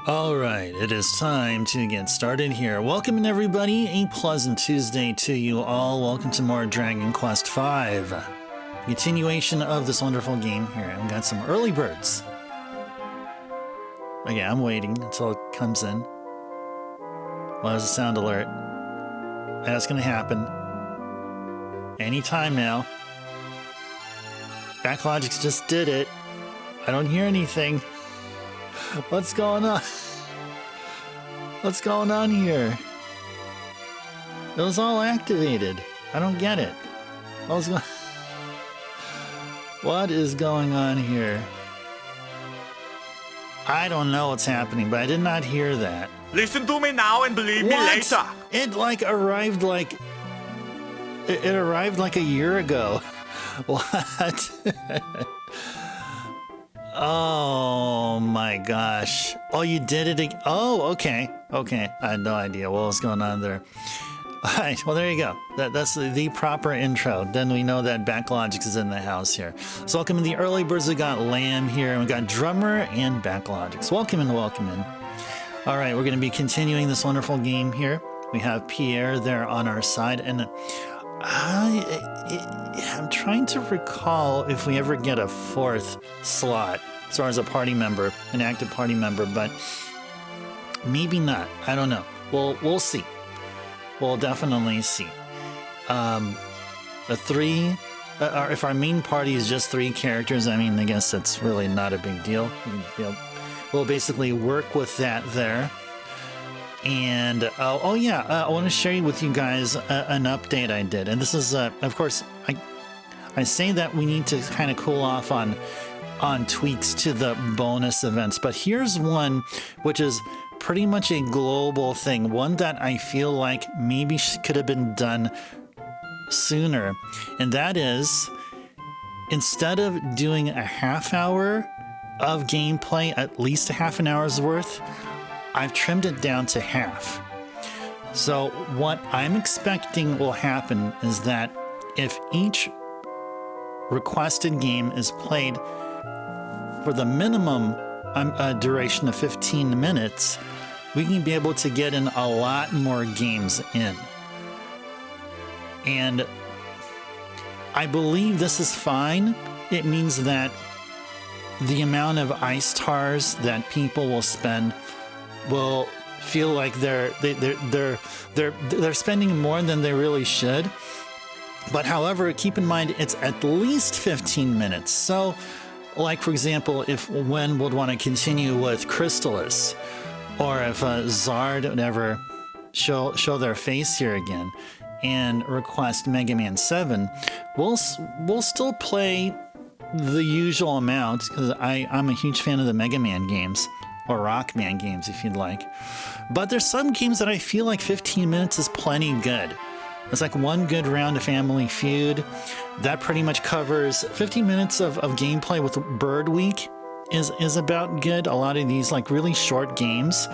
Alright, it is time to get started here. Welcome everybody, a pleasant Tuesday to you all. Welcome to more Dragon Quest V. Continuation of this wonderful game here. I've got some early birds. Okay, I'm waiting until it comes in. Well, there's a sound alert. That's gonna happen. Anytime now. Backlogix just did it. I don't hear anything. What's going on? What's going on here? It was all activated. I don't get it. What is going on here? I don't know what's happening, but I did not hear that. Listen to me now and believe me later. It arrived like a year ago. What? Oh my gosh. Oh, you did it again. Oh, okay. Okay. I had no idea what was going on there. All right. Well, there you go. That's the proper intro. Then we know that Backlogix is in the house here. So welcome in the early birds. We got Lamb here, and we got Drummer and Backlogix. Welcome in, welcome in. All right. We're going to be continuing this wonderful game here. We have Pierre there on our side, and I'm trying to recall if we ever get a fourth slot as far as a party member, an active party member, but maybe not. I don't know. We'll see. We'll definitely see. If our main party is just 3 characters, I mean, I guess that's really not a big deal. We'll basically work with that there. And I want to share with you guys an update I did, and this is of course I say that we need to kind of cool off on tweaks to the bonus events, but here's one which is pretty much a global thing, one that I feel like maybe could have been done sooner, and that is, instead of doing a half hour of gameplay, at least a half an hour's worth, I've trimmed it down to half. So what I'm expecting will happen is that if each requested game is played for the minimum duration of 15 minutes, we can be able to get in a lot more games in. And I believe this is fine. It means that the amount of ice tars that people will spend will feel like they're spending more than they really should. But however, keep in mind it's at least 15 minutes. So, like for example, if Wen would want to continue with Crystalis, or if Zard would ever show their face here again and request Mega Man 7, we'll still play the usual amount, because I'm a huge fan of the Mega Man games. Or Rockman games, if you'd like. But there's some games that I feel like 15 minutes is plenty good. It's like one good round of Family Feud. That pretty much covers 15 minutes of gameplay with Bird Week is about good. A lot of these like really short games.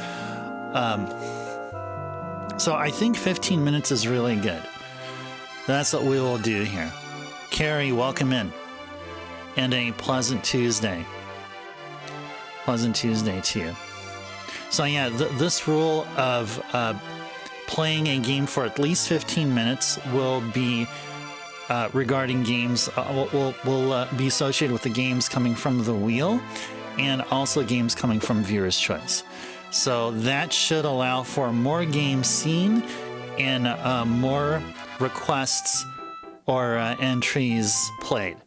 So I think 15 minutes is really good. That's what we will do here. Carrie, welcome in. And a pleasant Tuesday. Pleasant Tuesday to you. So yeah, this rule of playing a game for at least 15 minutes will be regarding games, will be associated with the games coming from the wheel, and also games coming from viewer's choice. So that should allow for more games seen and more requests or entries played.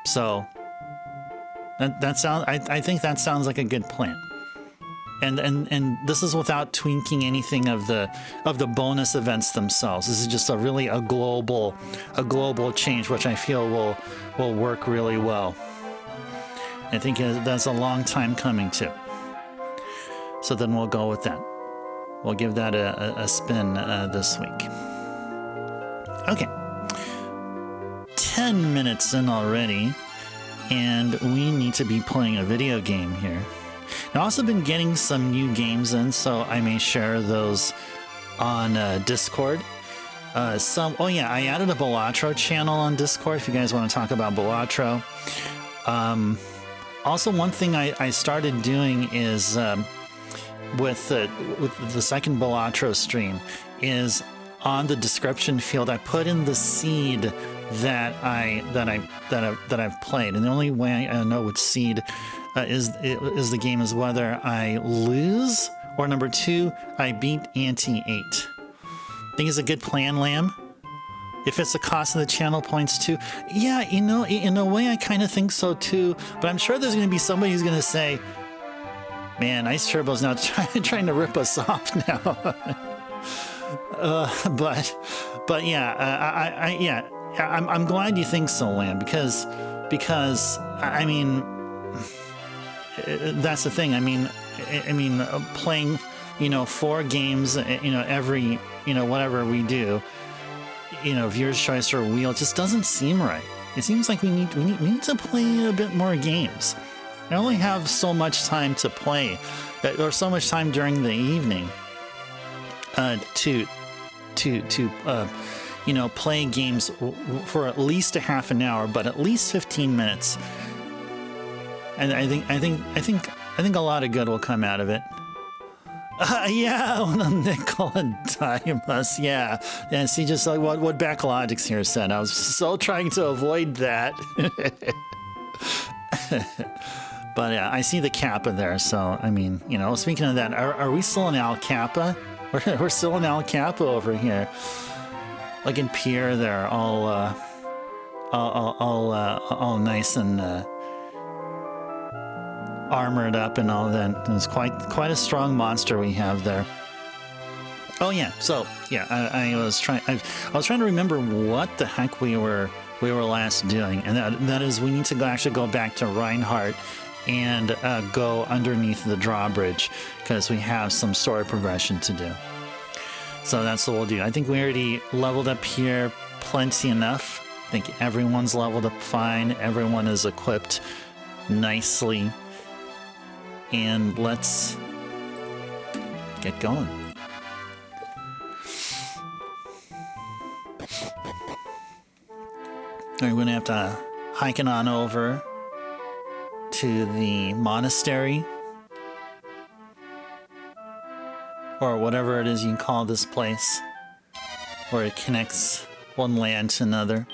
So I think that sounds like a good plan. And this is without tweaking anything of the bonus events themselves. This is just a global change, which I feel will work really well. I think that's a long time coming too. So then we'll go with that. We'll give that a spin this week. Okay. 10 minutes in already. And we need to be playing a video game here. I've also been getting some new games in, so I may share those on Discord. I added a Balatro channel on Discord if you guys want to talk about Balatro. Also, one thing I started doing is with the second Balatro stream is on the description field I put in the seed that I've played, and the only way I know which seed is the game is whether I lose or number 2 I beat ante 8. Think it's a good plan, Lamb. If it's the cost of the channel points too, yeah, you know, in a way I kind of think so too. But I'm sure there's going to be somebody who's going to say, "Man, Ice Turbo's now trying to rip us off now." But yeah, I'm glad you think so, Lamb, because I mean, that's the thing. I mean, playing, 4 games, every, whatever we do, viewer's choice or wheel, it just doesn't seem right. It seems like we need to play a bit more games. I only have so much time to play, or so much time during the evening to play games for at least a half an hour, but at least 15 minutes. And I think a lot of good will come out of it. Yeah, nickel and dime us. Yeah. See, just like what Backlogix here said. I was so trying to avoid that. But yeah, I see the Kappa there. So, I mean, speaking of that, are we still in Al Kappa? We're still in Al Kappa over here. Like in Pierre there, all nice and armored up and all that. It's quite a strong monster we have there. Oh yeah, so yeah, I was trying to remember what the heck we were last doing, and that is we need to actually go back to Reinhart and go underneath the drawbridge because we have some story progression to do. So that's what we'll do. I think we already leveled up here plenty enough. I think everyone's leveled up fine. Everyone is equipped nicely. And let's get going. We're going to have to hike it on over to the monastery, or whatever it is you call this place, where it connects one land to another.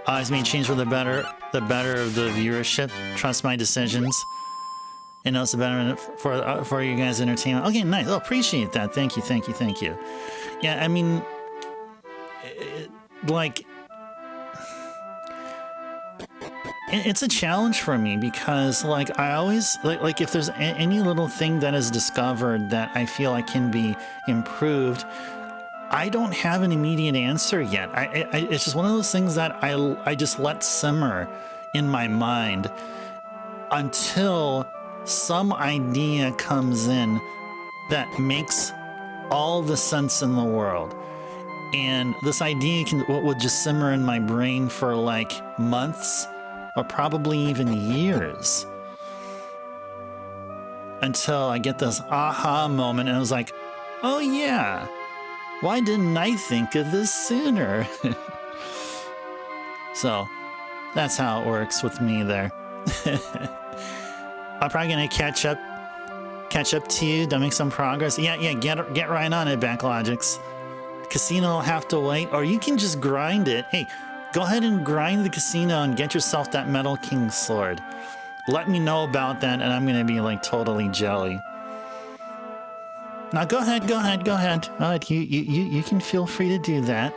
Eyes may change for the better of the viewership. Trust my decisions. And also better for you guys' entertainment. Okay, nice. Oh, appreciate that. Thank you. Yeah, I mean, it's a challenge for me because, I always like if there's any little thing that is discovered that I feel like can be improved, I don't have an immediate answer yet. It's just one of those things that I just let simmer in my mind until some idea comes in that makes all the sense in the world. And this idea would just simmer in my brain for months or probably even years until I get this aha moment and I was like, oh yeah, why didn't I think of this sooner? So that's how it works with me there. I'm probably gonna catch up to you to make some progress. Yeah, get right on it, Backlogix. Casino will have to wait, or you can just grind it. Hey, go ahead and grind the casino and get yourself that Metal King sword. Let me know about that, and I'm gonna be totally jelly. Now go ahead. You can feel free to do that.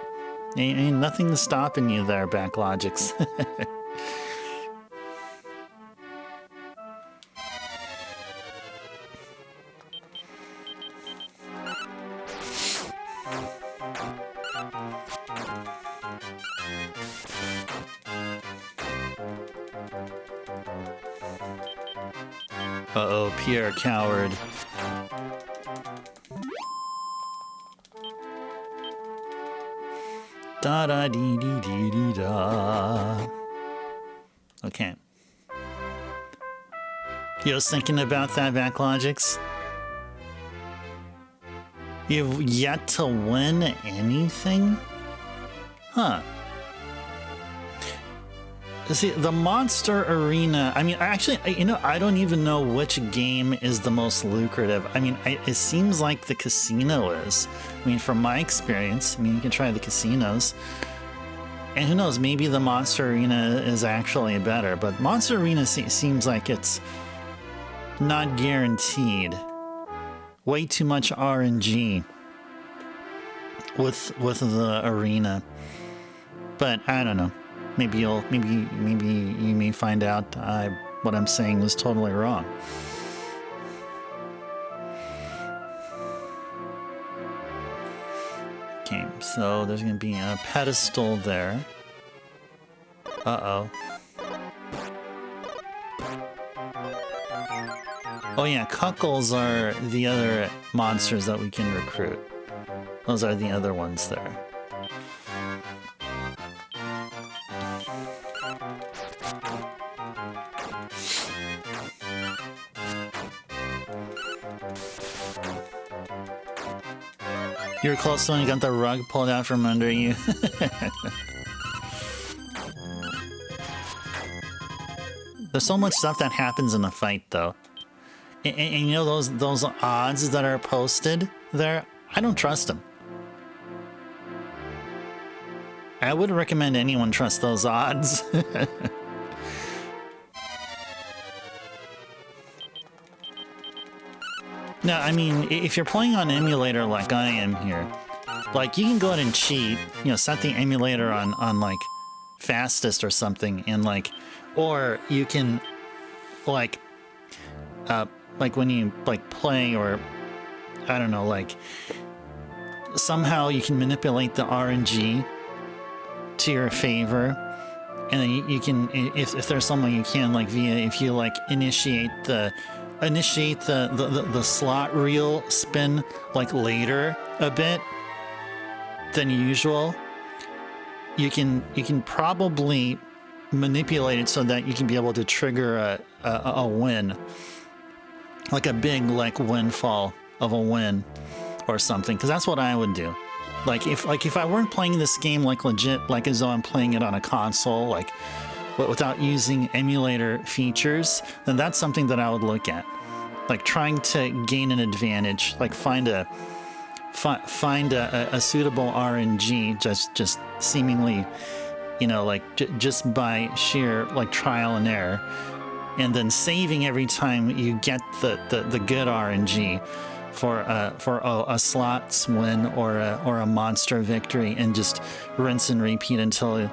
Ain't nothing stopping you there, Backlogix. Uh-oh, Pierre coward. Da da dee dee dee dee da. Okay. You was thinking about that, Backlogix? You've yet to win anything? Huh. See, the monster arena, I mean, actually, you know, I don't even know which game is the most lucrative. I mean, it seems like the casino is. I mean, from my experience, I mean, you can try the casinos. And who knows, maybe the monster arena is actually better, but monster arena seems like it's not guaranteed. Way too much RNG with the arena. But I don't know. Maybe you may find out what I'm saying was totally wrong. Okay, so there's gonna be a pedestal there. Uh-oh. Oh yeah, cuckles are the other monsters that we can recruit. Those are the other ones there. You were close when you got the rug pulled out from under you. There's so much stuff that happens in the fight, though. And you know those odds that are posted there? I don't trust them. I wouldn't recommend anyone trust those odds. No, I mean, if you're playing on emulator like I am here, like, you can go ahead and cheat, you know, set the emulator on like, fastest or something, and, like, or you can, like when you, like, play, or, I don't know, like, somehow you can manipulate the RNG to your favor, and then you can, if there's someone you can, like, if you, like, initiate the slot reel spin, like, later a bit than usual, you can probably manipulate it so that you can be able to trigger a win, like a big, like, windfall of a win or something, because that's what I would do. Like if I weren't playing this game like legit, like as though I'm playing it on a console, like without using emulator features, then that's something that I would look at, like trying to gain an advantage, like find a suitable RNG, just seemingly, you know, like just by sheer, like, trial and error, and then saving every time you get the good RNG for a slots win or a monster victory, and just rinse and repeat until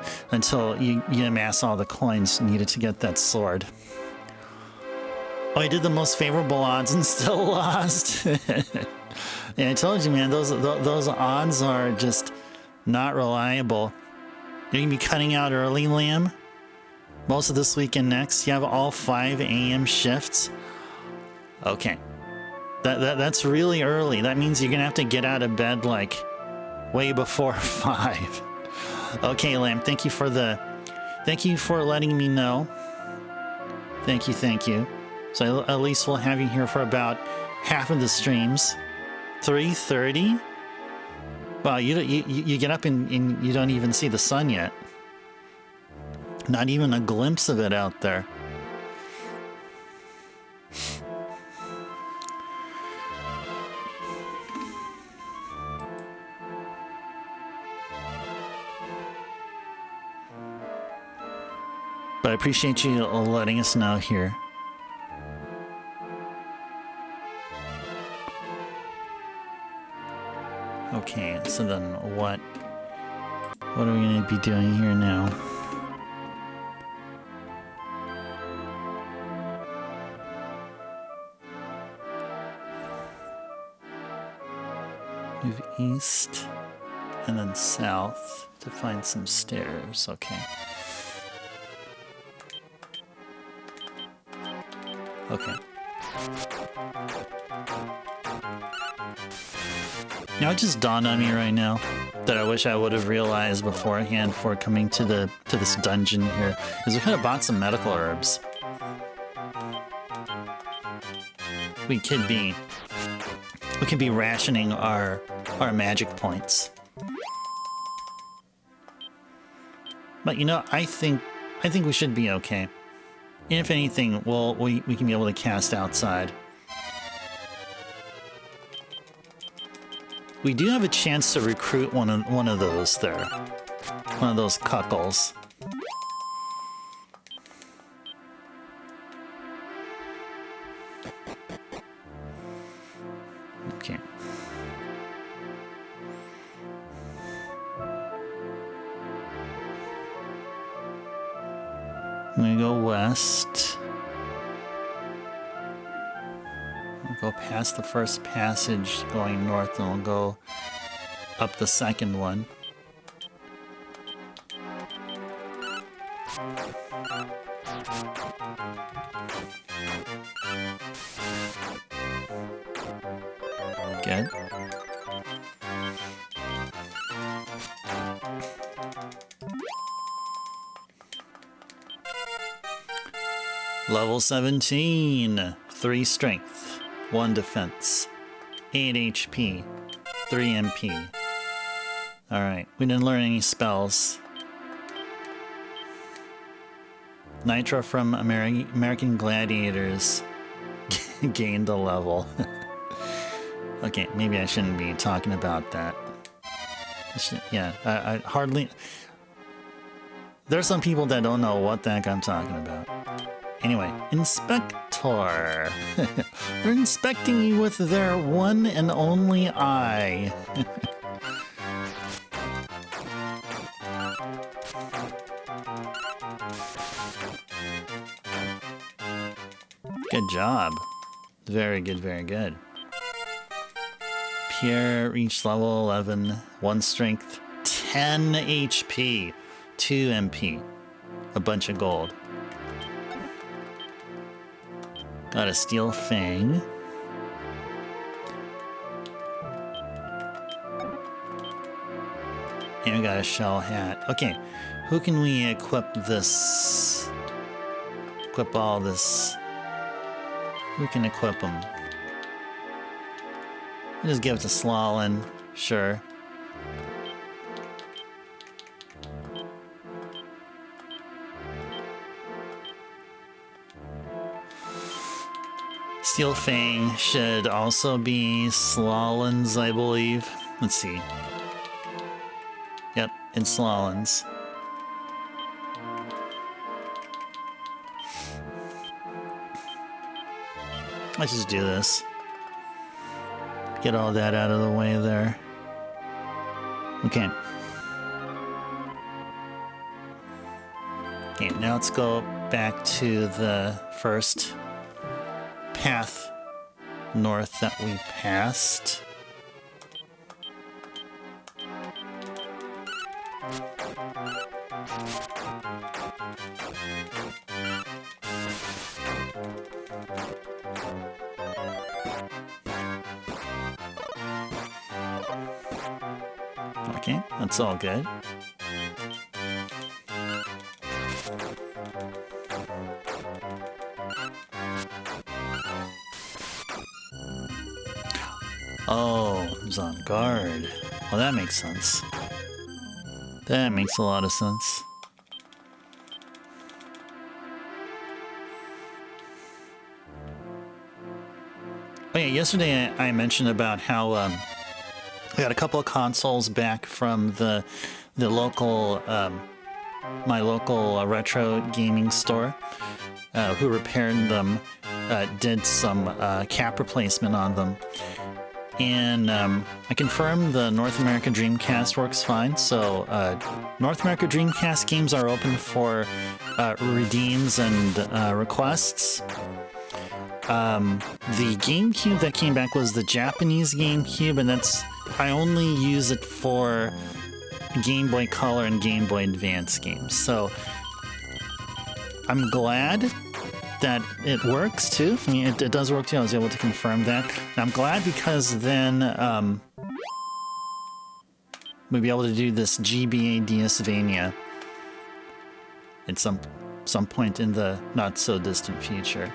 you amass all the coins needed to get that sword. Oh, I did the most favorable odds and still lost. Yeah, I told you, man, those odds are just not reliable. You're gonna be cutting out early, Liam? Most of this week and next? You have all 5 a.m. shifts? Okay. That's really early. That means you're gonna have to get out of bed, like, way before 5. Okay, Lamb, thank you for letting me know. Thank you. So at least we'll have you here for about half of the streams. 3:30? Wow, you get up and you don't even see the sun yet. Not even a glimpse of it out there. But I appreciate you letting us know here. Okay, so then what are we going to be doing here now? Move east and then south to find some stairs. Okay. Okay. Now, it just dawned on me right now that I wish I would have realized beforehand before coming to this dungeon here, is we could have bought some medical herbs. We could be rationing our magic points. But, you know, I think I think we should be okay. If anything, we can be able to cast outside. We do have a chance to recruit one of those there. One of those cuckles. Okay. I'm gonna go west. We'll go past the first passage going north, and we'll go up the second one. Good. Level 17. 3 strength, 1 defense, 8 HP, 3 MP. Alright, we didn't learn any spells. Nitro from American Gladiators gained a level. Okay, maybe I shouldn't be talking about that. I hardly... There's some people that don't know what the heck I'm talking about. Anyway, Inspector. They're inspecting you with their one and only eye. Good job. Very good, very good. Pierre reached level 11, 1 strength, 10 HP, 2 MP, a bunch of gold. Got a steel fang. And we got a shell hat. Okay, who can we equip this? Equip all this. Who can equip them? We'll just give it to Slalin, sure. Steel Fang should also be Slalin's, I believe. Let's see. Yep, it's Slalin's. Let's just do this. Get all that out of the way there. Okay. Okay, now let's go back to the first path north that we passed. Okay, that's all good. Oh, he's on guard. Well, that makes sense. That makes a lot of sense. Oh yeah, yesterday I mentioned about how I got a couple of consoles back from the local my local retro gaming store, who repaired them, did some cap replacement on them. And I confirmed the North America Dreamcast works fine. So North America Dreamcast games are open for redeems and requests. The GameCube that came back was the Japanese GameCube, and I only use it for Game Boy Color and Game Boy Advance games. So I'm glad that it works too. I mean, it does work too. I was able to confirm that. And I'm glad because then we'll be able to do this GBA DSvania at some point in the not so distant future.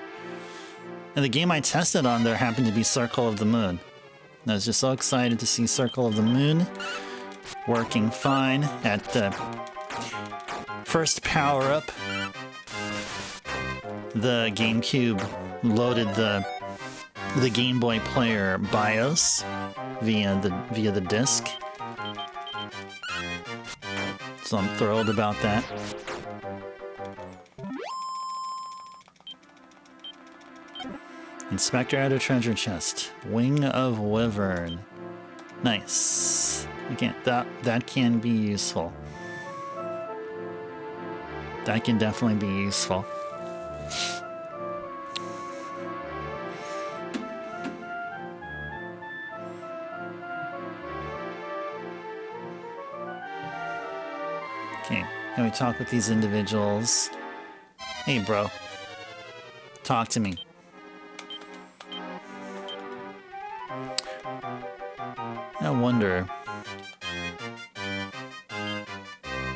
And the game I tested on there happened to be Circle of the Moon. I was just so excited to see Circle of the Moon working fine at the first power-up the GameCube loaded the Game Boy Player BIOS via the disc. So I'm thrilled about that. Inspector at a treasure chest. Wing of Wyvern. Nice. Again, that can be useful. That can definitely be useful. Okay, can we talk with these individuals? Hey, bro. Talk to me. I wonder.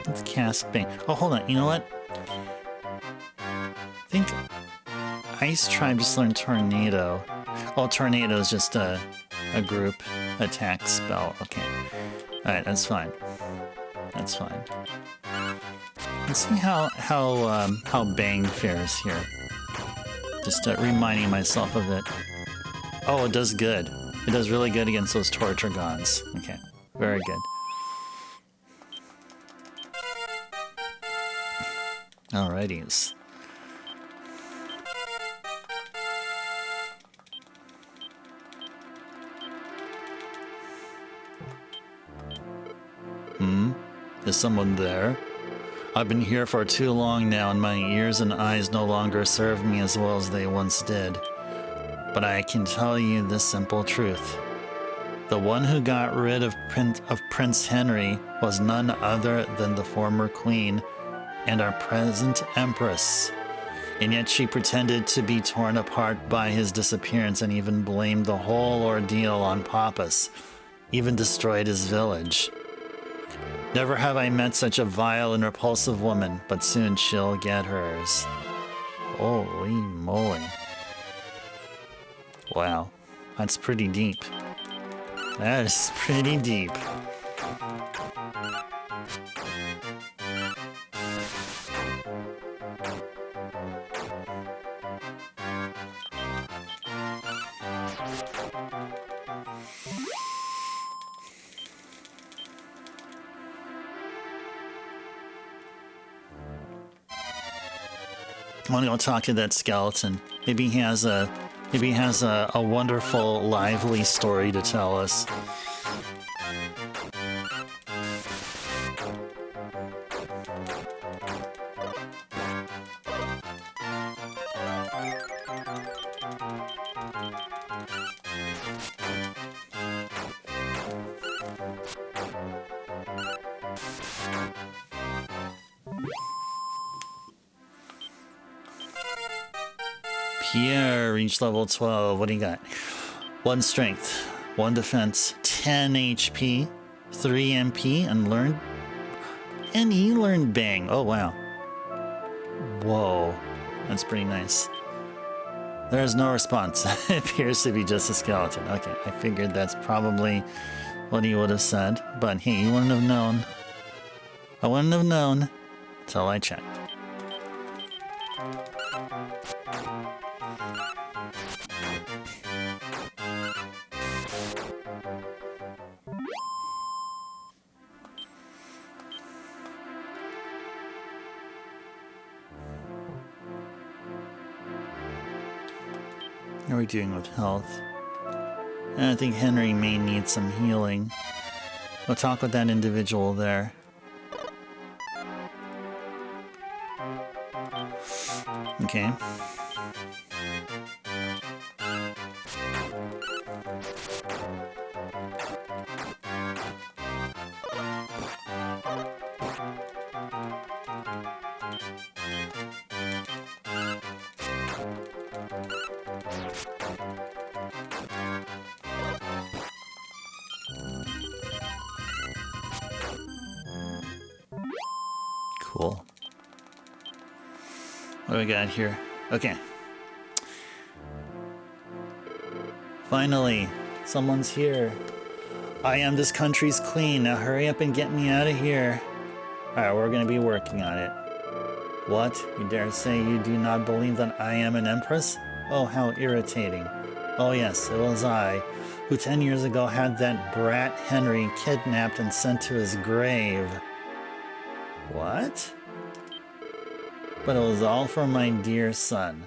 Let's cast Bane. Oh, hold on. You know what? I think Ice Tribe just learned Tornado. Oh, Tornado is just a group attack spell. Okay. Alright, that's fine. That's fine. Let's see how Bang fares here. Just reminding myself of it. Oh, it does good. It does really good against those Tortragons. Okay, very good. Alrighties. Is someone there? I've been here for too long now, and my ears and eyes no longer serve me as well as they once did. But I can tell you this simple truth. The one who got rid of Prince Henry was none other than the former queen and our present empress. And yet she pretended to be torn apart by his disappearance and even blamed the whole ordeal on Papas, even destroyed his village. Never have I met such a vile and repulsive woman, but soon she'll get hers. Holy moly. Wow, that's pretty deep. That is pretty deep. I want to go talk to that skeleton. Maybe he has a wonderful, lively story to tell us. Pierre reached level 12. What do you got? 1 strength, 1 defense, 10 HP, 3 MP, and he learned Bang. Oh wow. Whoa. That's pretty nice. There's no response. It appears to be just a skeleton. Okay, I figured that's probably what he would have said. But hey, you wouldn't have known. I wouldn't have known till I checked. How are we doing with health? I think Henry may need some healing. We'll talk with that individual there. Okay. Cool. What do we got here? Okay. Finally, someone's here. I am this country's queen. Now hurry up and get me out of here. Alright, we're gonna be working on it. What? You dare say you do not believe that I am an empress? Oh, how irritating. Oh yes, it was I who 10 years ago had that brat Henry kidnapped and sent to his grave. What? But it was all for my dear son.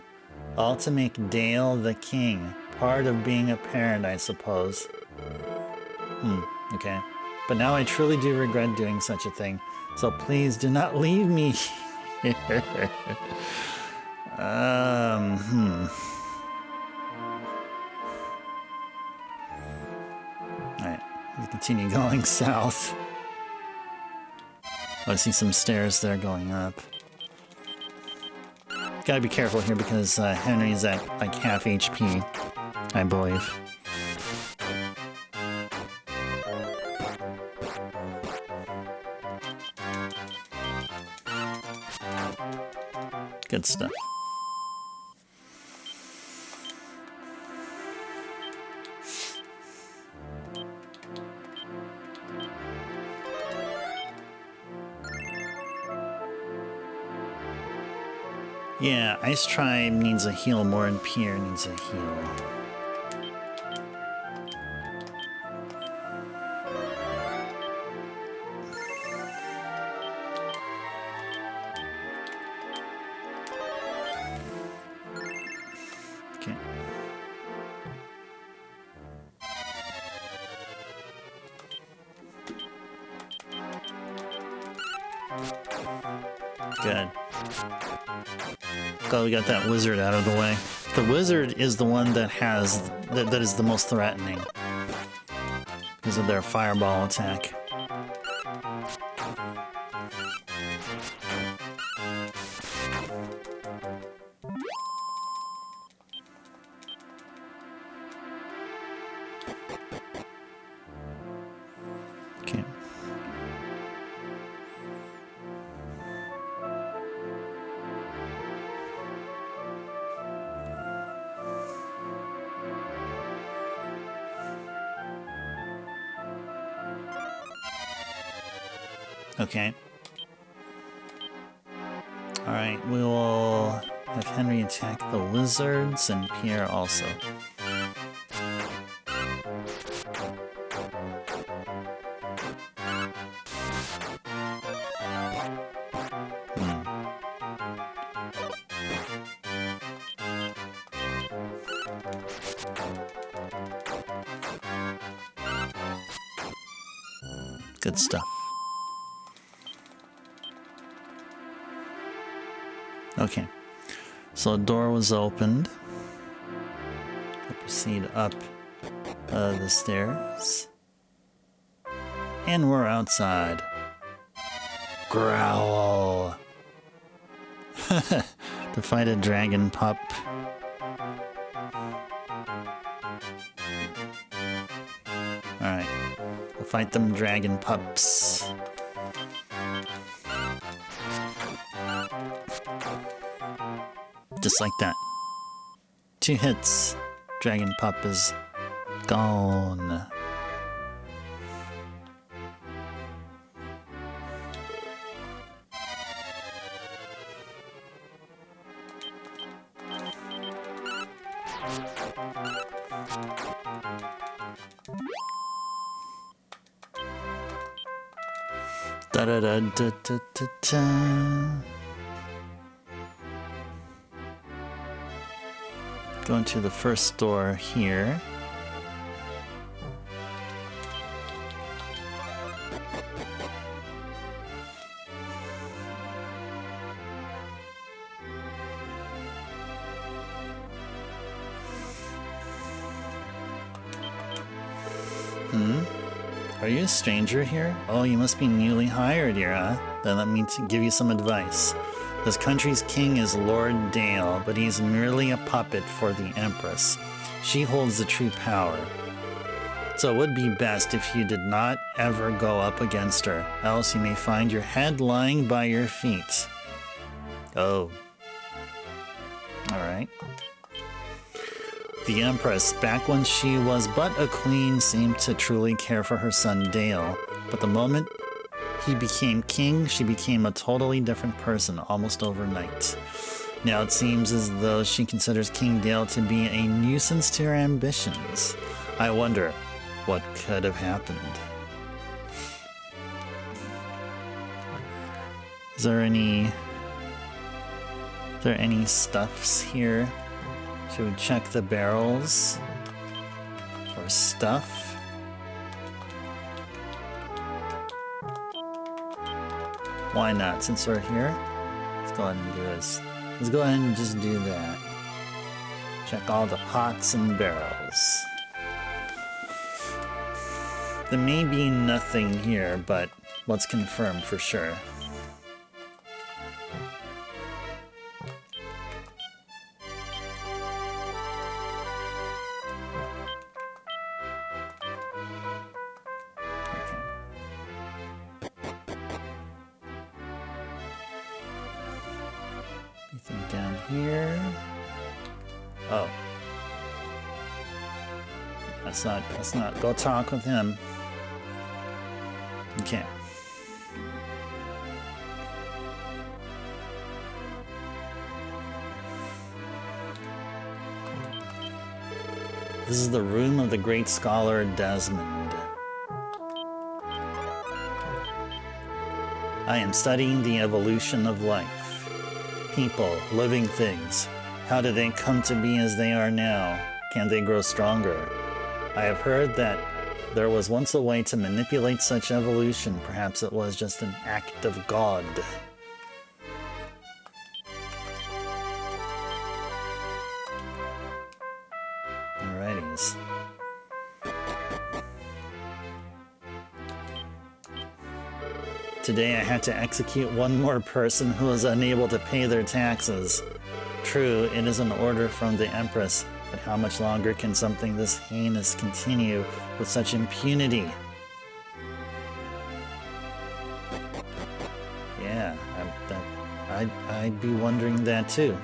All to make Dale the king. Part of being a parent, I suppose. Okay. But now I truly do regret doing such a thing. So please do not leave me here. Alright, we continue going south. Oh, I see some stairs there going up. Gotta be careful here because Henry's at like half HP, I believe. Good stuff. Yeah, Ice Tribe needs a heal more than Pierre needs a heal. Okay. Good. Glad we got that wizard out of the way. The wizard is the one that has that is the most threatening because of their fireball attack. Okay. Okay. Alright, we will have Henry attack the wizards and Pierre also. Good stuff. Okay, so a door was opened. We'll proceed up the stairs. And we're outside. Growl. To fight a dragon pup. Alright, we'll fight them dragon pups. Just like that. 2 hits. Dragon pup is gone. Da da da da da da da. Going to the first door here. Are you a stranger here? Oh, you must be newly hired here, huh? Then let me give you some advice. This country's king is Lord Dale, but he's merely a puppet for the Empress. She holds the true power. So it would be best if you did not ever go up against her, else you may find your head lying by your feet. Oh. Alright. The Empress, back when she was but a queen, seemed to truly care for her son Dale, but the moment he became king, she became a totally different person almost overnight. Now it seems as though she considers King Dale to be a nuisance to her ambitions. I wonder what could have happened. Is there any stuffs here? Should we check the barrels for stuff? Why not? Since we're here, let's go ahead and do this. Let's go ahead and just do that. Check all the pots and barrels. There may be nothing here, but let's confirm for sure. Anything down here? Oh. Let's not go talk with him. Okay. This is the room of the great scholar Desmond. I am studying the evolution of life. People, living things. How do they come to be as they are now? Can they grow stronger? I have heard that there was once a way to manipulate such evolution. Perhaps it was just an act of God. Alrighties. Today I had to execute one more person who was unable to pay their taxes. True, it is an order from the Empress, but how much longer can something this heinous continue with such impunity? Yeah, I'd be wondering that too.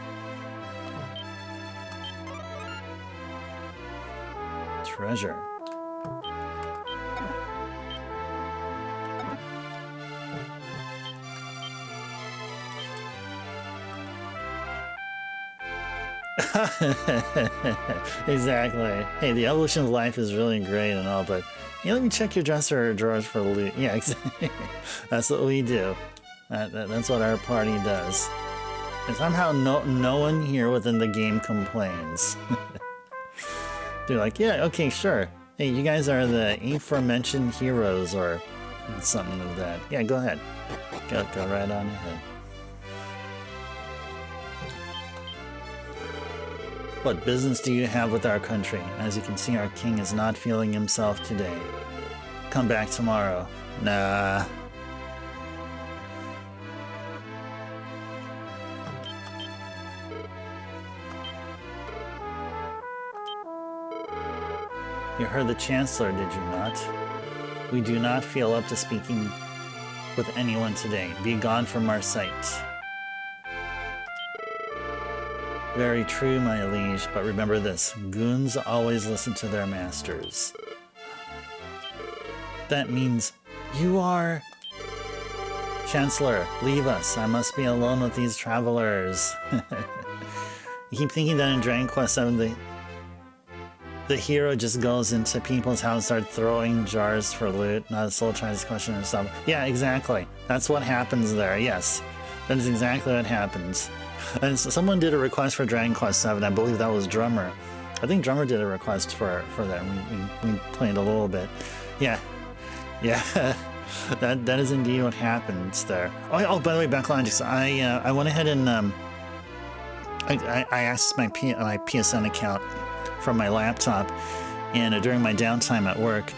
Treasure. Exactly. Hey, the evolution of life is really great and all, but let me check your dresser or drawers for loot. Yeah, exactly. That's what we do. That's what our party does. And somehow no one here within the game complains. They're like, yeah, okay, sure. Hey, you guys are the aforementioned heroes or something of that. Yeah, go ahead. Go right on ahead. What business do you have with our country? As you can see, our king is not feeling himself today. Come back tomorrow. Nah. You heard the Chancellor, did you not? We do not feel up to speaking with anyone today. Be gone from our sight. Very true, my liege, but remember this. Goons always listen to their masters. That means you are... Chancellor, leave us. I must be alone with these travelers. You keep thinking that in Dragon Quest VII, the hero just goes into people's house, start throwing jars for loot, not a soul tries to question herself. Yeah, exactly. That's what happens there, yes. That is exactly what happens. And someone did a request for Dragon Quest VII. I believe that was Drummer. I think Drummer did a request for that. We played a little bit. Yeah. Yeah. that is indeed what happens there. Oh, by the way, Backlogics, I went ahead and I accessed my PSN account from my laptop, and during my downtime at work,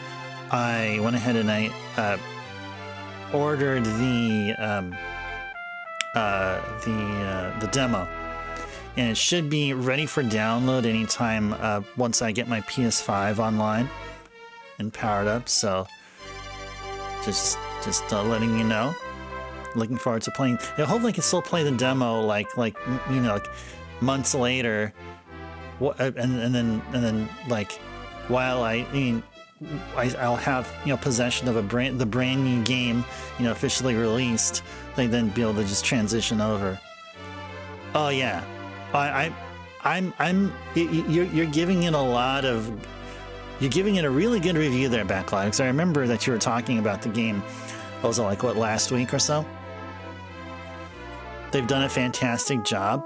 I went ahead and I ordered the demo, and it should be ready for download anytime once I get my PS5 online and powered up. So just letting you know. Looking forward to playing. Yeah, hopefully I can still play the demo like months later. And then like while I'll have, you know, possession of the brand new game, you know, officially released, like then be able to just transition over. Oh yeah, you're giving it a lot of, you're giving it a really good review there, Backlog, because I remember that you were talking about the game, what was it, like, what, last week or so? They've done a fantastic job.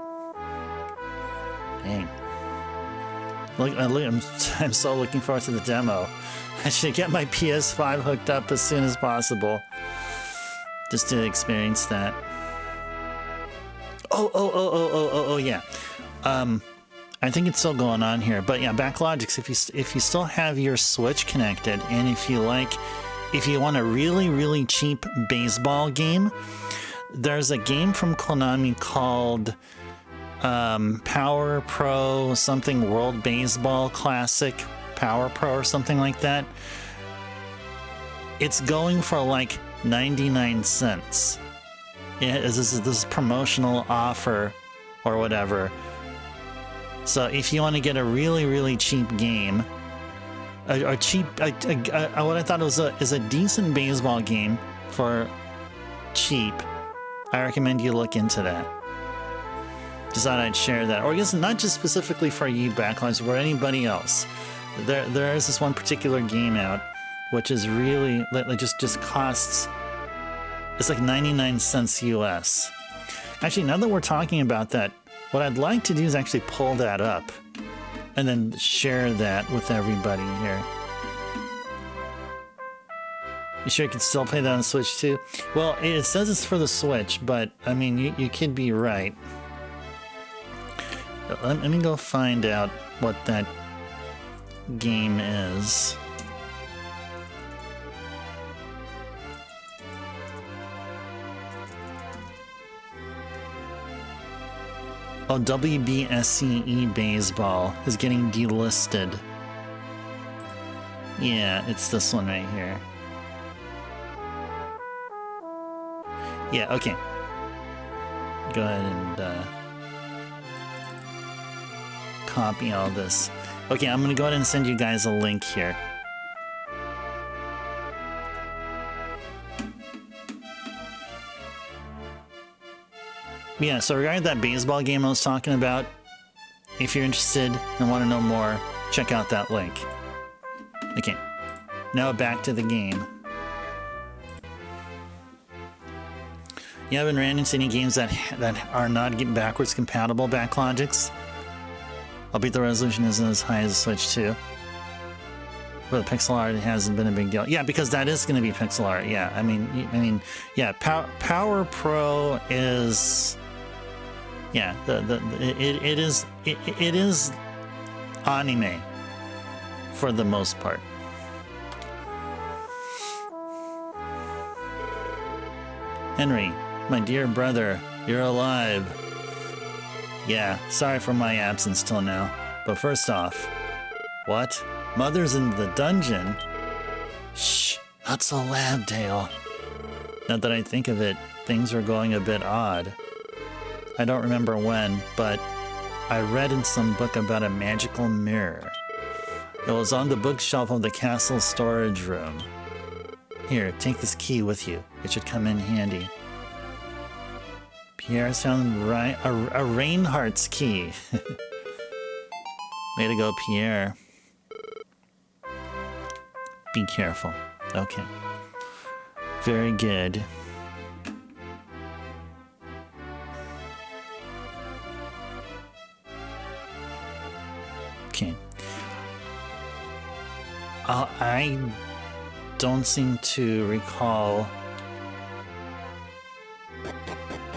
Dang. Look, I'm so looking forward to the demo. I should get my PS5 hooked up as soon as possible, just to experience that. Oh, yeah. I think it's still going on here, but yeah, Backlogics, if you still have your Switch connected, and if you want a really cheap baseball game, there's a game from Konami called Power Pro something World Baseball Classic Power Pro or something like that. It's going for like 99 cents. Yeah, this is promotional offer or whatever. So if you want to get a really cheap game, what I thought was is a decent baseball game for cheap, I recommend you look into that. Just thought I'd share that, or I guess not just specifically for you, Backlines, but for anybody else. There is this one particular game out, which is really just costs. It's like 99 cents US. Actually, now that we're talking about that, what I'd like to do is actually pull that up and then share that with everybody here. You sure you can still play that on Switch too? Well, it says it's for the Switch, but I mean, you could be right. Let me go find out what that game is. Oh, WBSCE Baseball is getting delisted. Yeah, it's this one right here. Yeah, okay. Go ahead and copy all this. Okay, I'm gonna go ahead and send you guys a link here. Yeah, so regarding that baseball game I was talking about, if you're interested and want to know more, check out that link. Okay, now back to the game. You haven't ran into any games that are not backwards compatible, Backlogics? Albeit the resolution isn't as high as the Switch 2. But the pixel art hasn't been a big deal. Yeah, because that is going to be pixel art. Yeah, I mean, yeah. Power Pro is, yeah. It is anime for the most part. Henry, my dear brother, you're alive. Yeah, sorry for my absence till now. But first off, what? Mother's in the dungeon? Shh, not so loud, Dale. Now that I think of it, things are going a bit odd. I don't remember when, but I read in some book about a magical mirror. It was on the bookshelf of the castle storage room. Here, take this key with you. It should come in handy. Pierre found a Reinhart's key. Way to go, Pierre. Be careful. Okay. Very good. Okay. I don't seem to recall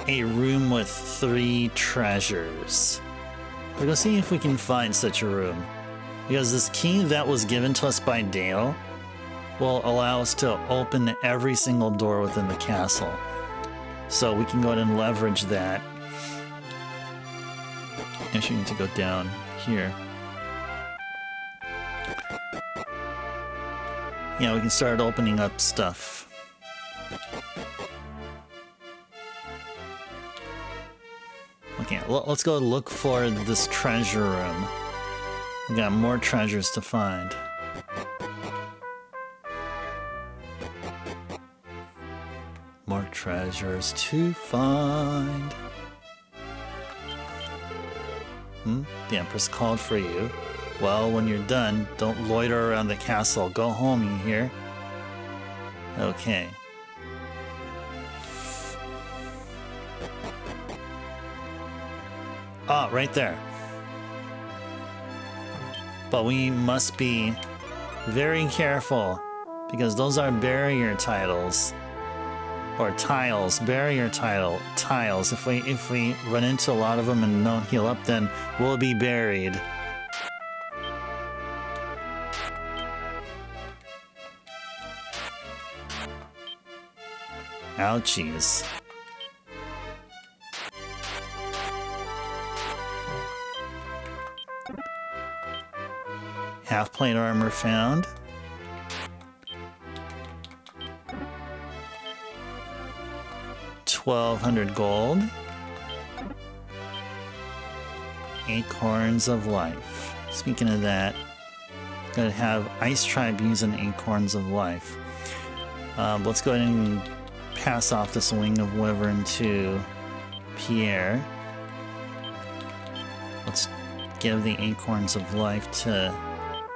a room with 3 treasures. We're gonna see if we can find such a room. Because this key that was given to us by Dale will allow us to open every single door within the castle. So we can go ahead and leverage that. Actually, we need to go down here. Yeah, we can start opening up stuff. Okay, let's go look for this treasure room. We got more treasures to find. more treasures to find. The Empress called for you. Well, when you're done, don't loiter around the castle. Go home, you hear? Okay. Ah, right there. But we must be very careful because those are barrier titles. Or tiles, barrier tiles. If we run into a lot of them and don't heal up, then we'll be buried. Ouchies. Half plate armor found. $1,200 gold. Acorns of life. Speaking of that, gotta have Ice Tribe using Acorns of life. Let's go ahead and pass off this Wing of Wyvern to Pierre. Let's give the Acorns of life to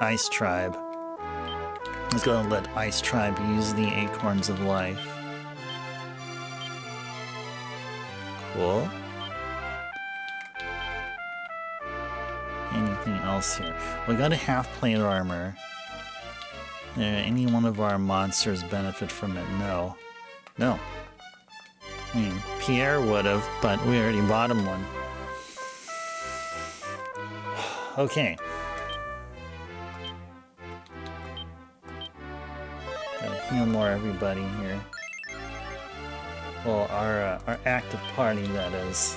Ice Tribe. Let's go ahead and let Ice Tribe use the Acorns of life. Cool. Anything else here? We got a half plate armor. Any one of our monsters benefit from it? No. No. I mean, Pierre would have, but we already bought him one. Okay. Gotta heal more everybody here. Well, our active party, that is.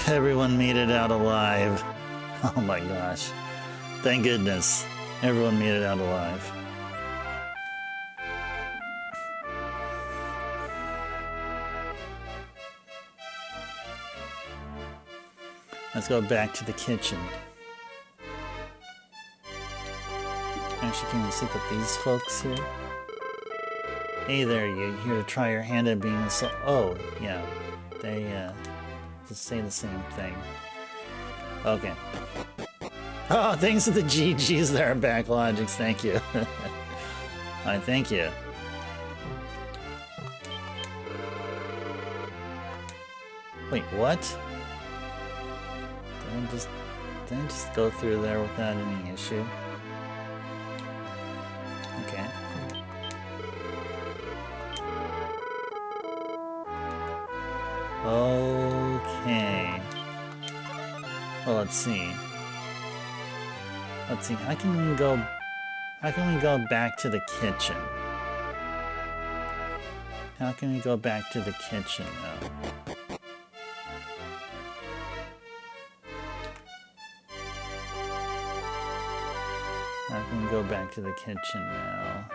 Everyone made it out alive. Oh my gosh. Thank goodness. Everyone made it out alive. Let's go back to the kitchen. Actually, can we see that these folks here? Hey there, you here to try your hand at being a oh, yeah. They, just say the same thing. Okay. Oh, thanks to the GGs there, Backlogics. Thank you. Alright, thank you. Wait, what? Did I just go through there without any issue? Okay. Okay. Well, let's see. Let's see. How can we go back to the kitchen? How can we go back to the kitchen now? How can we go back to the kitchen now?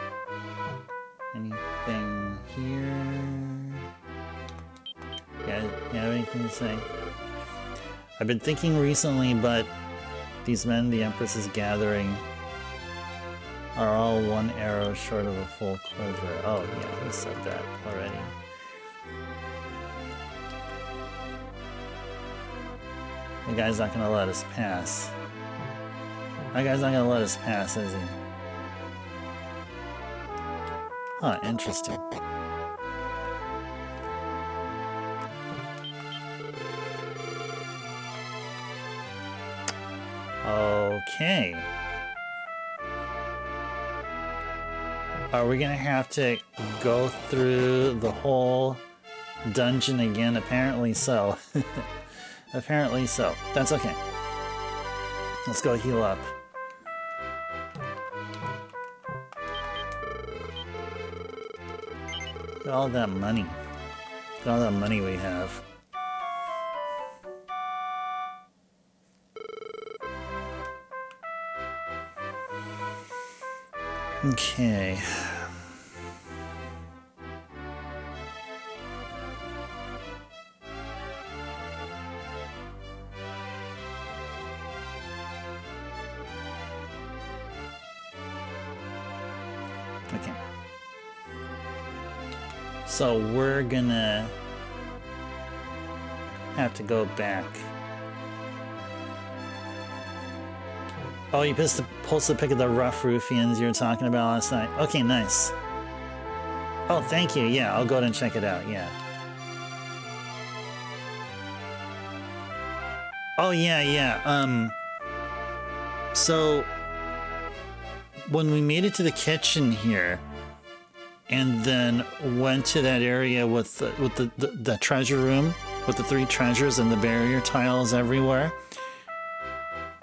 Anything here? Yeah, you have anything to say? I've been thinking recently, but these men the Empress is gathering are all one arrow short of a full quiver. Oh, yeah, he said that already. The guy's not gonna let us pass. That guy's not gonna let us pass, is he? Huh, interesting. Okay. Are we gonna have to go through the whole dungeon again? Apparently so. Apparently so. That's okay. Let's go heal up. Look at all that money. Look at all that money we have. Okay. Okay. So we're gonna have to go back. Oh, you posted a pic of the rough ruffians you were talking about last night. Okay, nice. Oh, thank you. Yeah, I'll go ahead and check it out. Yeah. Oh, yeah. So when we made it to the kitchen here, and then went to that area with the treasure room with the 3 treasures and the barrier tiles everywhere.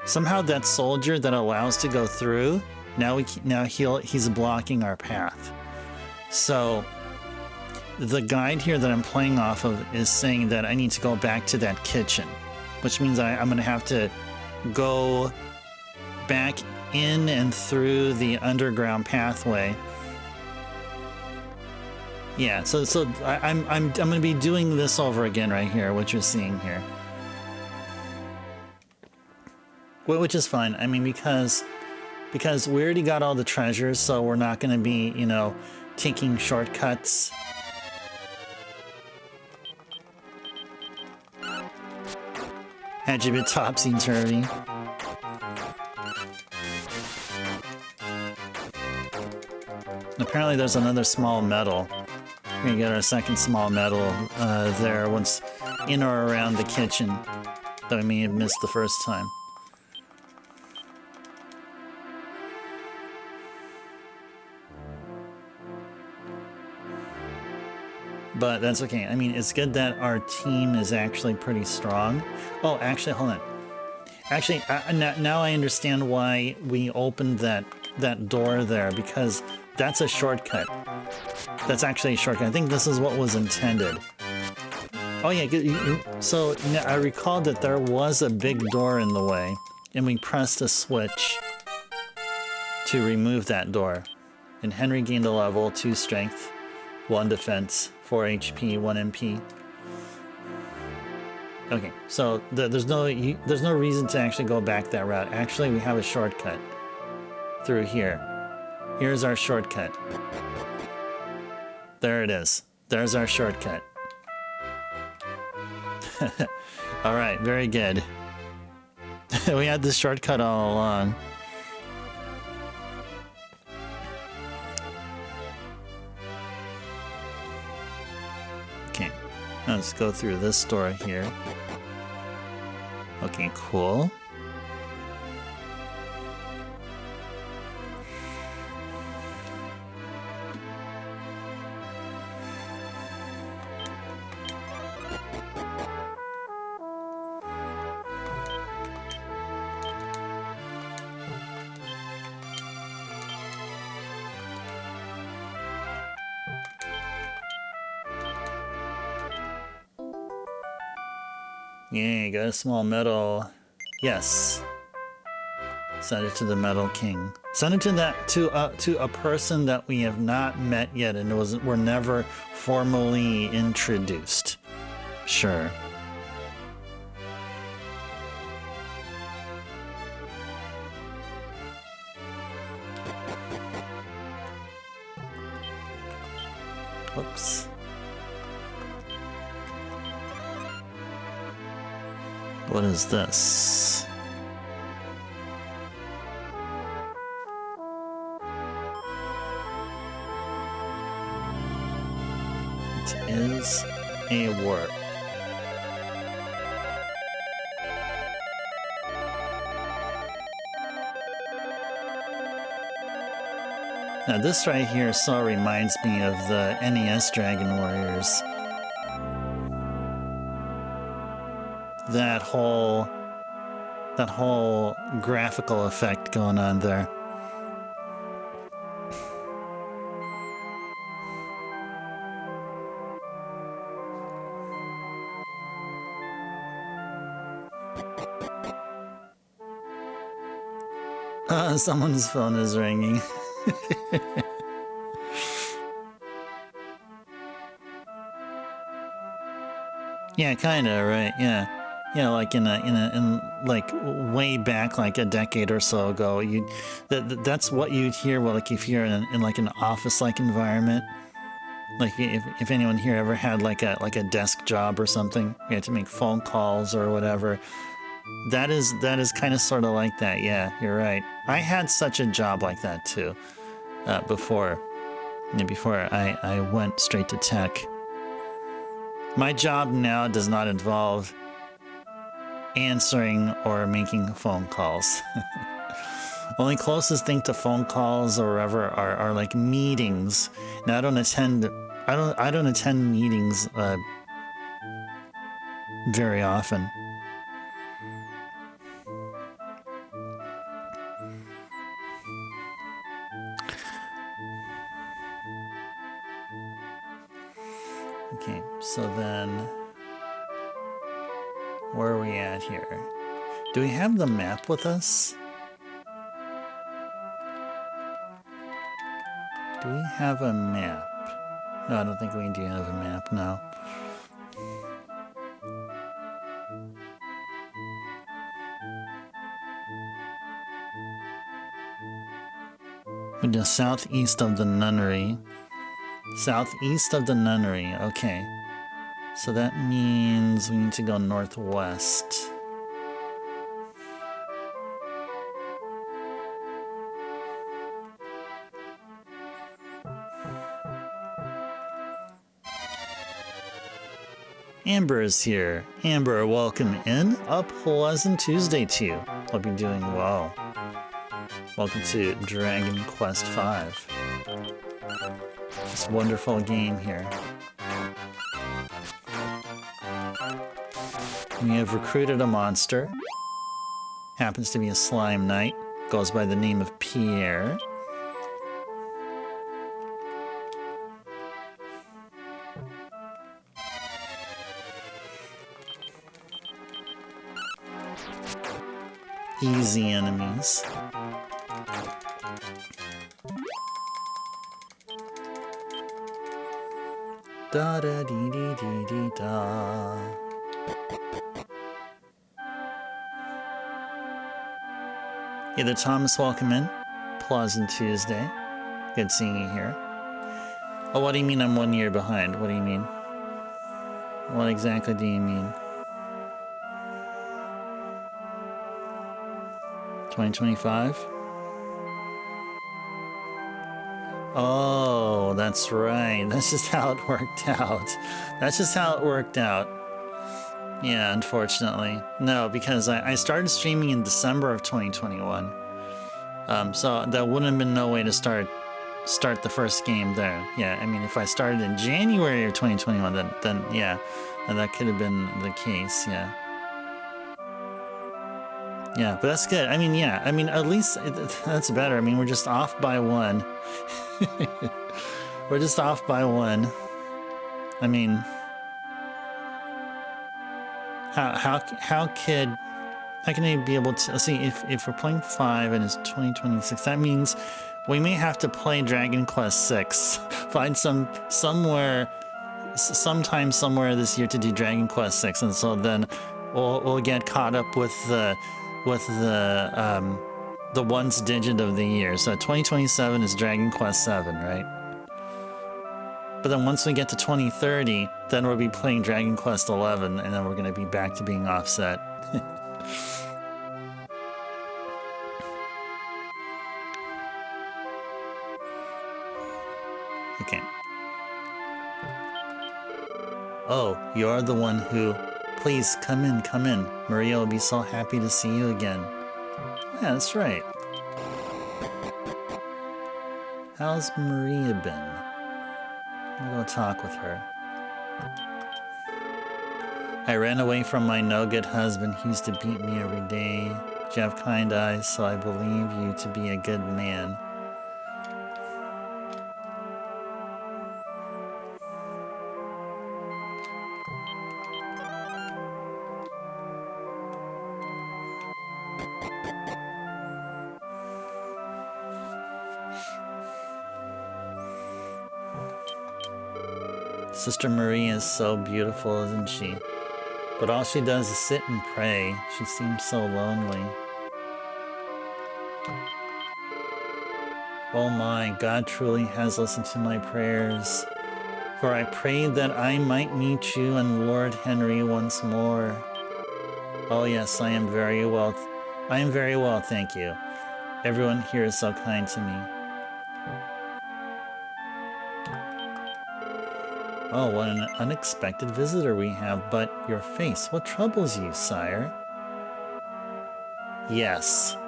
Somehow that soldier that allows to go through, he's blocking our path. So the guide here that I'm playing off of is saying that I need to go back to that kitchen, which means I'm going to have to go back in and through the underground pathway. Yeah, so I'm going to be doing this over again right here, what you're seeing here. Which is fine. I mean, because we already got all the treasures, so we're not going to be, you know, taking shortcuts. Had you been topsy-turvy. Apparently there's another small medal. We're gonna get our second small medal there once in or around the kitchen that we may have missed the first time. But that's okay. I mean, it's good that our team is actually pretty strong. Oh, actually, hold on. Actually, now I understand why we opened that door there, because that's a shortcut. That's actually a shortcut. I think this is what was intended. Oh yeah, so I recalled that there was a big door in the way, and we pressed a switch to remove that door. And Henry gained a level, 2 strength, 1 defense, 4 HP, 1 MP. Okay, so there's no reason to actually go back that route. Actually, we have a shortcut through here. Here's our shortcut. There it is. There's our shortcut. All right, very good. We had this shortcut all along. Okay, let's go through this door here. Okay, cool. Yeah, got a small medal. Yes. Send it to the Metal King. Send it to a person that we have not met yet and were never formally introduced. Sure. Whoops. What is this? It is a work. Now this right here so reminds me of the NES Dragon Warriors. That whole graphical effect going on there. Someone's phone is ringing. Yeah, kinda, right? Yeah, yeah. Like in like way back, like a decade or so ago, that's what you'd hear. Well, like if you're in like an office-like environment, like if anyone here ever had like a desk job or something, you had to make phone calls or whatever. That is kind of sort of like that. Yeah, you're right. I had such a job like that too, before I went straight to tech. My job now does not involve answering or making phone calls. Only closest thing to phone calls or whatever are like meetings. Now I don't attend meetings very often. Okay, so then where are we at here? Do we have the map with us? Do we have a map? No, I don't think we do have a map now. We're just southeast of the nunnery. Southeast of the nunnery, okay. So that means we need to go northwest. Amber is here. Amber, welcome in. A pleasant Tuesday to you. Hope you're doing well. Welcome to Dragon Quest V. This wonderful game here. We have recruited a monster. Happens to be a slime knight. Goes by the name of Pierre. Easy enemies. Da da dee dee dee dee da. Either Thomas, welcome in. Pleasant Tuesday. Good seeing you here. Oh, what do you mean I'm 1 year behind? What do you mean? What exactly do you mean? 2025? Oh, that's right. That's just how it worked out. That's just how it worked out. Yeah, unfortunately. No, because I started streaming in December of 2021. So there wouldn't have been no way to start the first game there. Yeah, I mean, if I started in January of 2021, then yeah, that could have been the case, yeah. Yeah, but that's good. I mean, yeah, I mean, at least that's better. I mean, we're just off by one. We're just off by one. I mean, how can I be able to see if we're playing 5 and it's 2026? That means we may have to play Dragon Quest VI. Find sometime somewhere this year to do Dragon Quest VI, and so then we'll get caught up with the ones digit of the year. So 2027 is Dragon Quest VII, right? But then once we get to 2030, then we'll be playing Dragon Quest XI, and then we're going to be back to being offset. Okay. Oh, you're the one who... Please, come in, come in. Maria will be so happy to see you again. Yeah, that's right. How's Maria been? I'll go talk with her. I ran away from my no-good husband. He used to beat me every day. You have kind eyes, so I believe you to be a good man. Sister Maria is so beautiful, isn't she? But all she does is sit and pray. She seems so lonely. Oh my, God truly has listened to my prayers. For I prayed that I might meet you and Lord Henry once more. Oh yes, I am very well. I am very well, thank you. Everyone here is so kind to me. Oh, what an unexpected visitor we have, but your face, what troubles you, sire? Yes.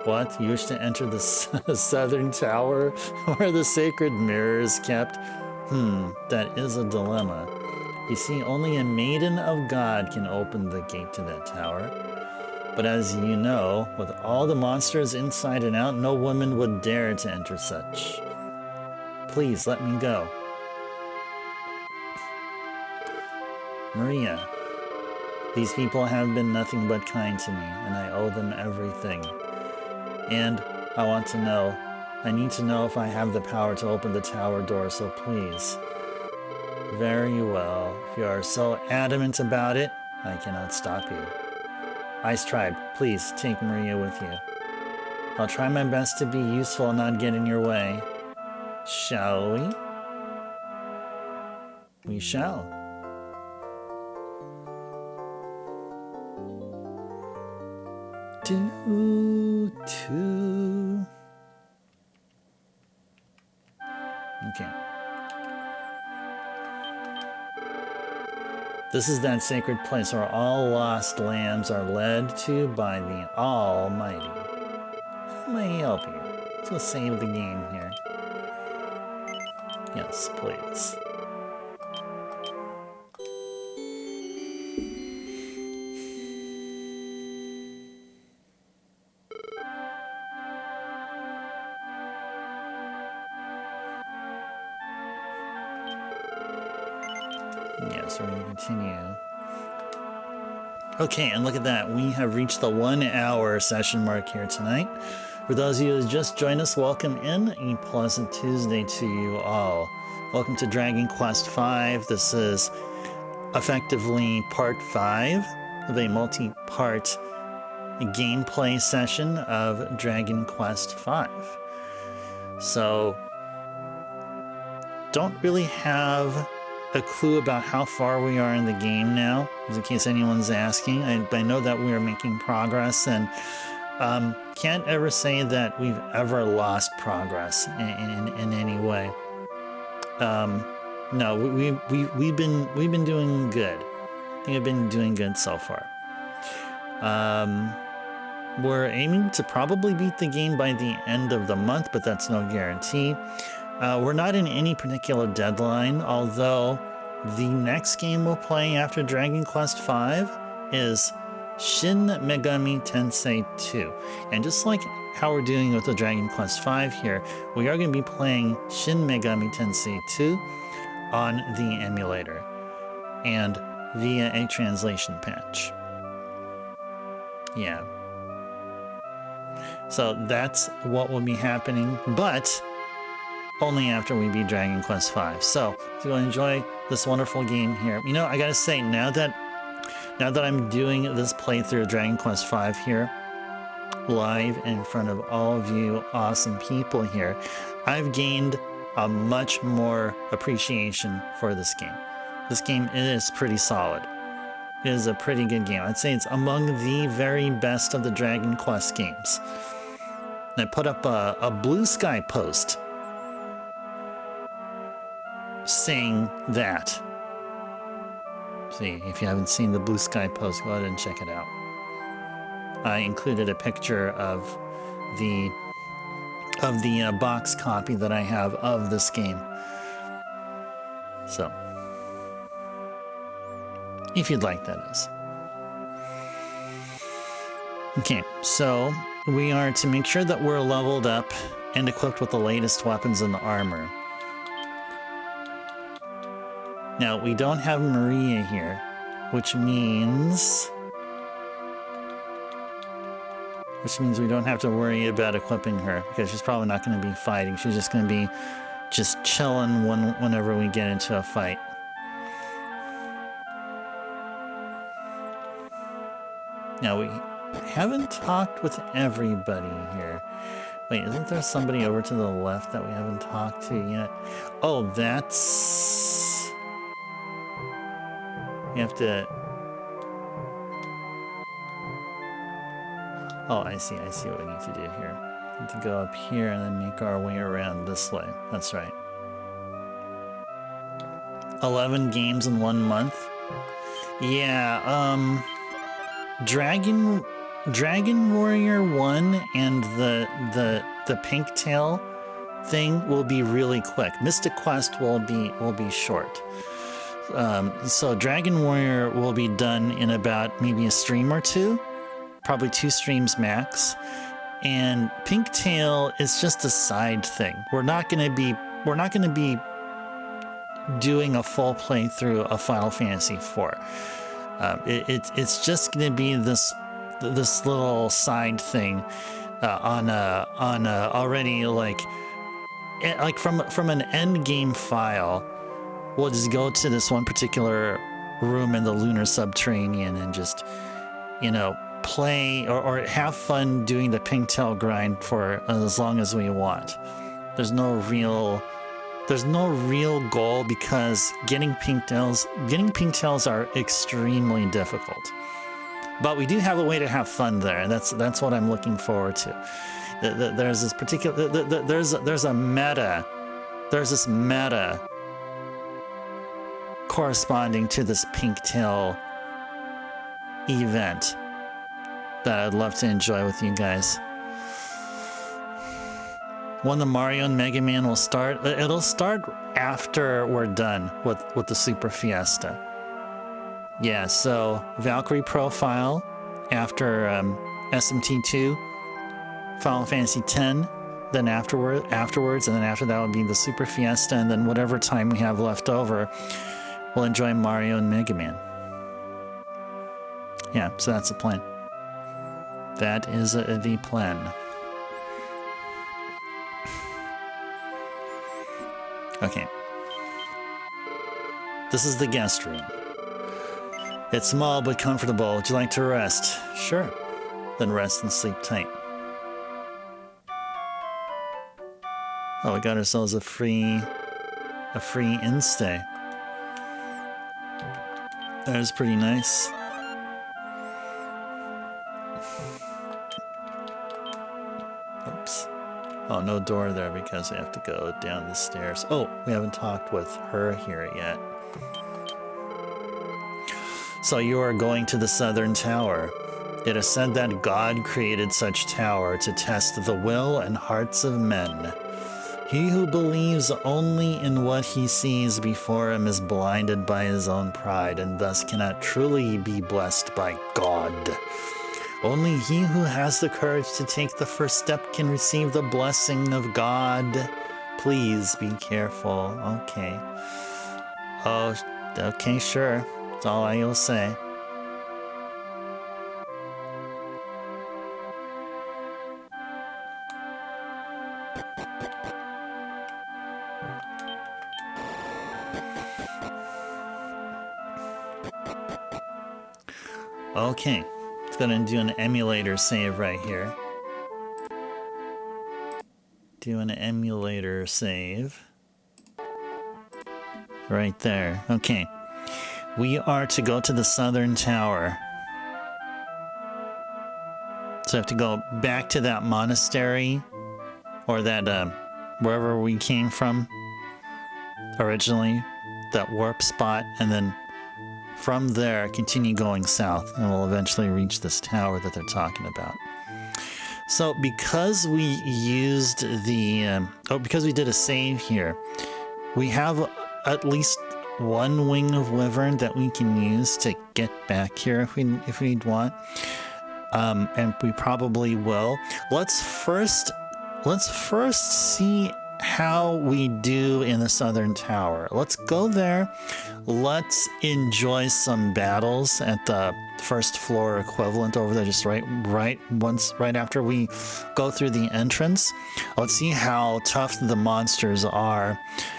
What? You wish to enter the southern tower where the sacred mirror is kept? That is a dilemma. You see, only a maiden of God can open the gate to that tower. But as you know, with all the monsters inside and out, no woman would dare to enter such. Please, let me go. Maria, these people have been nothing but kind to me, and I owe them everything. And I need to know if I have the power to open the tower door, so please. Very well. If you are so adamant about it, I cannot stop you. Ice Tribe, please take Maria with you. I'll try my best to be useful and not get in your way. Shall we? We shall. Okay. This is that sacred place where all lost lambs are led to by the Almighty. How may I help you to save the game here? Yes, please. Yes, we're going to continue. Okay, and look at that. We have reached the 1 hour session mark here tonight. For those of you who just joined us, welcome in. A pleasant Tuesday to you all. Welcome to Dragon Quest V. This is effectively part 5 of a multi-part gameplay session of Dragon Quest V. So, don't really have a clue about how far we are in the game now, in case anyone's asking. I know that we are making progress, and can't ever say that we've ever lost progress in any way. No, we've been doing good. I think we've been doing good so far. We're aiming to probably beat the game by the end of the month, but that's no guarantee. We're not in any particular deadline, although the next game we'll play after Dragon Quest V is Shin Megami Tensei 2. And just like how we're doing with the Dragon Quest V here, we are going to be playing Shin Megami Tensei 2 on the emulator and via a translation patch. Yeah. So that's what will be happening, but only after we beat Dragon Quest V. So if you enjoy this wonderful game here, you know, I gotta say, now that I'm doing this playthrough of Dragon Quest V here, live in front of all of you awesome people here, I've gained a much more appreciation for this game. This game is pretty solid. It is a pretty good game. I'd say it's among the very best of the Dragon Quest games. And I put up a Blue Sky post saying that. See, if you haven't seen the Blue Sky post, go ahead and check it out. I included a picture of the box copy that I have of this game. So, if you'd like, that is. Okay, so we are to make sure that we're leveled up and equipped with the latest weapons and armor. Now, we don't have Maria here, which means we don't have to worry about equipping her, because she's probably not going to be fighting. She's just going to be just chilling whenever we get into a fight. Now, we haven't talked with everybody here. Wait, isn't there somebody over to the left that we haven't talked to yet? Oh, that's... We have to... Oh, I see what we need to do here. We need to go up here and then make our way around this way. That's right. 11 games in 1 month? Yeah, Dragon Warrior 1 and the pink tail thing will be really quick. Mystic Quest will be short. So Dragon Warrior will be done in about maybe a stream or two, probably 2 streams max. And pink tail is just a side thing. We're not gonna be doing a full playthrough of Final Fantasy IV. It's just going to be this little side thing on already like from an end game file. We'll just go to this one particular room in the lunar subterranean and just, you know, play or have fun doing the pink tail grind for as long as we want. There's no real goal because getting pink tails are extremely difficult. But we do have a way to have fun there, and that's what I'm looking forward to. There's this particular there's this meta corresponding to this pink tail event that I'd love to enjoy with you guys. When the Mario and Mega Man will start, it'll start after we're done with the Super Fiesta. Yeah, so Valkyrie profile after SMT2, Final Fantasy X, then afterwards, and then after that would be the Super Fiesta, and then whatever time we have left over, we'll enjoy Mario and Mega Man. Yeah, so that's the plan. That is the plan. Okay. This is the guest room. It's small but comfortable. Would you like to rest? Sure. Then rest and sleep tight. Oh, we got ourselves a free in-stay. That is pretty nice. Oops. Oh, no door there because we have to go down the stairs. Oh, we haven't talked with her here yet. So you are going to the Southern Tower. It is said that God created such tower to test the will and hearts of men. He who believes only in what he sees before him is blinded by his own pride and thus cannot truly be blessed by God. Only he who has the courage to take the first step can receive the blessing of God. Please be careful. Okay. Oh, okay, sure. That's all I'll say. Okay. It's gonna do an emulator save right here. Do an emulator save. Right there. Okay. We are to go to the Southern Tower. So I have to go back to that monastery or that wherever we came from originally, that warp spot, and then from there continue going south, and we'll eventually reach this tower that they're talking about. So because we used the because we did a save here, we have at least one wing of Wyvern that we can use to get back here if we want, and we probably will. Let's first see how we do in the Southern Tower. Let's go there. Let's enjoy some battles at the first floor equivalent over there, just right after we go through the entrance. Let's see how tough the monsters are.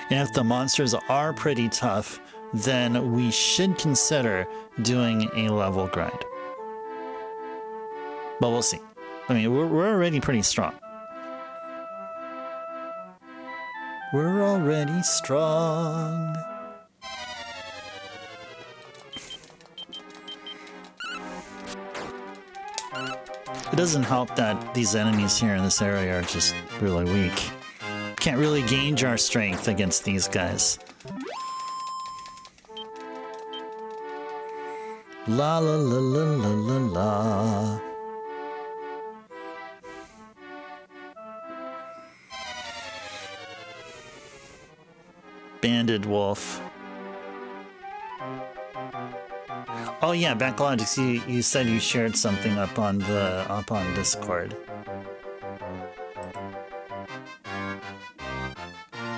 And if the monsters are pretty tough, then we should consider doing a level grind. But we'll see. I mean, we're already pretty strong. We're already strong. It doesn't help that these enemies here in this area are just really weak. Can't really gauge our strength against these guys. La la la la la la la. Banded wolf. Oh yeah, Backlogics, you said you shared something up on Discord.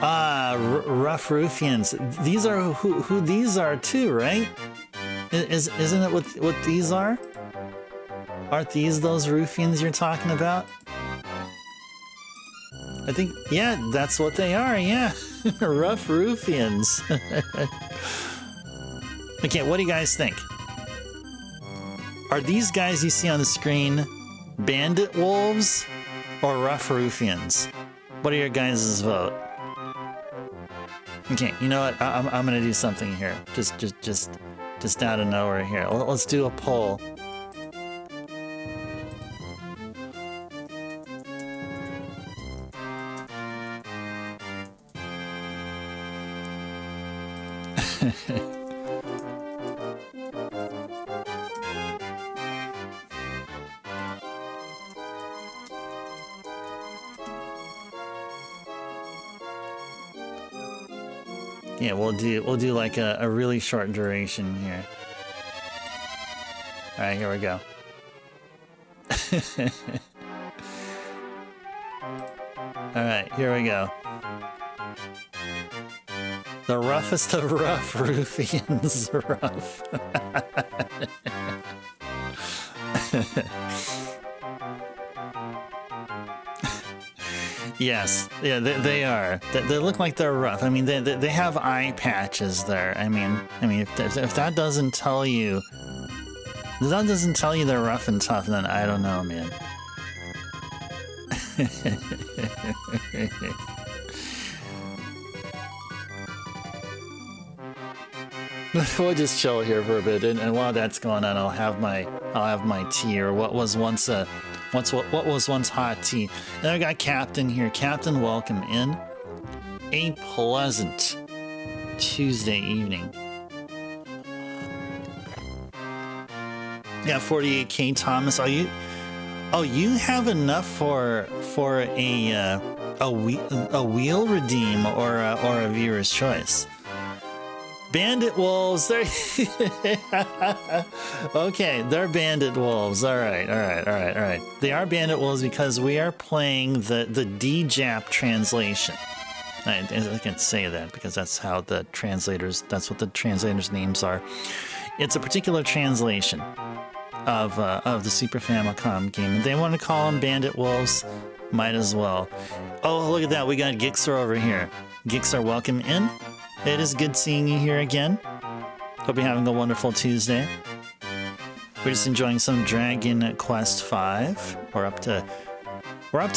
Ah, rough ruffians. These are who these are too, right? Isn't it what these are? Aren't these those ruffians you're talking about? I think, yeah, that's what they are, yeah. Rough ruffians. Okay, what do you guys think? Are these guys you see on the screen bandit wolves or rough ruffians? What are your guys' vote? Okay, you know what? I'm gonna do something here. Just out of nowhere here. Let's do a poll. Yeah, we'll do like a really short duration here. All right, here we go. All right, here we go. The roughest of rough ruffians, rough. Yes, yeah, they are. They look like they're rough. I mean, they have eye patches there. I mean, if that doesn't tell you, they're rough and tough, then I don't know, man. We'll just chill here for a bit, and while that's going on, I'll have my tea, or what was once hot tea. Then I got Captain here. Captain, welcome in. A pleasant Tuesday evening. Yeah, 48K Thomas. Are you? Oh, you have enough for a wheel redeem or a viewer's choice. Bandit wolves. They're okay. They're bandit wolves. All right. They are bandit wolves because we are playing the DJAP translation. I can say that because that's how the translators. That's what the translators' names are. It's a particular translation of the Super Famicom game, and they want to call them bandit wolves. Might as well. Oh, look at that. We got Gixer over here. Gixer, welcome in. It is good seeing you here again. Hope you're having a wonderful Tuesday. We're just enjoying some Dragon Quest V. We're up to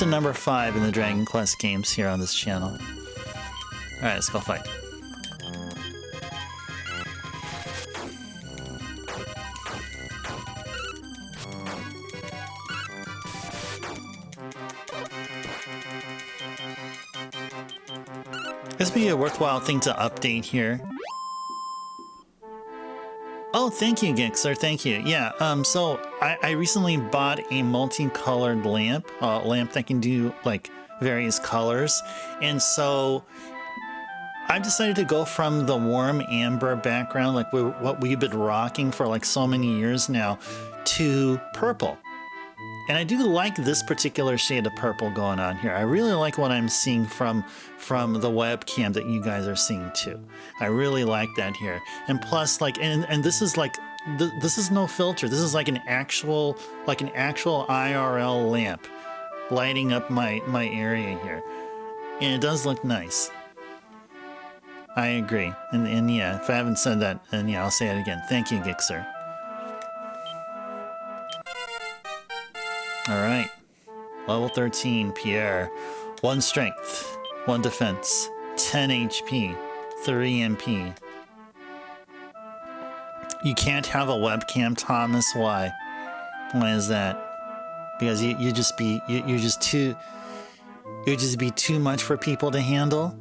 number 5 in the Dragon Quest games here on this channel. All right, let's go fight. This would be a worthwhile thing to update here. Oh, thank you, Gixer. Thank you. Yeah. So I recently bought a multicolored lamp, lamp that can do like various colors, and so I've decided to go from the warm amber background, like what we've been rocking for like so many years now, to purple. And I do like this particular shade of purple going on here. I really like what I'm seeing from the webcam that you guys are seeing too. I really like that here. And plus, like, and this is like, this is no filter. This is like an actual IRL lamp lighting up my area here. And it does look nice. I agree. And yeah, if I haven't said that, and yeah, I'll say it again. Thank you, Gixer. All right. Level 13, Pierre. 1 strength, 1 defense, 10 HP, 3 MP. You can't have a webcam, Thomas. Why? Why is that? Because you'd just be too much for people to handle.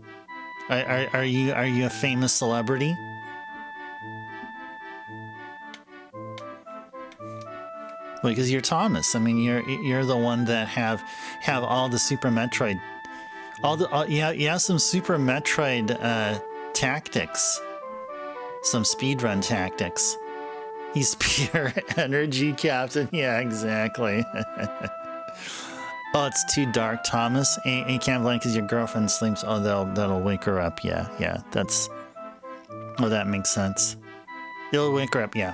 Are you a famous celebrity? Because you're Thomas. I mean, you're the one that have all the Super Metroid, you have some Super Metroid tactics, some speedrun tactics. He's pure energy, Captain. Yeah, exactly. Oh, it's too dark, Thomas. You can't blame because your girlfriend sleeps. Oh, that'll wake her up. Yeah. That's. Oh, that makes sense. It'll wake her up. Yeah.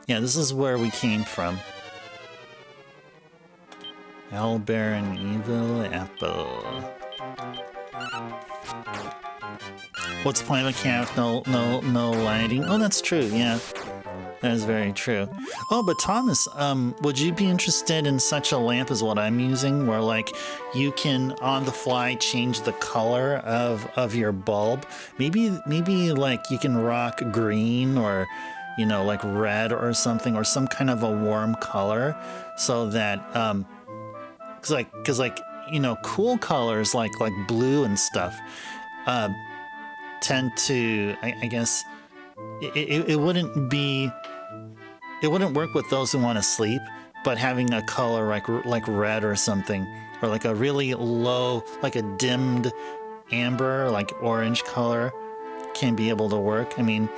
Yeah, this is where we came from. Owlbear and Evil Apple. What's the point of a camp? No lighting. Oh, that's true. Yeah, that is very true. Oh, but Thomas, would you be interested in such a lamp as what I'm using, where like you can on the fly change the color of your bulb? Maybe like you can rock green or, you know, like red or something, or some kind of a warm color, so that because you know, cool colors like blue and stuff tend to, I guess it wouldn't work with those who want to sleep, but having a color like red or something, or like a really low, like a dimmed amber, like orange color, can be able to work. I mean,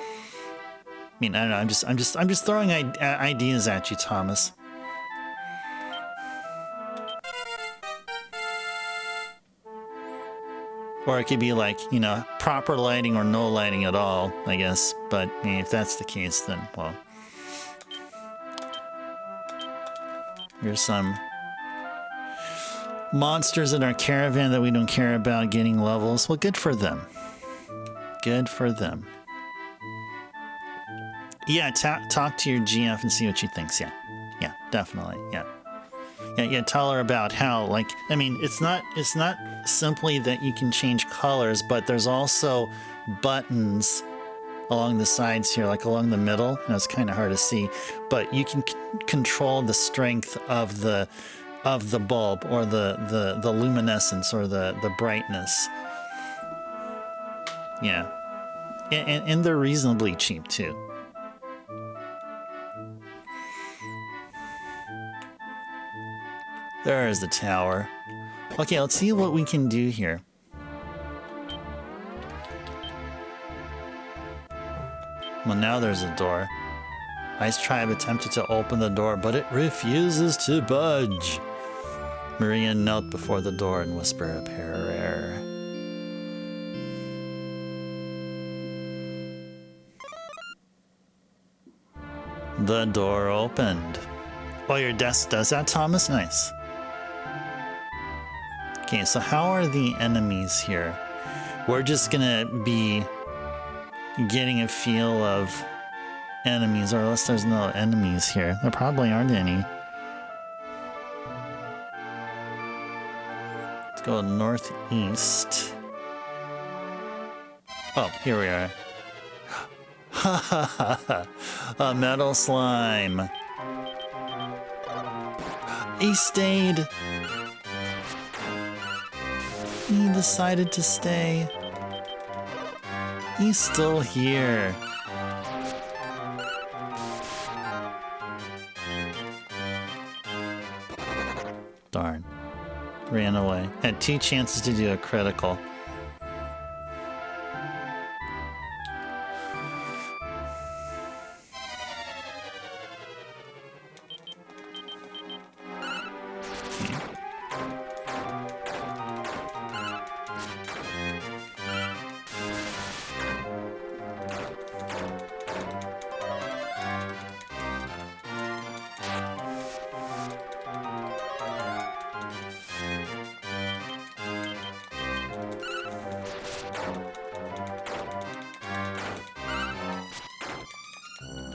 I don't know. I'm just throwing ideas at you, Thomas. Or it could be like, you know, proper lighting or no lighting at all, I guess. But I mean, if that's the case, then well, there's some monsters in our caravan that we don't care about getting levels. Well, good for them. Good for them. Yeah, talk to your GF and see what she thinks. Yeah, definitely. Yeah, tell her about how, like, I mean, it's not simply that you can change colors, but there's also buttons along the sides here, like along the middle. And it's kind of hard to see, but you can control the strength of the bulb, or the luminescence, or the brightness. Yeah, and they're reasonably cheap too. There's the tower. Okay, let's see what we can do here. Well, now there's a door. Ice Tribe attempted to open the door, but it refuses to budge. Maria knelt before the door and whispered a prayer. The door opened. Oh, your desk does that, Thomas? Nice. Okay, so how are the enemies here? We're just gonna be getting a feel of enemies, or unless there's no enemies here. There probably aren't any. Let's go northeast. Oh, here we are. Ha ha ha ha. A metal slime. He stayed. He decided to stay. He's still here. Darn. Ran away. Had 2 chances to do a critical.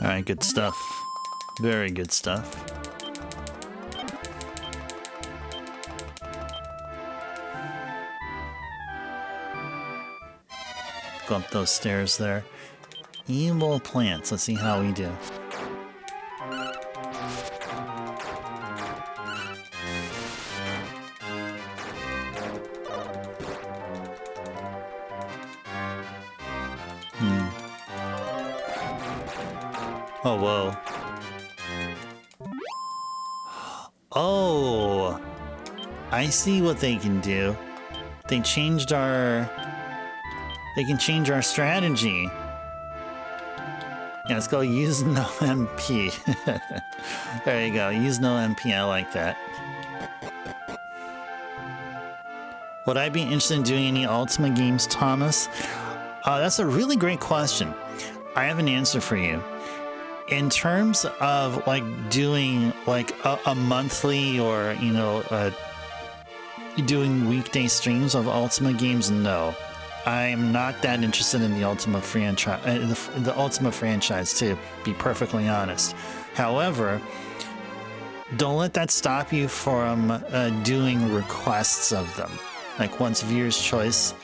Alright, good stuff. Very good stuff. Go up those stairs there. Evil plants. Let's see how we do. Oh, whoa. Oh, I see what they can do. They changed our... They can change our strategy. Yeah, let's go use no MP. There you go, use no MP, I like that. Would I be interested in doing any Ultima games, Thomas? That's a really great question. I have an answer for you. In terms of like doing like a monthly or, you know, doing weekday streams of Ultima games, no. I'm not that interested in the Ultima franchise, the Ultima franchise, to be perfectly honest. However, don't let that stop you from doing requests of them. Like once Viewer's Choice,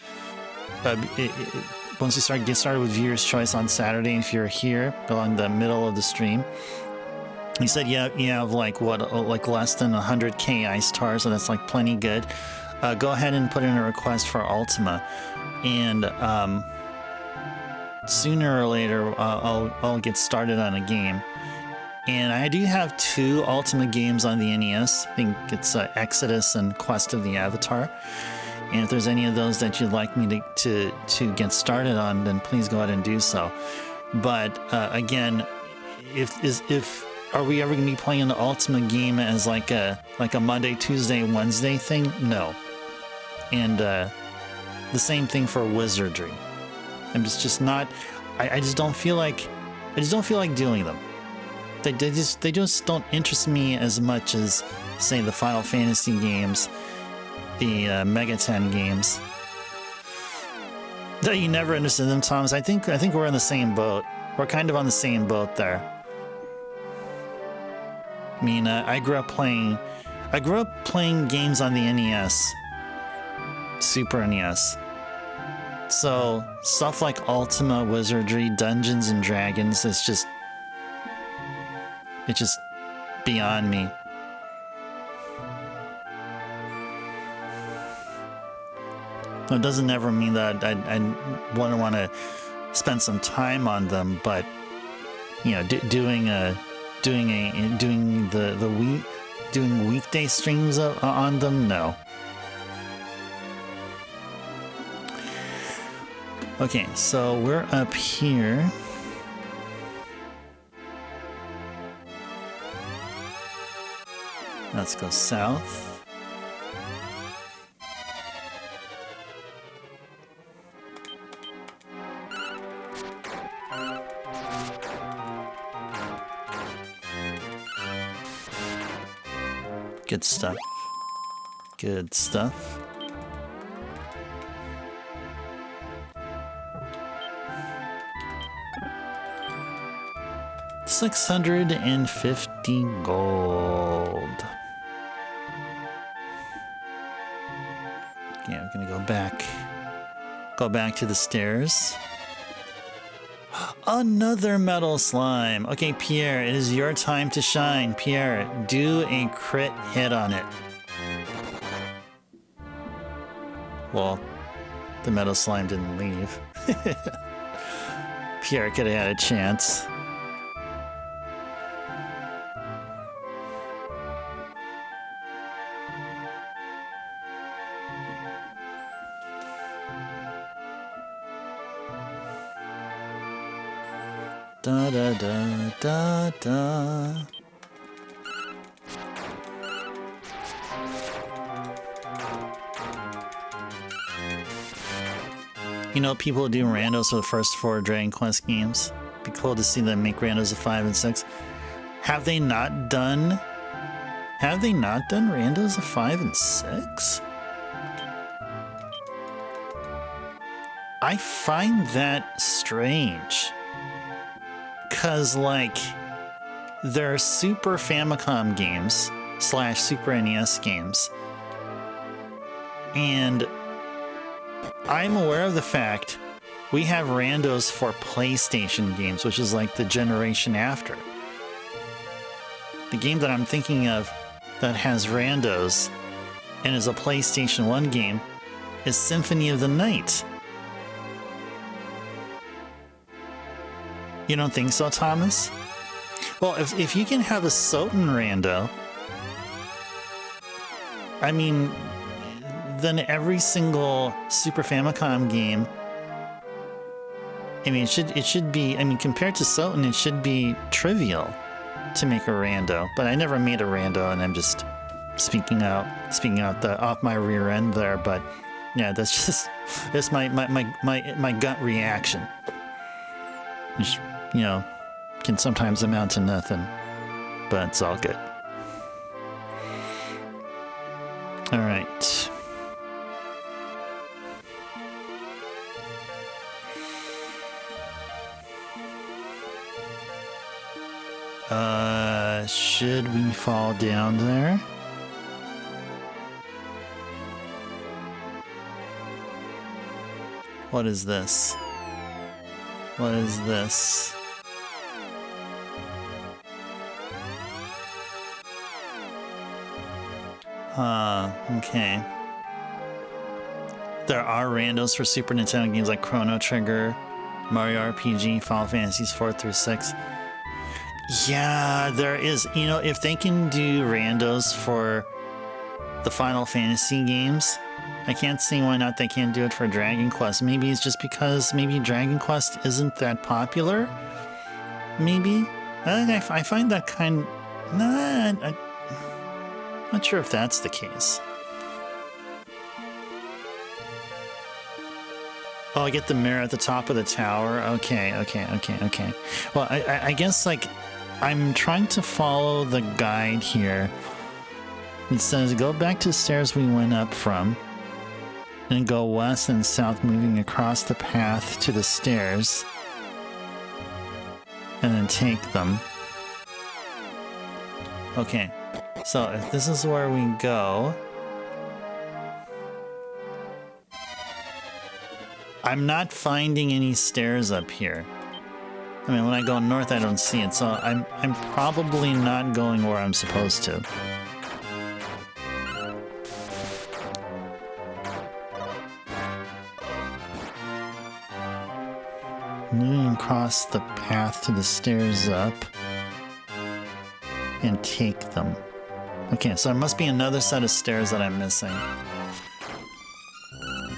once you get started with Viewer's Choice on Saturday, if you're here along the middle of the stream, you said you have like what, like less than 100k ice tar, so that's like plenty good. Go ahead and put in a request for Ultima, and sooner or later I'll get started on a game. And I do have 2 Ultima games on the NES. I think it's Exodus and Quest of the Avatar. And if there's any of those that you'd like me to get started on, then please go ahead and do so. But again, if are we ever going to be playing the Ultima game as like a Monday, Tuesday, Wednesday thing? No. And the same thing for Wizardry. I'm just not. I just don't feel like doing them. They just don't interest me as much as, say, the Final Fantasy games, the Mega 10 games. That you never interested in them, Thomas. I think we're in the same boat. We're kind of on the same boat there. I mean, I grew up playing games on the NES, Super NES. So stuff like Ultima, Wizardry, Dungeons and Dragons is just beyond me. It doesn't ever mean that I want to spend some time on them, but you know, doing weekday streams on them, no. Okay, so we're up here. Let's go south. Good stuff. Good stuff. $650 gold. Okay, we're gonna go back to the stairs. Another metal slime. Okay, Pierre, it is your time to shine. Pierre, do a crit hit on it. Well, the metal slime didn't leave. Pierre could have had a chance. Da da da da da. You know, people do randos for the first 4 Dragon Quest games. Be cool to see them make randos of 5 and 6. Have they not done randos of 5 and 6? I find that strange. Cause like there are Super Famicom games / Super NES games. And I'm aware of the fact we have randos for PlayStation games, which is like the generation after. The game that I'm thinking of that has randos and is a PlayStation 1 game is Symphony of the Night. You don't think so, Thomas? Well, if you can have a Soten rando, I mean, then every single Super Famicom game, I mean, it should be, I mean, compared to Soten, it should be trivial to make a rando, but I never made a rando, and I'm just speaking out off my rear end there, but yeah, that's my gut reaction. Which, you know, can sometimes amount to nothing, but it's all good. All right. Should we fall down there? What is this? What is this? Okay. There are randos for Super Nintendo games like Chrono Trigger, Mario RPG, Final Fantasies 4 through 6. Yeah, there is. You know, if they can do randos for the Final Fantasy games, I can't see why not they can't do it for Dragon Quest. Maybe it's just because maybe Dragon Quest isn't that popular? Maybe? I find that kind... Nah, I'm not sure if that's the case. Oh, I get the mirror at the top of the tower. Okay. Well, I guess, like, I'm trying to follow the guide here. It says, go back to the stairs we went up from, and go west and south, moving across the path to the stairs, and then take them. Okay, so if this is where we go... I'm not finding any stairs up here. I mean, when I go north, I don't see it, so I'm probably not going where I'm supposed to. Moving across the path to the stairs up and take them. Okay, so there must be another set of stairs that I'm missing.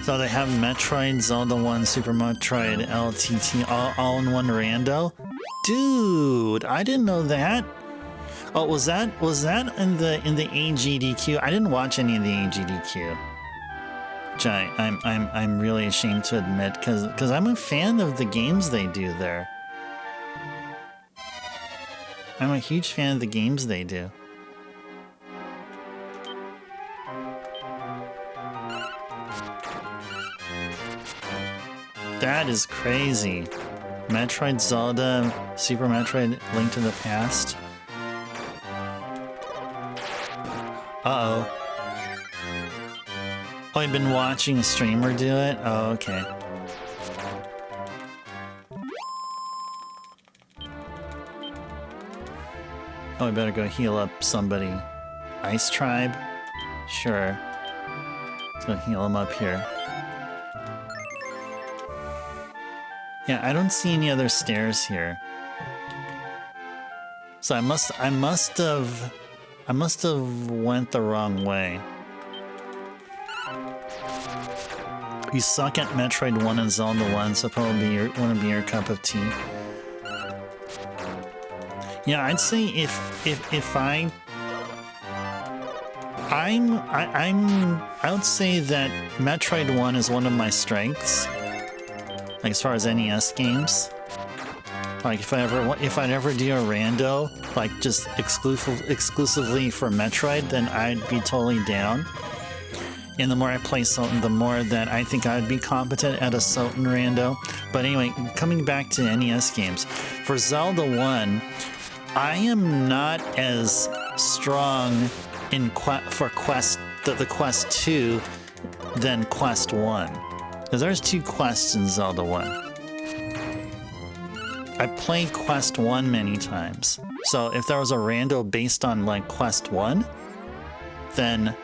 So they have Metroid, Zelda 1, Super Metroid, LTT, all in one rando? Dude, I didn't know that. Oh, was that in the AGDQ? I didn't watch any of the AGDQ. Which I'm really ashamed to admit, because I'm a fan of the games they do there. I'm a huge fan of the games they do. That is crazy. Metroid, Zelda, Super Metroid, Link to the Past. Uh-oh. Oh, I've been watching a streamer do it? Oh, okay. Oh, I better go heal up somebody. Ice Tribe? Sure. Let's go heal him up here. Yeah, I don't see any other stairs here. So I must have went the wrong way. You suck at Metroid 1 and Zelda 1, so probably wanna be your cup of tea. Yeah, I'd say if I would say that Metroid 1 is one of my strengths. like as far as NES games. Like if I'd ever do a rando, like just exclusively for Metroid, then I'd be totally down. And the more I play Soten, the more that I think I'd be competent at a Soten rando. But anyway, coming back to NES games, for Zelda 1, I am not as strong in the Quest 2 than Quest 1. Because there's 2 quests in Zelda 1. I played Quest 1 many times. So if there was a rando based on like Quest 1, then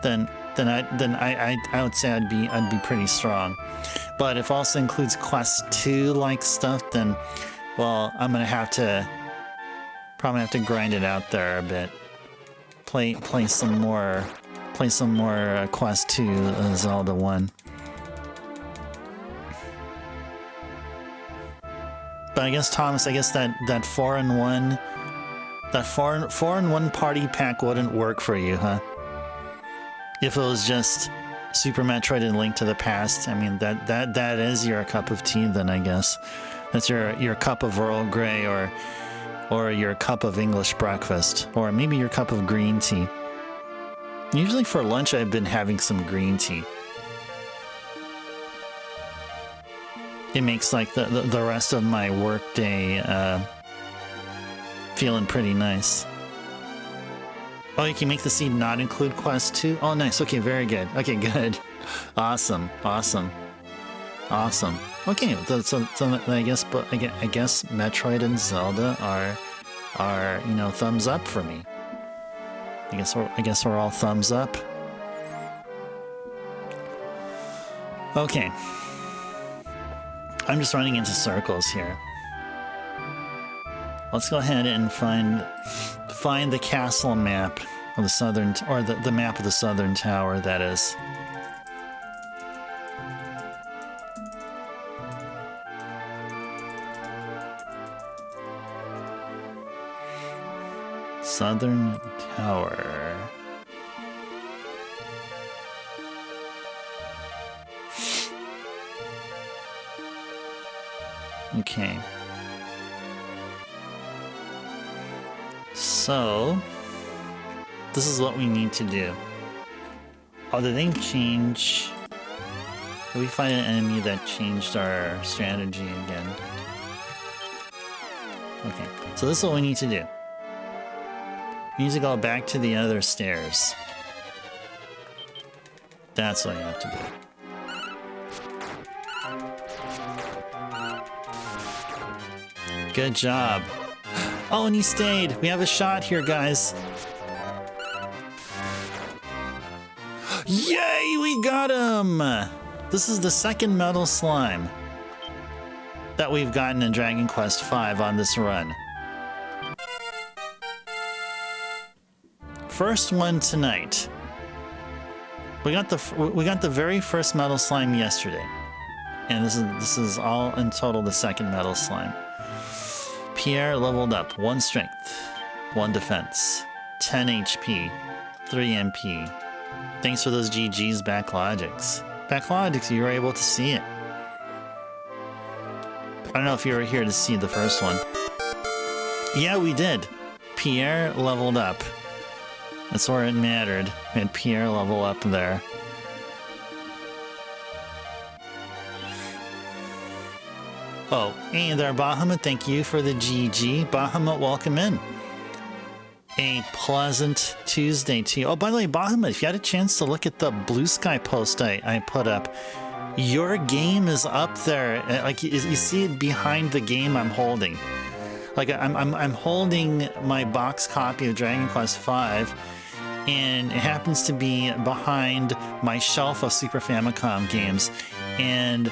I would say I'd be pretty strong. But if also includes Quest 2 like stuff, then well, I'm gonna probably have to grind it out there a bit. Play some more Quest 2 Zelda 1. But I guess Thomas, that 4-in-1 party pack wouldn't work for you, huh? If it was just Super Metroid and Link to the Past, I mean that is your cup of tea then, I guess. That's your cup of Earl Grey or your cup of English breakfast, or maybe your cup of green tea. Usually for lunch I've been having some green tea. It makes like the rest of my work day feeling pretty nice. Oh, you can make the seed not include Quest 2? Oh, nice. Okay, very good. Okay, good. Awesome. Okay, so I guess Metroid and Zelda are thumbs up for me. I guess we're all thumbs up. Okay. I'm just running into circles here. Let's go ahead and find the castle map of the southern, or the map of the southern tower, that is. Southern Tower. Okay. So, this is what we need to do. Oh, did they change? Did we find an enemy that changed our strategy again? Okay, so this is what we need to do. We need to go back to the other stairs. That's what you have to do. Good job. Oh, and he stayed. We have a shot here, guys. Yay, we got him! This is the second metal slime that we've gotten in Dragon Quest V on this run. First one tonight. We got the very first metal slime yesterday, and this is all in total the second metal slime. Pierre leveled up 1 strength, 1 defense, 10 HP, 3 MP. Thanks for those GGs, Backlogics. Backlogics, you were able to see it. I don't know if you were here to see the first one. Yeah, we did. Pierre leveled up. That's where it mattered. We had Pierre level up there. Oh, hey there, Bahamut. Thank you for the GG. Bahamut, welcome in. A pleasant Tuesday to you. Oh, by the way, Bahamut, if you had a chance to look at the Blue Sky post I put up, your game is up there. Like you see it behind the game I'm holding. Like I'm holding my box copy of Dragon Quest V, and it happens to be behind my shelf of Super Famicom games. And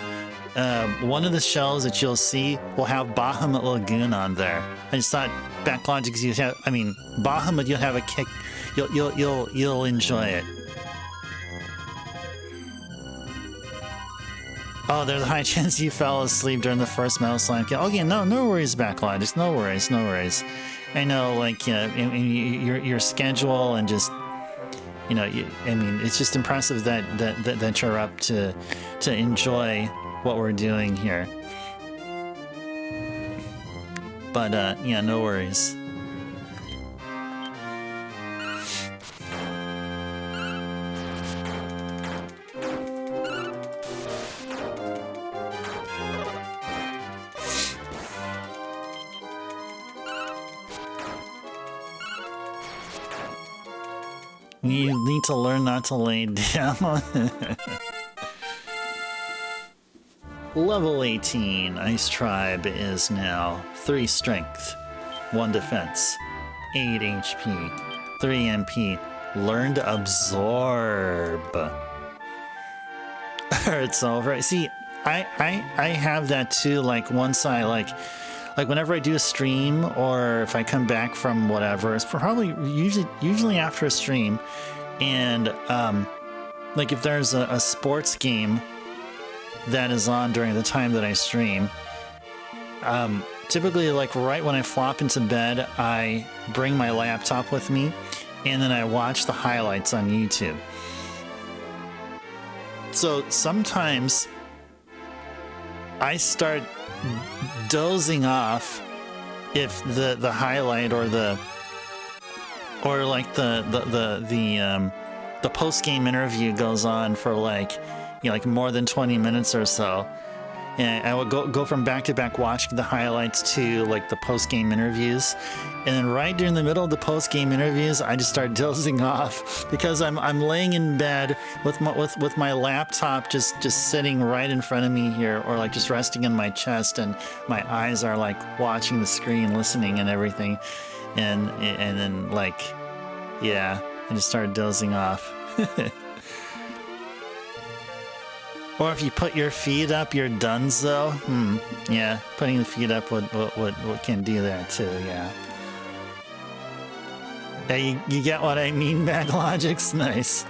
one of the shelves that you'll see will have Bahamut Lagoon on there. I just thought, Backlogics, Bahamut, you'll have a kick. You'll enjoy it. Oh, there's a high chance you fell asleep during the first Metal Slime kill. Okay, no worries, Backlogics. No worries. I know, like, your schedule and just, it's just impressive that you're up to enjoy what we're doing here. But yeah, no worries. You need to learn not to lay down. Level 18, Ice Tribe is now 3 strength, 1 defense, 8 HP, 3 MP. Learn to absorb. It's over. See, I have that too. Like once I like whenever I do a stream or if I come back from whatever, it's probably usually after a stream, and like if there's a sports game that is on during the time that I stream, typically like right when I flop into bed, I bring my laptop with me and then I watch the highlights on YouTube. So sometimes I start dozing off if the highlight or the post game interview goes on for like more than 20 minutes or so, and I would go from back to back watching the highlights to like the post game interviews, and then right during the middle of the post game interviews, I just start dozing off because I'm laying in bed with my laptop just sitting right in front of me here, or like just resting in my chest, and my eyes are like watching the screen, listening and everything, and then like, yeah, I just started dozing off. Or if you put your feet up, you're donezo. Yeah, putting the feet up would can do that too. Yeah. Hey, you get what I mean, Backlogics? Nice.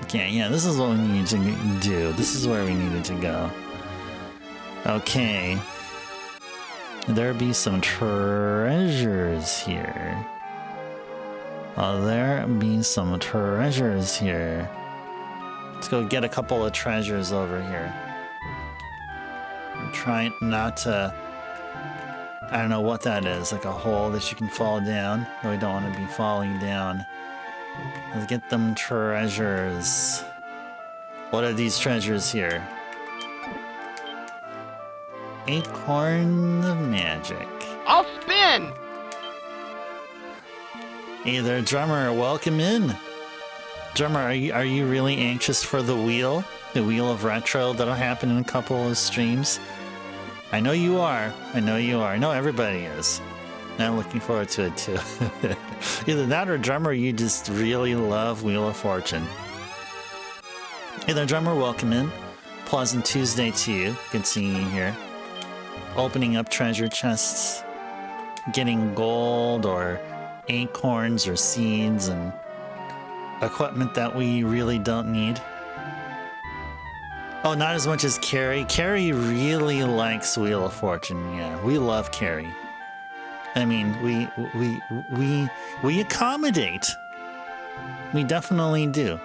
Okay, yeah, this is what we need to do. This is where we needed to go. Okay. There be some treasures here. Oh, there be some treasures here. Let's go get a couple of treasures over here. I'm trying not to... I don't know what that is, like a hole that you can fall down. No, we don't want to be falling down. Let's get them treasures. What are these treasures here? Acorn of Magic. I'll spin! Hey there, drummer, welcome in. Drummer, are you really anxious for the wheel? The wheel of retro that'll happen in a couple of streams? I know you are. I know you are. I know everybody is. I'm looking forward to it too. Either that or drummer, you just really love Wheel of Fortune. Hey there, drummer, welcome in. Pleasant Tuesday to you. Good seeing you here. Opening up treasure chests, getting gold or acorns or seeds and equipment that we really don't need. Oh, not as much as Carrie. Carrie really likes Wheel of Fortune. Yeah, we love Carrie. I mean, we accommodate. We definitely do.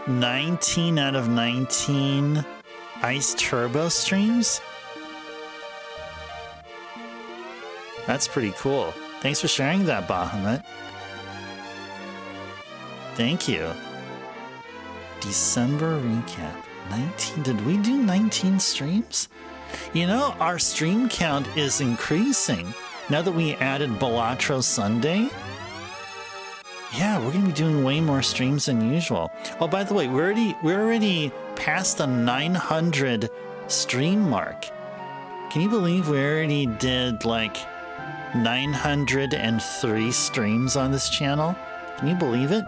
$19 out of 19 Ice Turbo streams? That's pretty cool. Thanks for sharing that, Bahamut. Thank you. December recap. 19. Did we do 19 streams? You know, our stream count is increasing now that we added Balatro Sunday. Yeah, we're gonna be doing way more streams than usual. Oh, by the way, we're already past the 900 stream mark. Can you believe we already did like 903 streams on this channel? Can you believe it?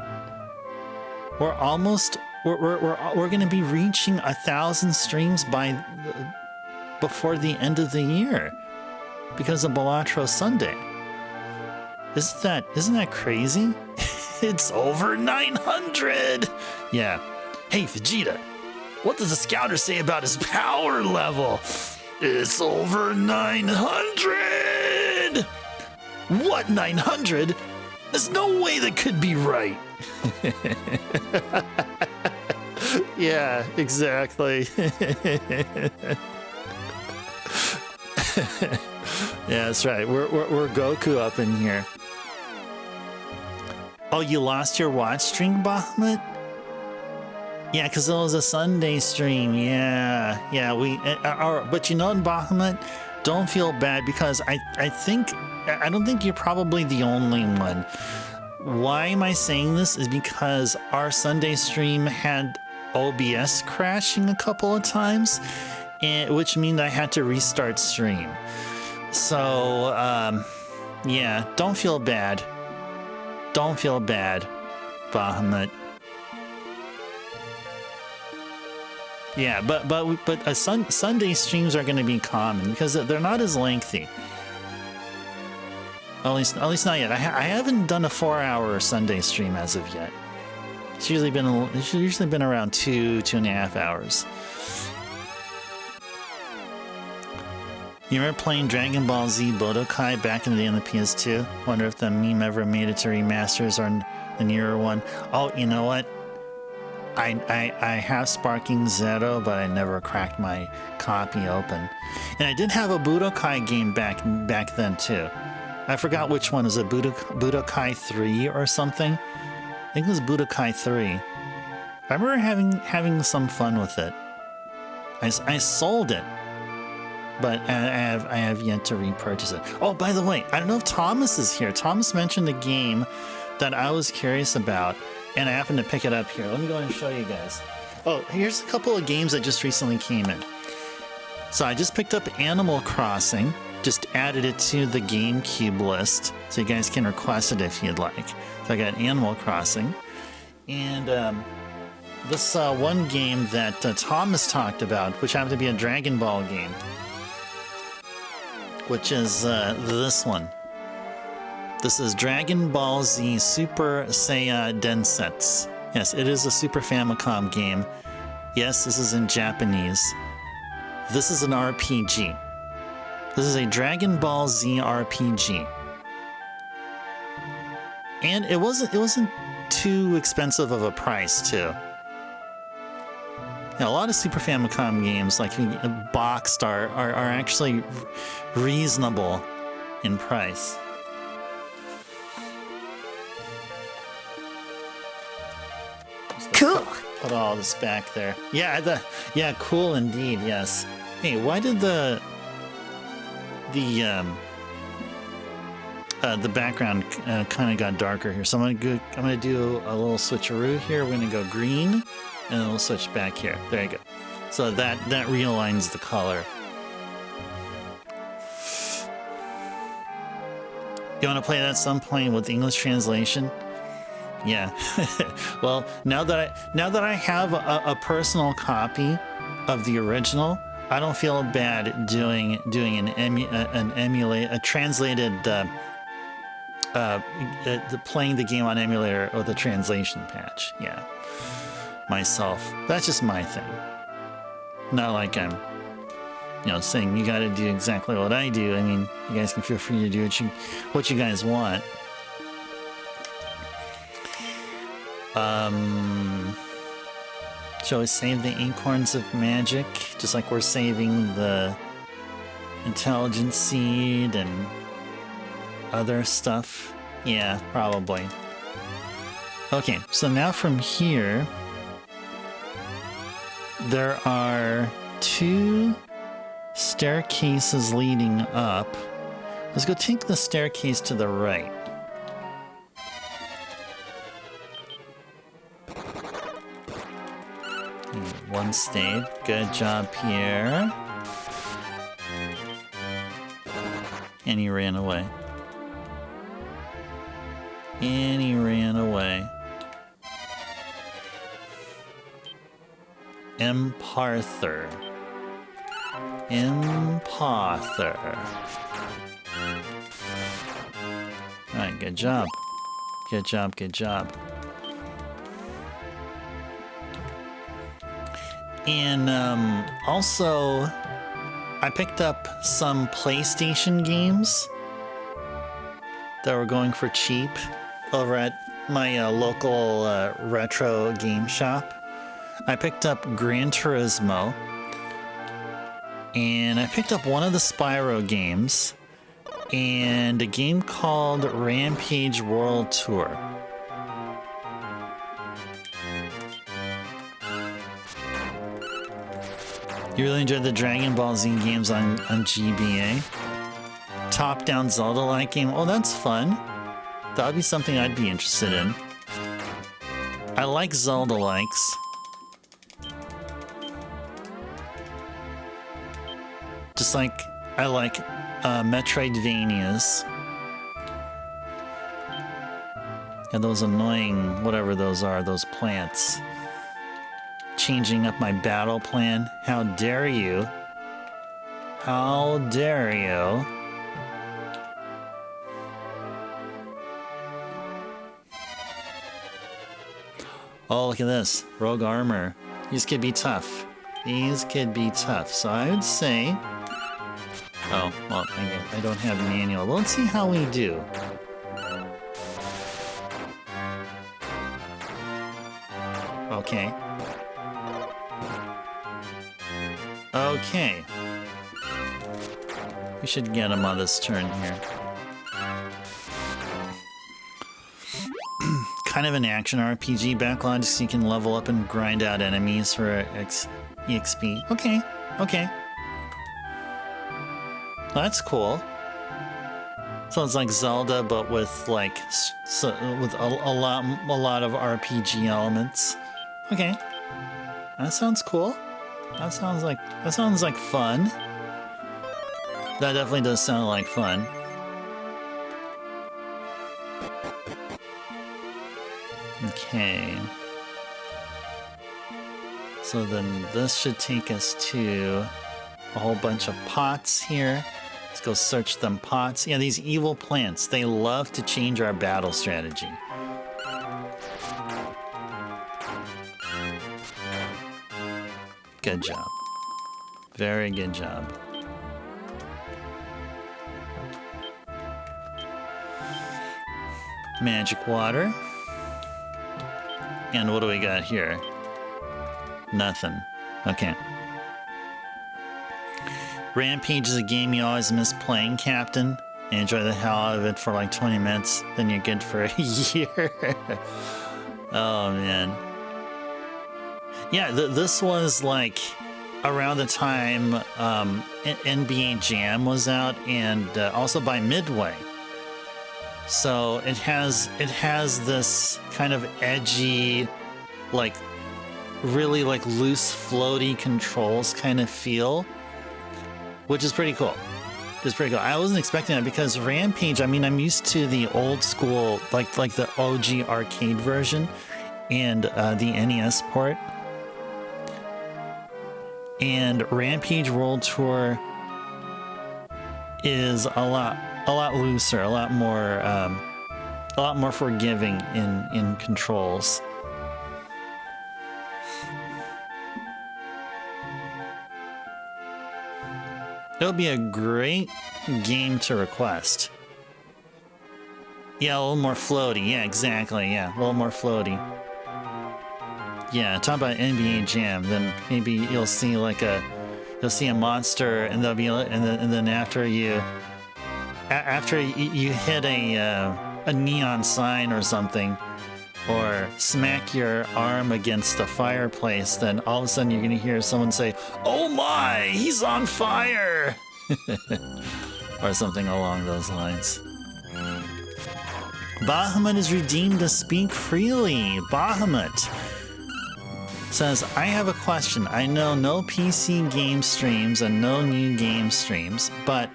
We're almost we're gonna be reaching 1,000 streams before the end of the year because of Balatro Sunday. Isn't that crazy? It's over 900! Yeah. Hey, Vegeta, what does the scouter say about his power level? It's over 900! What, 900? There's no way that could be right. Yeah, exactly. Yeah, that's right. We're Goku up in here. Oh, you lost your watch stream, Bahamut? Yeah, because it was a Sunday stream. Yeah, but you know what, Bahamut? Don't feel bad because I don't think you're probably the only one. Why am I saying this is because our Sunday stream had OBS crashing a couple of times, which means I had to restart stream. So, yeah, don't feel bad. Don't feel bad, Bahamut. Yeah, but Sunday streams are going to be common because they're not as lengthy. At least not yet. I haven't done a 4-hour Sunday stream as of yet. It's usually been around 2.5 hours. You remember playing Dragon Ball Z Budokai back in the day on the PS2? Wonder if the meme ever made it to remasters or the newer one. Oh, you know what? I have Sparking Zero, but I never cracked my copy open. And I did have a Budokai game back then too. I forgot which one. Was it Budokai 3 or something? I think it was Budokai 3. I remember having some fun with it. I sold it, but I have yet to repurchase it. Oh, by the way, I don't know if Thomas is here. Thomas mentioned a game that I was curious about, and I happened to pick it up here. Let me go ahead and show you guys. Oh, here's a couple of games that just recently came in. So I just picked up Animal Crossing, just added it to the GameCube list, so you guys can request it if you'd like. So I got Animal Crossing, and this one game that Thomas talked about, which happened to be a Dragon Ball game, which is this one. This is Dragon Ball Z Super Saiyan Densetsu. Yes, it is a Super Famicom game. Yes, this is in Japanese. This is an RPG. This is a Dragon Ball Z RPG. And it wasn't too expensive of a price, too. Yeah, a lot of Super Famicom games, like boxed, are actually reasonable in price. Cool. Put all this back there. Yeah, cool indeed. Yes. Hey, why did the background kind of got darker here? So I'm gonna do a little switcheroo here. We're gonna go green, and then we'll switch back here. There you go. So that realigns the color. You want to play that at some point with English translation? Yeah. Well, now that I have a personal copy of the original, I don't feel bad doing a translated playing the game on emulator with a translation patch. Yeah, myself. That's just my thing. Not like I'm, saying you got to do exactly what I do. I mean, you guys can feel free to do what you guys want. Shall we save the Acorns of Magic, just like we're saving the Intelligence Seed and other stuff? Yeah, probably. Okay, so now from here, there are 2 staircases leading up. Let's go take the staircase to the right. One stayed. Good job, Pierre. And he ran away. Imparther. Alright, good job. Good job. And also, I picked up some PlayStation games that were going for cheap over at my local retro game shop. I picked up Gran Turismo, and I picked up one of the Spyro games, and a game called Rampage World Tour. You really enjoyed the Dragon Ball Z games on GBA? Top-down Zelda-like game? Oh, that's fun. That would be something I'd be interested in. I like Zelda-likes. Just like I like Metroidvanias. And those annoying, whatever those are, those plants. Changing up my battle plan. How dare you? How dare you? Oh, look at this. Rogue armor. These could be tough. These could be tough. So I would say... Oh, well, I don't have manual. Well, let's see how we do. Okay. Okay. We should get him on this turn here. Kind of an action RPG backlog so you can level up and grind out enemies for EXP. Okay, okay. Well, that's cool. So it's like Zelda, but with like with a lot of RPG elements. Okay, that sounds cool. That sounds like fun. That definitely does sound like fun. Okay. So then this should take us to a whole bunch of pots here. Let's go search them pots. Yeah, these evil plants, they love to change our battle strategy. Good job. Very good job. Magic water. And what do we got here? Nothing. Okay. Rampage is a game you always miss playing, Captain. You enjoy the hell out of it for like 20 minutes, then you're good for a year. Oh, man. Yeah, this was like around the time NBA Jam was out, and also by Midway. So it has this kind of edgy, like really like loose, floaty controls kind of feel, which is pretty cool. It's pretty cool. I wasn't expecting that because Rampage, I mean, I'm used to the old school, like the OG arcade version and the NES port. And Rampage World Tour is a lot looser, a lot more forgiving in controls. It'll be a great game to request. Yeah, a little more floaty. Yeah, exactly. Yeah, a little more floaty. Yeah, talk about NBA Jam. Then maybe you'll see like you'll see a monster, and there'll be, and then after you hit a neon sign or something, or smack your arm against the fireplace, then all of a sudden you're gonna hear someone say, "Oh my, he's on fire!" or something along those lines. Bahamut is redeemed to speak freely. Bahamut says, I have a question. I know no PC game streams and no new game streams, but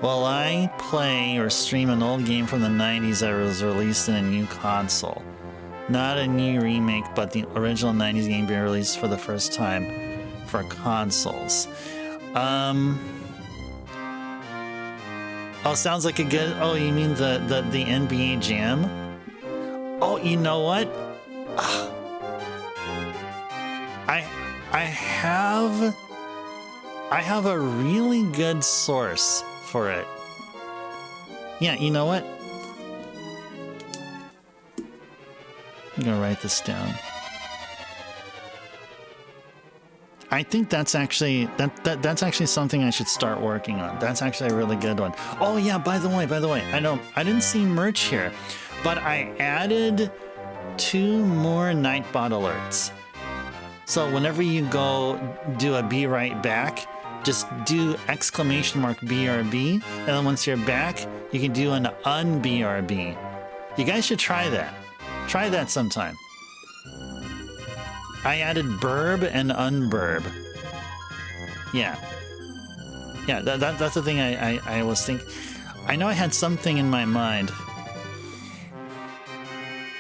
will I play or stream an old game from the 90s that was released in a new console? Not a new remake, but the original 90s game being released for the first time for consoles. Oh, sounds like a good... Oh, you mean the NBA Jam? Oh, you know what? I have a really good source for it. Yeah, you know what? I'm gonna write this down. I think that's actually that's actually something I should start working on. That's actually a really good one. Oh yeah, by the way, I know I didn't see merch here, but I added 2 more Nightbot alerts. So whenever you go do a be right back, just do !BRB, and then once you're back, you can do an un-BRB. You guys should try that. Try that sometime. I added burb and unburb. Yeah. Yeah, that's the thing I was thinking. I know I had something in my mind.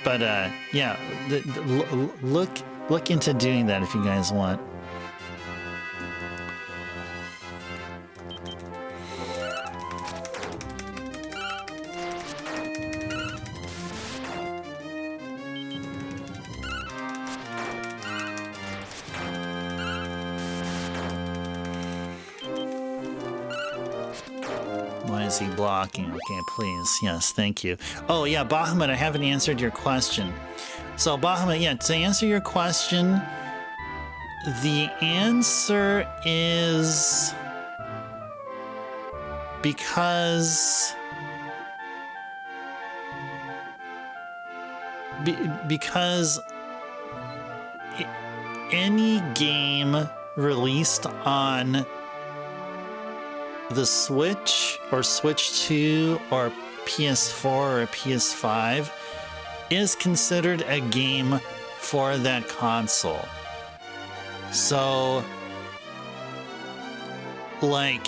But, yeah, look into doing that if you guys want. Why is he blocking? Okay, please. Yes, thank you. Oh, yeah, Bahamut, I haven't answered your question. So, Bahamut, yeah, to answer your question, the answer is because any game released on the Switch or Switch 2 or PS4 or PS5 is considered a game for that console. So, like,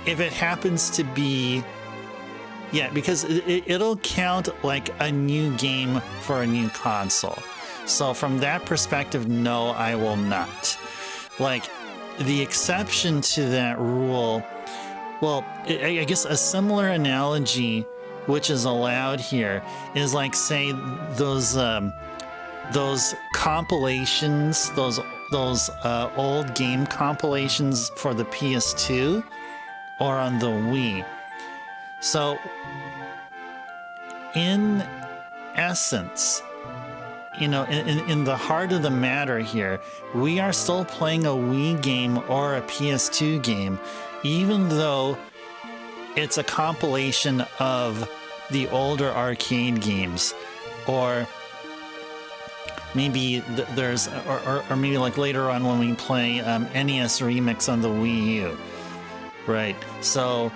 if it happens to be, yeah, because it'll count like a new game for a new console. So from that perspective, no, I will not. Like, the exception to that rule, well, I guess a similar analogy which is allowed here is like, say, those compilations, those old game compilations for the PS2 or on the Wii. So, in essence, you know, in the heart of the matter here, we are still playing a Wii game or a PS2 game, even though it's a compilation of the older arcade games, or maybe there's, or maybe like later on when we play NES Remix on the Wii U, right? So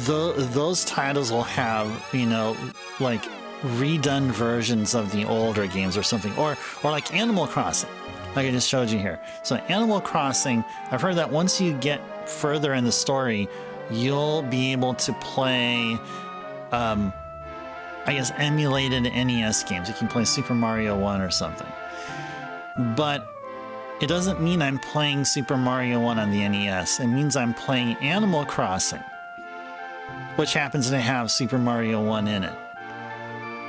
those titles will have, you know, like redone versions of the older games or something, or like Animal Crossing, like I just showed you here. So Animal Crossing, I've heard that once you get further in the story, you'll be able to play, I guess, emulated NES games. You can play Super Mario 1 or something. But it doesn't mean I'm playing Super Mario 1 on the NES. It means I'm playing Animal Crossing, which happens to have Super Mario 1 in it.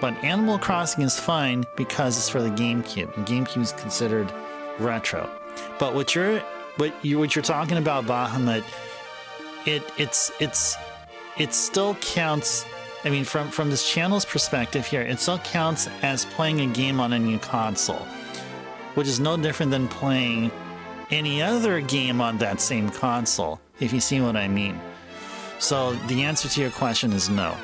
But Animal Crossing is fine because it's for the GameCube, and GameCube is considered retro. But what you're talking about, Bahamut, it still counts. I mean, from this channel's perspective here, it still counts as playing a game on a new console, which is no different than playing any other game on that same console, if you see what I mean. So the answer to your question is no.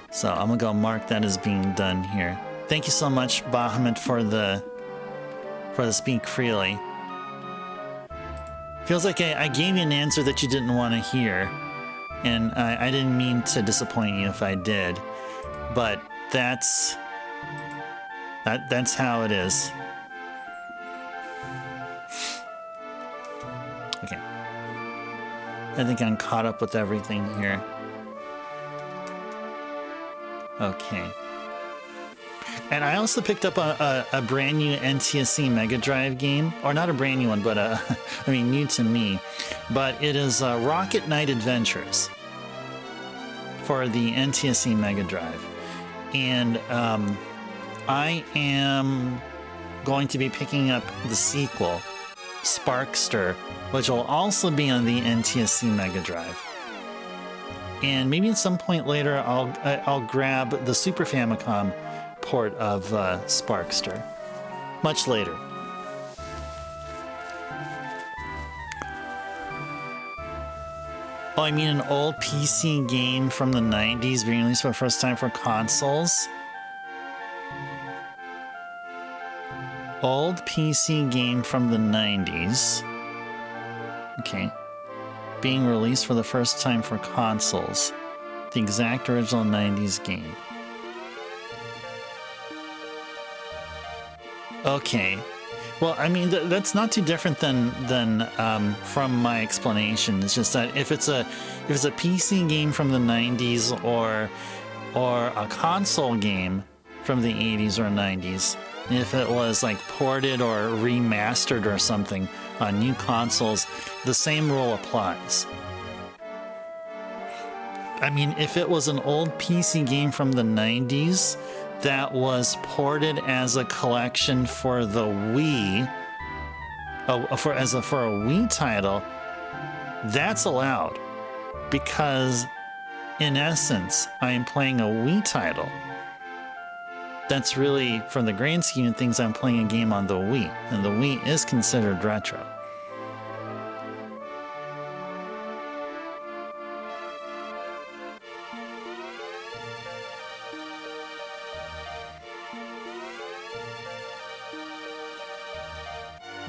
So I'm gonna go mark that as being done here. Thank you so much, Bahamut, for the speak freely. Feels like I gave you an answer that you didn't want to hear, and I didn't mean to disappoint you if I did, but that's how it is. Okay, I think I'm caught up with everything here. Okay. And I also picked up a brand new NTSC Mega Drive game, or not a brand new one, but I mean, new to me. But it is Rocket Knight Adventures for the NTSC Mega Drive. And I am going to be picking up the sequel, Sparkster, which will also be on the NTSC Mega Drive. And maybe at some point later, I'll grab the Super Famicom port of Sparkster. Much later. Oh, I mean an old PC game from the 90s being released for the first time for consoles. Old PC game from the 90s. Okay. Being released for the first time for consoles. The exact original 90s game. Okay. Well, I mean, that's not too different than from my explanation. It's just that if it's a PC game from the 90s or a console game from the 80s or 90s, if it was like ported or remastered or something on new consoles, the same rule applies. I mean, if it was an old PC game from the 90s that was ported as a collection for the Wii, for a Wii title, that's allowed, because in essence, I am playing a Wii title. That's really, from the grand scheme of things, I'm playing a game on the Wii, and the Wii is considered retro.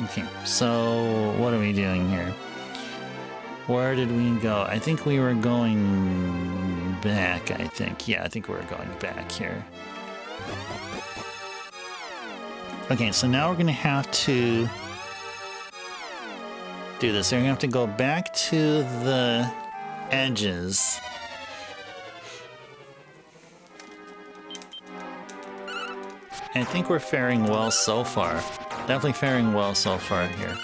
Okay, so what are we doing here? Where did we go? I think we were going back, I think. Yeah, I think we were going back here. Okay, so now we're going to have to do this. We're going to have to go back to the edges. I think we're faring well so far. Definitely faring well so far here.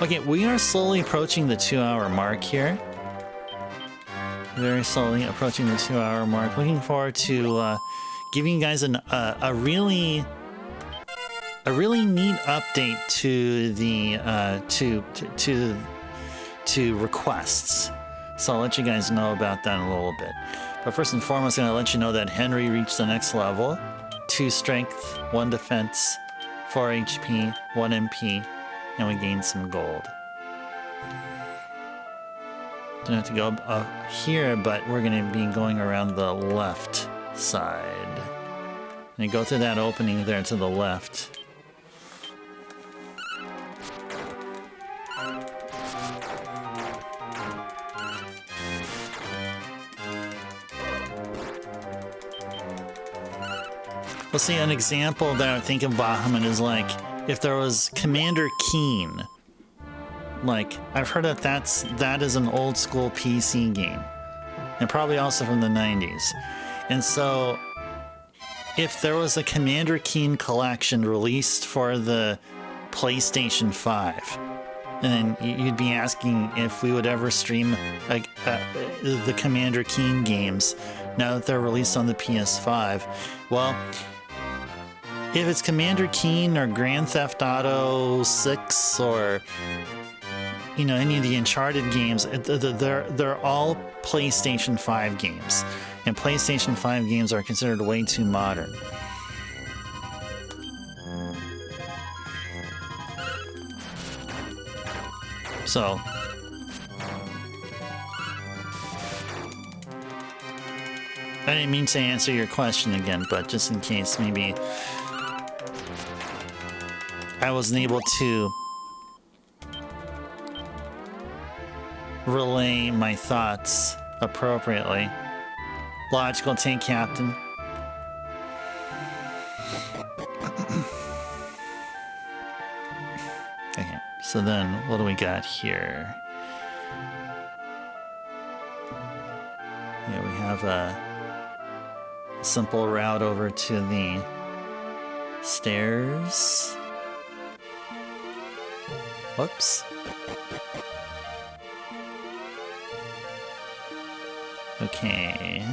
Okay, we are slowly approaching the 2-hour mark here. Very slowly approaching the 2-hour mark. Looking forward to giving you guys a really neat update to the to requests. So I'll let you guys know about that in a little bit. But first and foremost, I'm gonna let you know that Henry reached the next level. 2 strength, 1 defense, 4 HP, 1 MP, and we gained some gold. Don't have to go here, but we're going to be going around the left side. And go through that opening there to the left. Well, see, an example that I think of Bahamut is like if there was Commander Keen. Like, I've heard that is an old school PC game, and probably also from the 90s. And so, if there was a Commander Keen collection released for the PlayStation 5, then you'd be asking if we would ever stream the Commander Keen games now that they're released on the PS5. Well, if it's Commander Keen or Grand Theft Auto 6 or, you know, any of the Uncharted games, they're all PlayStation 5 games. And PlayStation 5 games are considered way too modern. So, I didn't mean to answer your question again, but just in case maybe I wasn't able to relay my thoughts appropriately. Logical take, Captain. Okay, so then what do we got here? Yeah, we have a simple route over to the stairs. Whoops. Okay.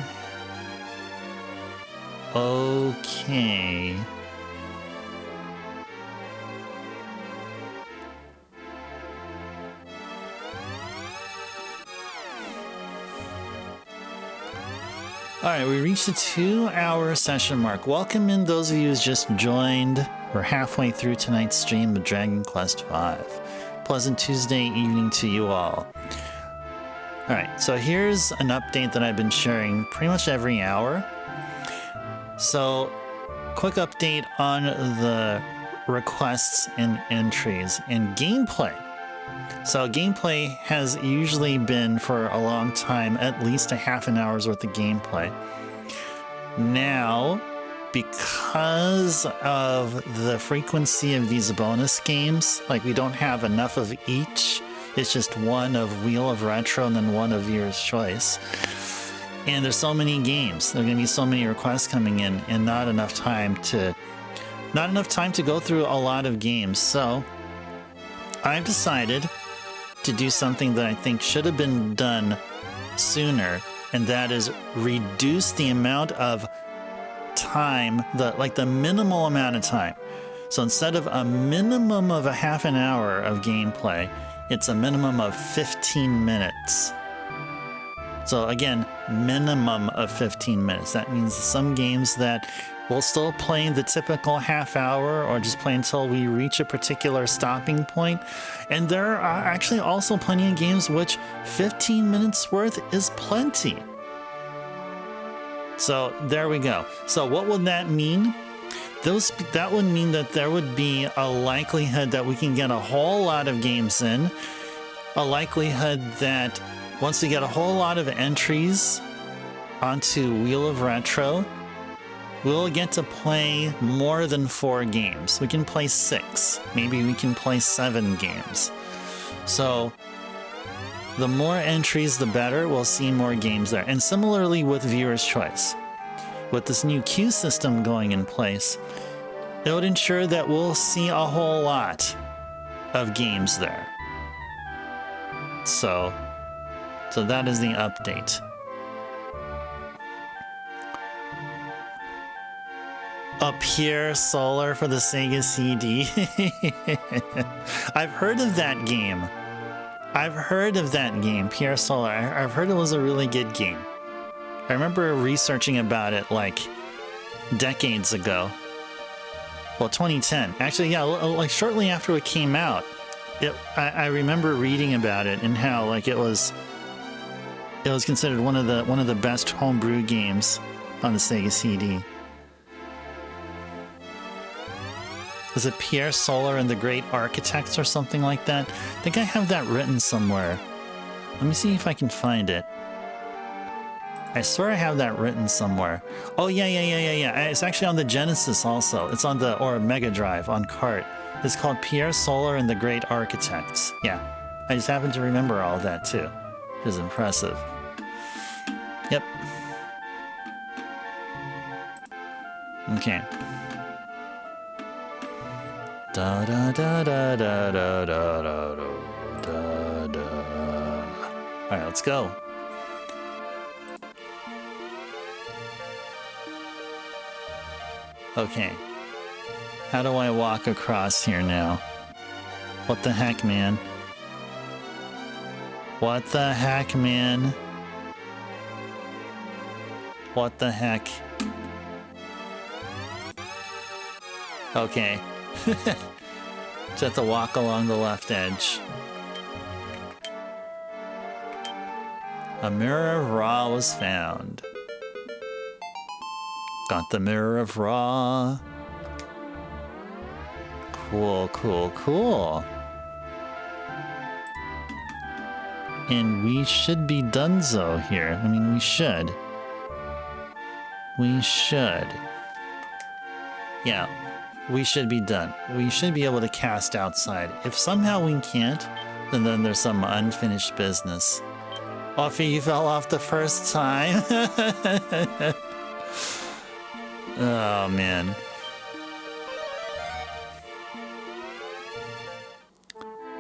Okay. All right, we reached the 2-hour session mark. Welcome in those of you who's just joined. We're halfway through tonight's stream of Dragon Quest V. Pleasant Tuesday evening to you all. All right, so here's an update that I've been sharing pretty much every hour. So, quick update on the requests and entries and gameplay. So gameplay has usually been for a long time at least a half an hour's worth of gameplay. Now, because of the frequency of these bonus games, like we don't have enough of each. It's just one of Wheel of Retro and then one of Viewer's Choice. And there's so many games. There are going to be so many requests coming in and not enough time to go through a lot of games. So I've decided to do something that I think should have been done sooner, and that is reduce the amount of time, the minimal amount of time. So instead of a minimum of a half an hour of gameplay, it's a minimum of 15 minutes. So again, minimum of 15 minutes. That means some games that we'll still play the typical half hour or just play until we reach a particular stopping point. And there are actually also plenty of games which 15 minutes worth is plenty. So there we go. So what would that mean? That would mean that there would be a likelihood that we can get a whole lot of games in, a likelihood that once we get a whole lot of entries onto Wheel of Retro, we'll get to play more than 4 games. We can play 6. Maybe we can play 7 games. So the more entries, the better. We'll see more games there. And similarly with Viewer's Choice. With this new queue system going in place, it would ensure that we'll see a whole lot of games there. So that is the update. A pure solar for the Sega CD. I've heard of that game. Pure Solar. I've heard it was a really good game. I remember researching about it like decades ago. Well, 2010. Actually, yeah, like shortly after it came out. I remember reading about it and how like it was considered one of the best homebrew games on the Sega CD. Was it Pierre Solar and the Great Architects or something like that? I think I have that written somewhere. Let me see if I can find it. I swear I have that written somewhere. Oh, yeah. It's actually on the Genesis also. It's on or Mega Drive on cart. It's called Pierre Solar and the Great Architects. Yeah, I just happen to remember all that too. It was impressive. Yep. Okay. Da da da da da da da da da da. All right, let's go. Okay. How do I walk across here now? What the heck, man? What the heck, man? What the heck? Okay. Just have to walk along the left edge. A mirror of Ra was found. Got the mirror of Ra. Cool. And we should be donezo here. I mean, we should. Yeah, we should be done. We should be able to cast outside. If somehow we can't, then there's some unfinished business. Offie, you fell off the first time. Oh, man.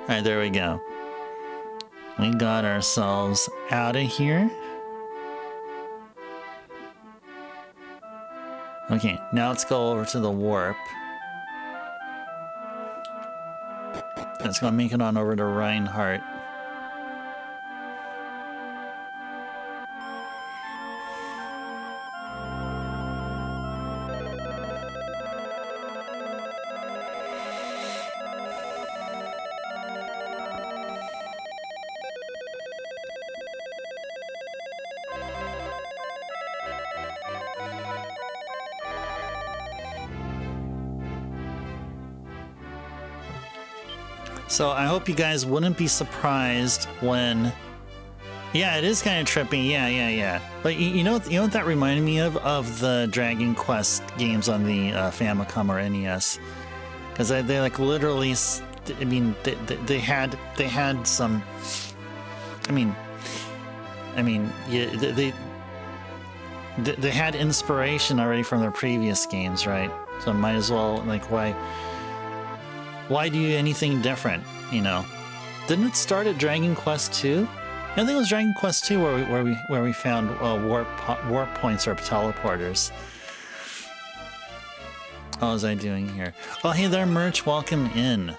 Alright, there we go. We got ourselves out of here. Okay, now let's go over to the warp. Let's go make it on over to Reinhart. So I hope you guys wouldn't be surprised when... Yeah, it is kind of trippy. Yeah. But you know what that reminded me of? Of the Dragon Quest games on the Famicom or NES. Because they like literally... I mean, they had some... I mean, yeah, they had inspiration already from their previous games, right? So might as well, like, why do anything different, you know? Didn't it start at Dragon Quest II? I think it was Dragon Quest II where we found warp points or teleporters. How was I doing here? Oh, hey there, Merch. Welcome in.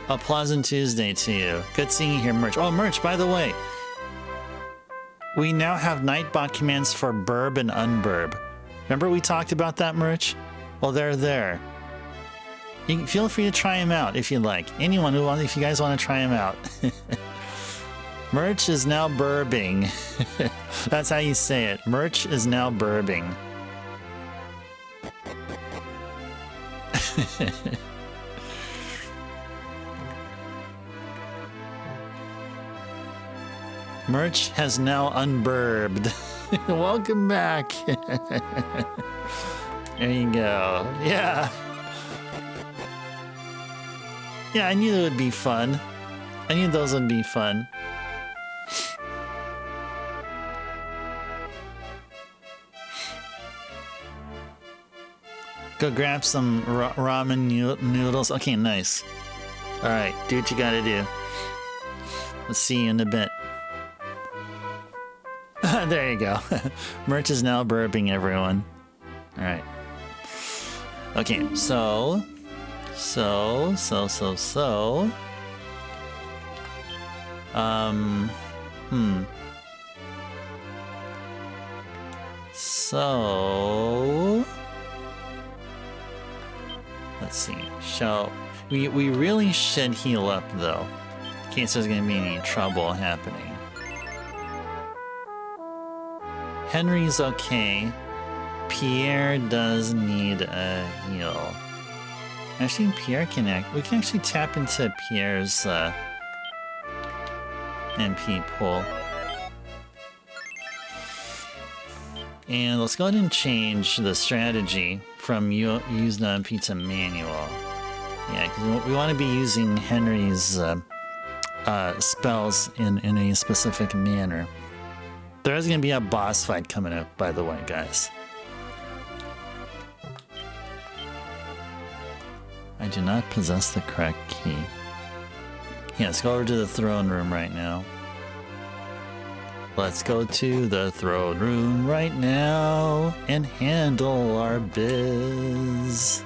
A pleasant Tuesday to you. Good seeing you here, Merch. Oh, Merch, by the way, we now have Nightbot commands for burb and unburb. Remember we talked about that, Merch? Well, they're there. You can feel free to try them out if you like. Anyone who wants, if you guys want to try them out. Merch is now burbing. That's how you say it. Merch is now burbing. Merch has now unburbed. Welcome back. There you go. Yeah. Yeah, I knew it would be fun. I knew those would be fun. Go grab some ramen noodles. Okay, nice. All right, do what you gotta do. Let's see you in a bit. There you go. Merch is now burping, everyone. All right. Okay, so. So. Let's see. We really should heal up though, in case there's gonna be any trouble happening. Henry's okay. Pierre does need a heal. Actually, Pierre can act. We can actually tap into Pierre's MP pool. And let's go ahead and change the strategy from use the MP to manual. Yeah, because we want to be using Henry's spells in a specific manner. There is going to be a boss fight coming up, by the way, guys. I do not possess the correct key. Yeah, let's go over to the throne room right now. Let's go to the throne room right now and handle our biz.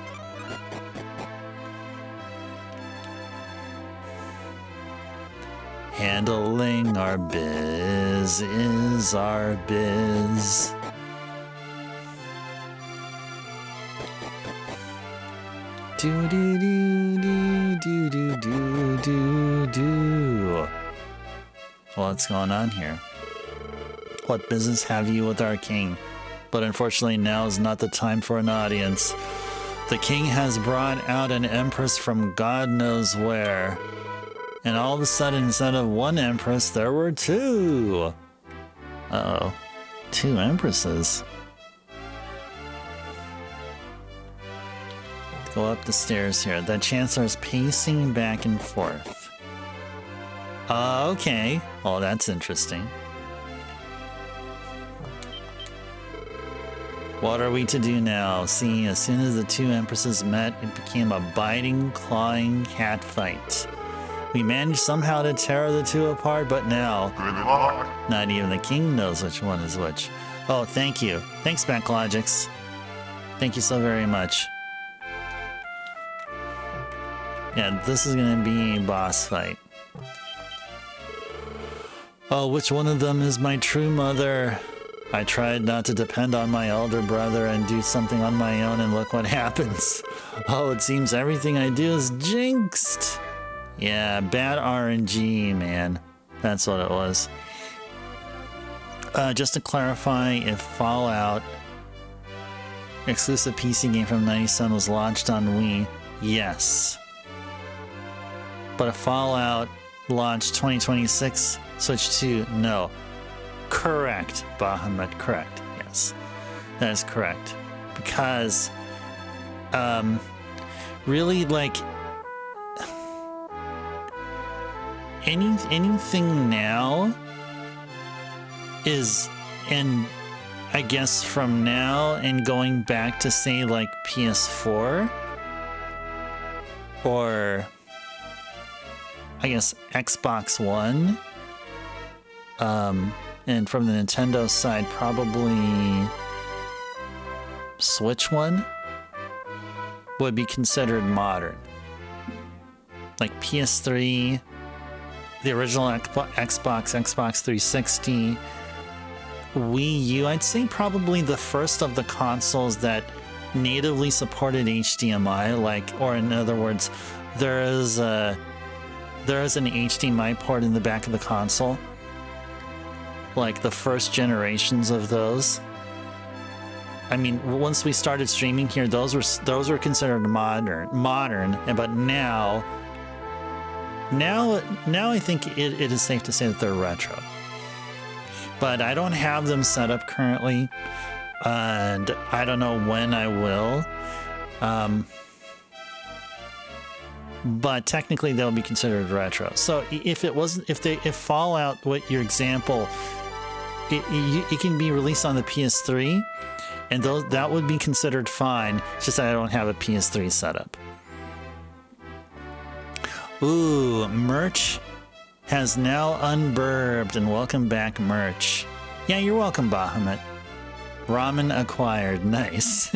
Handling our biz is our biz. Do do do do do do do do. What's going on here? What business have you with our king? But unfortunately now is not the time for an audience. The king has brought out an empress from God knows where. And all of a sudden, instead of one empress, there were two. Uh-oh. Two empresses. Go up the stairs here. The chancellor's pacing back and forth. Okay. Oh, that's interesting. What are we to do now? See, as soon as the two empresses met, it became a biting, clawing cat fight. We managed somehow to tear the two apart, but now, not even the king knows which one is which. Oh, thank you. Thanks, Backlogix. Thank you so very much. Yeah, this is gonna be a boss fight. Oh, which one of them is my true mother? I tried not to depend on my elder brother and do something on my own, and look what happens. Oh, it seems everything I do is jinxed. Yeah, bad RNG, man. That's what it was. Just to clarify, if Fallout exclusive PC game from '97 was launched on Wii, yes. But a Fallout launch 2026 Switch 2, no. Correct, Bahamut, correct. Yes, that is correct. Because, really, like, anything now is, and I guess from now and going back to, say, like, PS4, or I guess Xbox One, and from the Nintendo side, probably Switch One would be considered modern. Like PS3, the original Xbox 360, Wii U, I'd say probably the first of the consoles that natively supported HDMI, like, or in other words, there is an HDMI port in the back of the console. Like the first generations of those. I mean, once we started streaming here, those were considered modern, but now I think it is safe to say that they're retro. But I don't have them set up currently, and I don't know when I will. But technically they'll be considered retro. So if Fallout, what your example, it can be released on the PS3, and that would be considered fine. It's just that I don't have a PS3 setup. Ooh, merch has now unburbed, and welcome back, merch. Yeah, you're welcome, Bahamut. Ramen acquired, nice.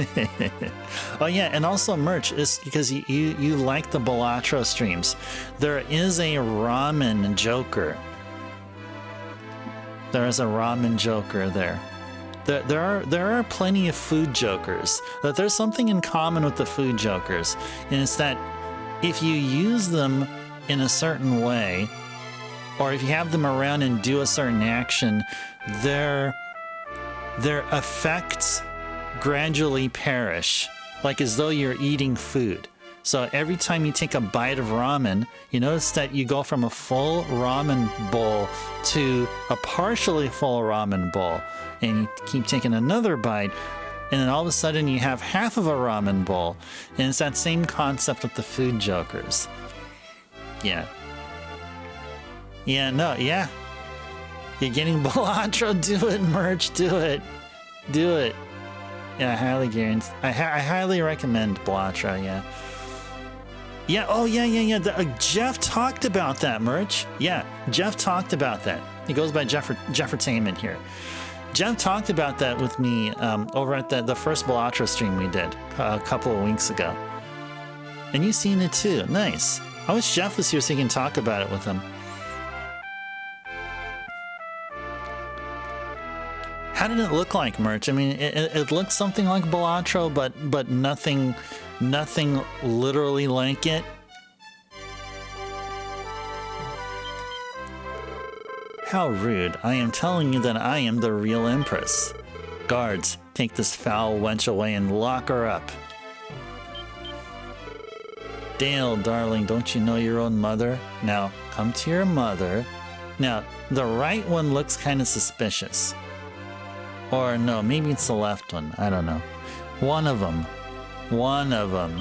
Oh yeah, and also merch is because you like the Balatro streams. There is a ramen joker. There is a ramen joker there. There are plenty of food jokers. But there's something in common with the food jokers, and it's that if you use them in a certain way, or if you have them around and do a certain action, their effects gradually perish, like as though you're eating food. So every time you take a bite of ramen, you notice that you go from a full ramen bowl to a partially full ramen bowl, and you keep taking another bite, and then all of a sudden you have half of a ramen bowl. And it's that same concept with the food jokers. Yeah. Yeah, no, yeah. You're getting Balatro, do it, merch, do it. Do it. Yeah, I highly guarantee. I highly recommend Balatro, yeah. Yeah, oh, yeah. Jeff talked about that, merch. Yeah, Jeff talked about that. He goes by Jeffertainment here. Jeff talked about that with me over at the first Balatro stream we did a couple of weeks ago. And you've seen it too. Nice. I wish Jeff was here so he can talk about it with him. How did it look like, merch? I mean, it looked something like Balatro, but nothing literally like it. How rude. I am telling you that I am the real Empress. Guards, take this foul wench away and lock her up. Dale, darling, don't you know your own mother? Now, come to your mother. Now, the right one looks kind of suspicious. Or no, maybe it's the left one. I don't know. One of them. One of them.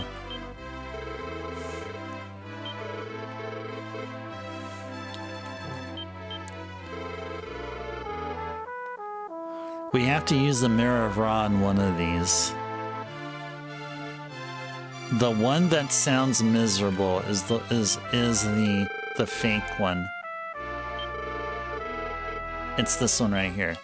We have to use the Mirror of Ra on one of these. The one that sounds miserable is the fake one. It's this one right here.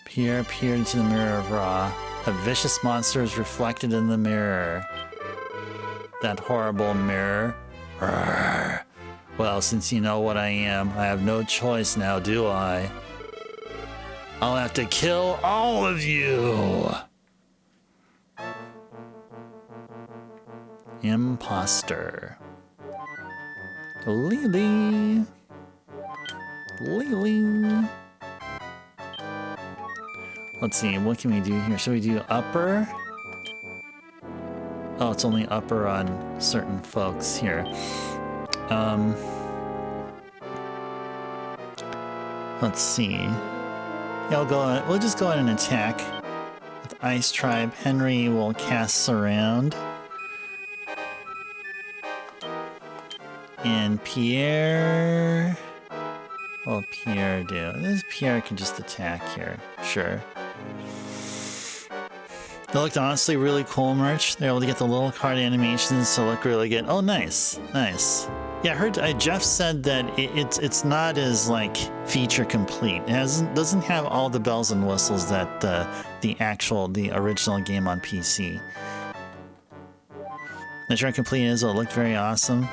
Peer into the Mirror of Ra. A vicious monster is reflected in the mirror. That horrible mirror. Arrgh. Well, since you know what I am, I have no choice now, do I? I'll have to kill all of you! Impostor. Lily. Let's see, what can we do here? Should we do upper? Oh, it's only upper on certain folks here. Let's see. Yeah, we'll just go ahead and attack with Ice Tribe. Henry will cast Surround. And Pierre... What will Pierre do? Pierre can just attack here. Sure. They looked honestly really cool, Merch. They're able to get the little card animations to look really good. Oh, nice. Nice. Yeah, I heard Jeff said that it's not as, like, feature complete. It doesn't have all the bells and whistles that the original game on PC. The Dragon complete is, it looked very awesome.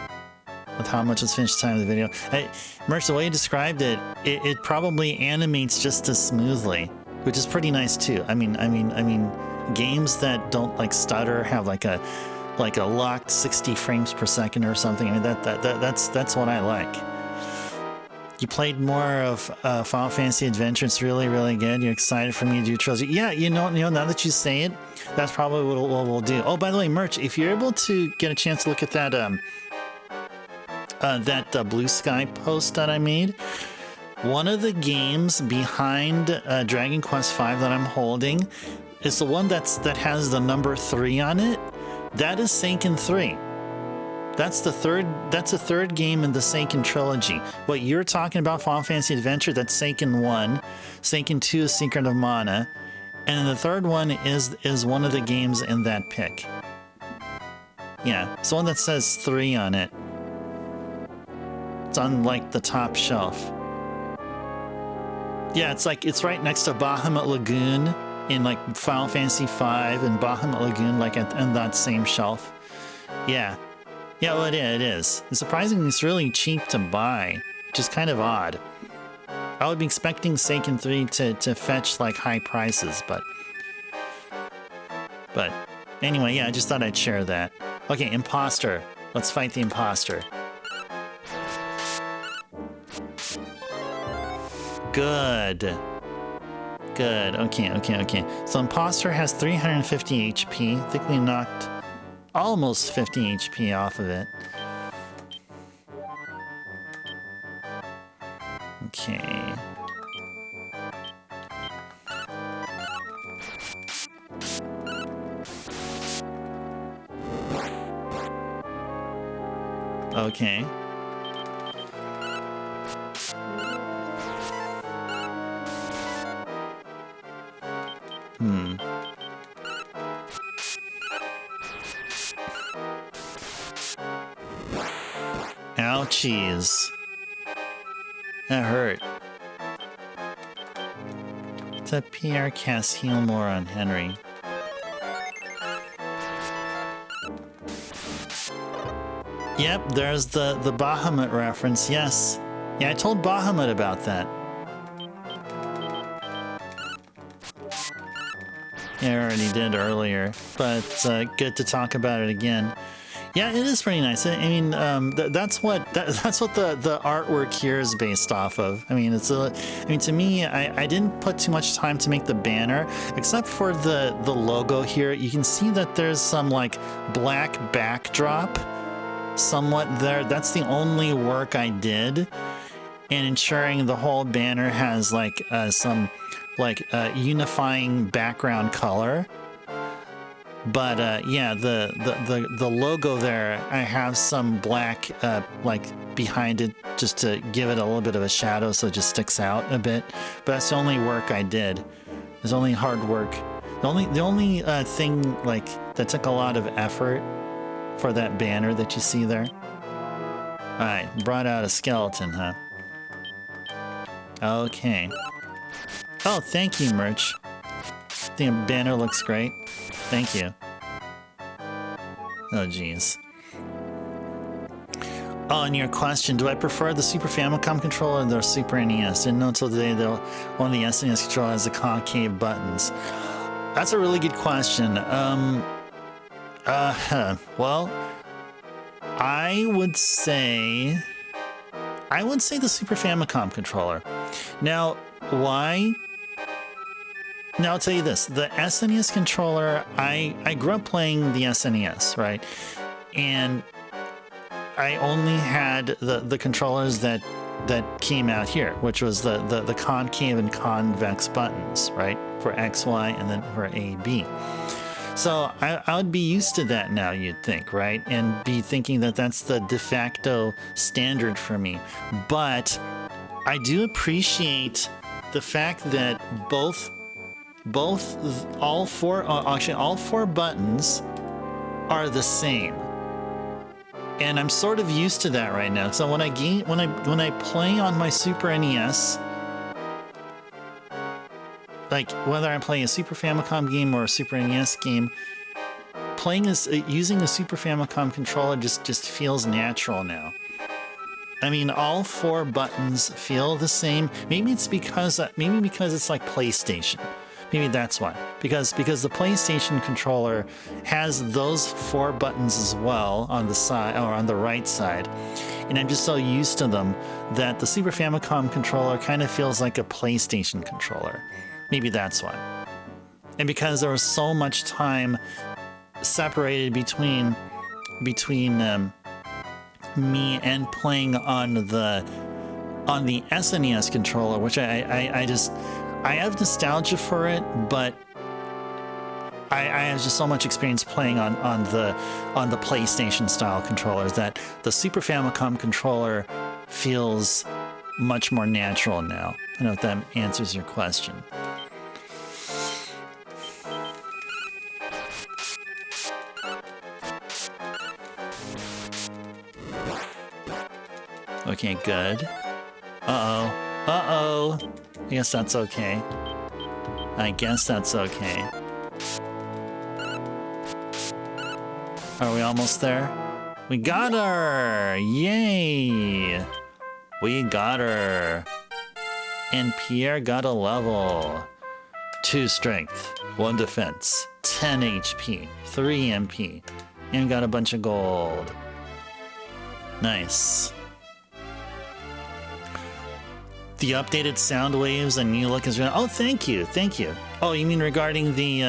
With how much was finished time of the video. Merch, the way you described it, it probably animates just as smoothly, which is pretty nice too. I mean, games that don't like stutter, have like a locked 60 frames per second or something. I mean, that's what I like. You played more of Final Fantasy Adventure. It's really, really good. You're excited for me to do Trilogy. Yeah, you know, now that you say it, that's probably what we'll do. Oh, by the way, Merch, if you're able to get a chance to look at that Blue Sky post that I made, one of the games behind Dragon Quest V that I'm holding is the one that has the number 3 on it. That is Seiken 3. That's the third game in the Seiken trilogy. What you're talking about, Final Fantasy Adventure, that's Seiken 1. Seiken 2 is Secret of Mana. And the third one is one of the games in that pick. Yeah, it's the one that says 3 on it. It's on like the top shelf. Yeah, it's right next to Bahamut Lagoon in like Final Fantasy V and Bahamut Lagoon like on that same shelf. Yeah. Yeah, well, it is. And surprisingly, it's really cheap to buy, which is kind of odd. I would be expecting Seiken 3 to fetch like high prices, but anyway, yeah, I just thought I'd share that. Okay, impostor. Let's fight the impostor. Good. Good. Okay. So impostor has 350 HP. I think we knocked almost 50 HP off of it. Okay. Okay. Ouchies. That hurt. That PR cast heal more on Henry. Yep, there's the Bahamut reference, yes. Yeah, I told Bahamut about that. Yeah, I already did earlier, but good to talk about it again. Yeah, it is pretty nice. I mean, that's what the artwork here is based off of. I mean, to me, I didn't put too much time to make the banner, except for the logo here. You can see that there's some like black backdrop somewhat there. That's the only work I did in ensuring the whole banner has like some like unifying background color. But yeah, the logo there, I have some black like behind it just to give it a little bit of a shadow so it just sticks out a bit. But that's the only work I did. There's only hard work. The only thing like that took a lot of effort for that banner that you see there. All right, brought out a skeleton, huh? Okay. Oh, thank you, Merch. The banner looks great. Thank you. Oh, geez. Oh, and your question, do I prefer the Super Famicom controller or the Super NES? Didn't know until today that one of the SNES controller has the concave buttons. That's a really good question. Well, I would say the Super Famicom controller. Now, why? Now I'll tell you this: the SNES controller, I grew up playing the SNES, right? And I only had the controllers that came out here, which was the concave and convex buttons, right? For X, Y, and then for A, B. So I would be used to that now, you'd think, right? And be thinking that that's the de facto standard for me. But I do appreciate the fact that all four buttons are the same. And I'm sort of used to that right now. So when I play on my Super NES, like whether I'm playing a Super Famicom game or a Super NES game, using a Super Famicom controller just feels natural now. I mean, all four buttons feel the same. Maybe it's because it's like PlayStation. Maybe that's why. Because the PlayStation controller has those four buttons as well on the side or on the right side. And I'm just so used to them that the Super Famicom controller kind of feels like a PlayStation controller. Maybe that's why. And because there was so much time separated between me and playing on the SNES controller, which I have nostalgia for it, but I have just so much experience playing on the PlayStation style controllers that the Super Famicom controller feels much more natural now. I don't know if that answers your question. Okay, good. Uh-oh. I guess that's okay. Are we almost there? We got her! Yay! We got her. And Pierre got a level. 2 strength, 1 defense, 10 HP, 3 MP, and got a bunch of gold. Nice. The updated sound waves and new look is really... Oh, thank you. Oh, you mean regarding the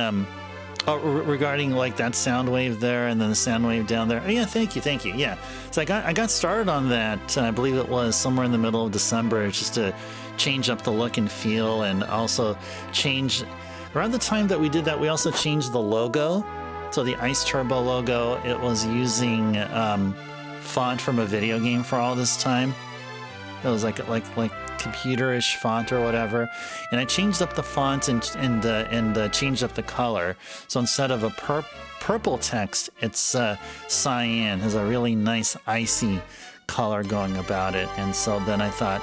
regarding like that sound wave there and then the sound wave down there? Oh yeah, thank you. Yeah, so I got started on that. I believe it was somewhere in the middle of December, just to change up the look and feel, and also change. Around the time that we did that, we also changed the logo. So the Ice Turbo logo, it was using font from a video game for all this time. It was like computerish font or whatever, and I changed up the font and changed up the color. So instead of a purple text, it's cyan, has a really nice icy color going about it. And so then I thought,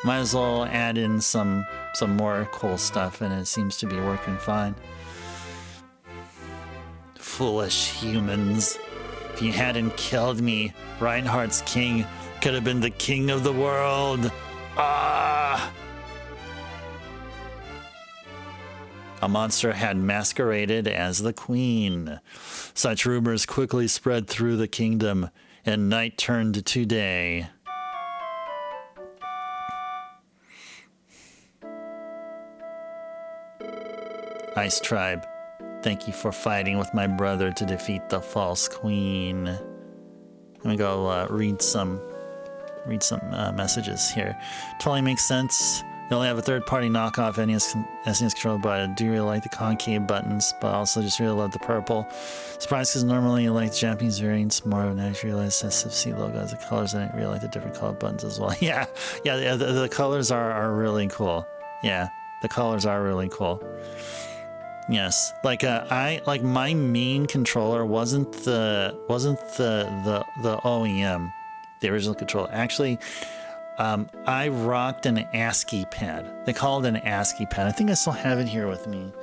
might as well add in some more cool stuff, and it seems to be working fine. Foolish humans! If you hadn't killed me, Reinhardt's king could have been the king of the world. Ah! A monster had masqueraded as the queen. Such rumors quickly spread through the kingdom, and night turned to day. Ice Tribe, thank you for fighting with my brother to defeat the false queen. Let me go read some messages here. Totally makes sense. You only have a third-party knockoff SNES controller, but I do really like the concave buttons, but also just really love the purple. Surprised because normally I like the Japanese variants more, and I just realized SFC logo has the colors, and I really like the different color buttons as well. Yeah, the colors are really cool. Yeah, the colors are really cool. Yes, like my main controller wasn't the OEM, the original controller. Actually, I rocked an ASCII pad. They call it an ASCII pad. I think I still have it here with me.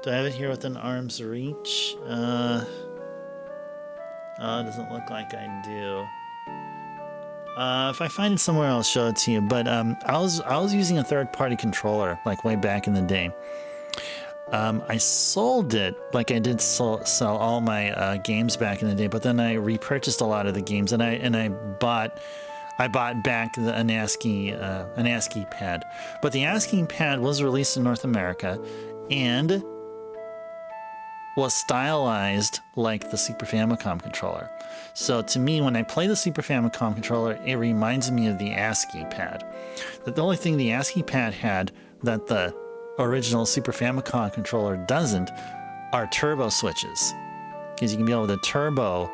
Do I have it here within arm's reach? It doesn't look like I do. If I find it somewhere, I'll show it to you. But I was using a third-party controller like way back in the day. I sold it, like I did sell all my games back in the day, but then I repurchased a lot of the games, and I bought back an ASCII pad. But the ASCII pad was released in North America, and was stylized like the Super Famicom controller. So to me, when I play the Super Famicom controller, it reminds me of the ASCII pad. The only thing the ASCII pad had that the original Super Famicom controller doesn't are turbo switches, because you can be able to turbo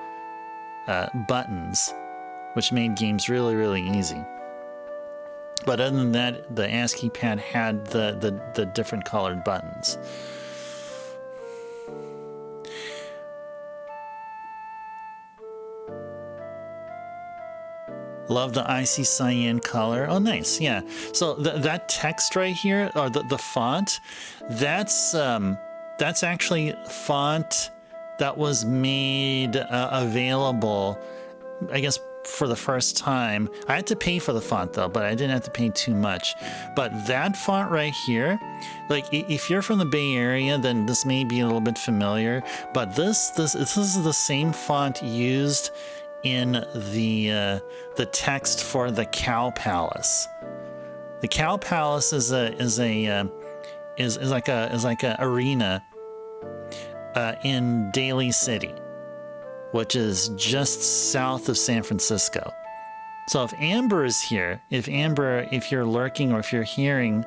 buttons, which made games really, really easy. But other than that, the ASCII pad had the different colored buttons. Love the icy cyan color. Oh, nice. Yeah. So that text right here, or the font, that's actually font that was made available, I guess, for the first time. I had to pay for the font though, but I didn't have to pay too much. But that font right here, like if you're from the Bay Area, then this may be a little bit familiar. But this is the same font used in the text for the Cow Palace. The Cow Palace is like a arena in Daly City, which is just south of San Francisco. So if Amber is here, if you're lurking or if you're hearing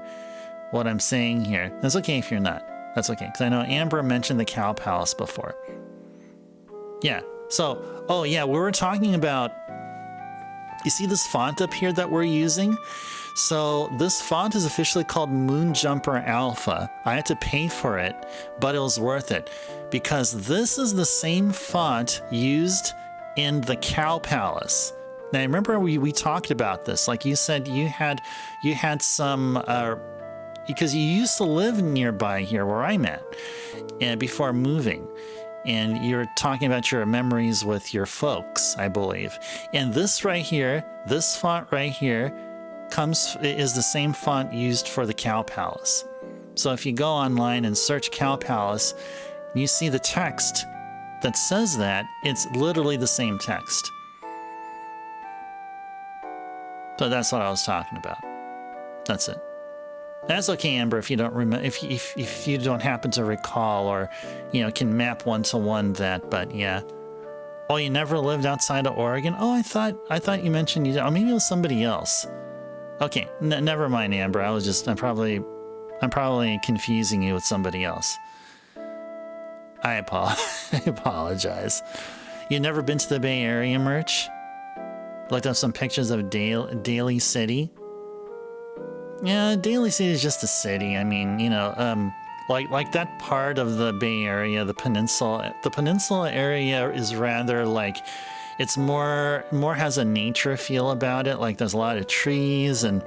what I'm saying here, that's okay if you're not. That's okay, because I know Amber mentioned the Cow Palace before. Yeah. So, oh yeah, we were talking about, you see this font up here that we're using? So this font is officially called Moonjumper Alpha. I had to pay for it, but it was worth it, because this is the same font used in the Cow Palace. Now, I remember we talked about this. Like you said, you had some, because you used to live nearby here where I'm at, and before moving. And you're talking about your memories with your folks, I believe. And this right here, this font right here, is the same font used for the Cow Palace. So if you go online and search Cow Palace, you see the text that says that, it's literally the same text. So that's what I was talking about. That's it. That's okay, Amber, if you don't remember, if you don't happen to recall, or can map one-to-one that. But yeah. Oh, you never lived outside of Oregon? Oh, I thought you mentioned you did. Oh, maybe it was somebody else. Okay, never mind, Amber. I'm probably confusing you with somebody else. I apologize. You've never been to the Bay Area, Merch? Looked up some pictures of Daly City. Yeah, Daly City is just a city. I mean, like that part of the Bay Area, the peninsula. The peninsula area is rather like, it's more has a nature feel about it. Like there's a lot of trees, and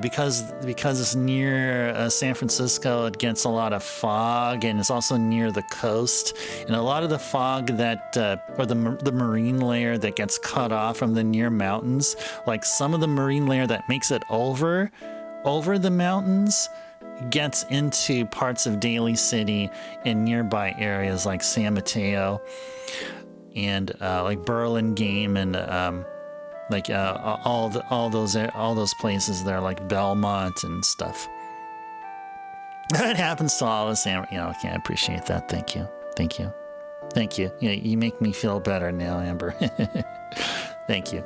because it's near San Francisco, it gets a lot of fog, and it's also near the coast. And a lot of the fog that, or the marine layer that gets cut off from the near mountains, like some of the marine layer that makes it over the mountains, gets into parts of Daly City and nearby areas like San Mateo and like Burlingame and all those places there, like Belmont and stuff. That happens to all of us, Amber. Okay, I appreciate that. Thank you. Yeah, you make me feel better now, Amber. Thank you.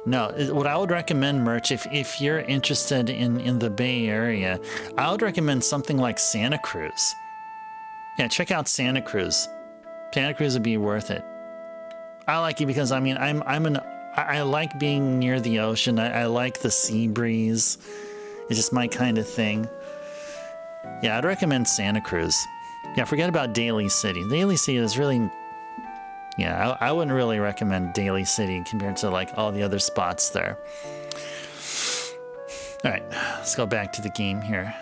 No, what I would recommend, Merch, if you're interested in the Bay Area, I would recommend something like Santa Cruz. Yeah, check out Santa Cruz. Santa Cruz would be worth it. I like it because, I mean, I like being near the ocean. I like the sea breeze. It's just my kind of thing. Yeah, I'd recommend Santa Cruz. Yeah, forget about Daly City. Daly City is really... Yeah, I wouldn't really recommend Daly City compared to like all the other spots there. All right, let's go back to the game here.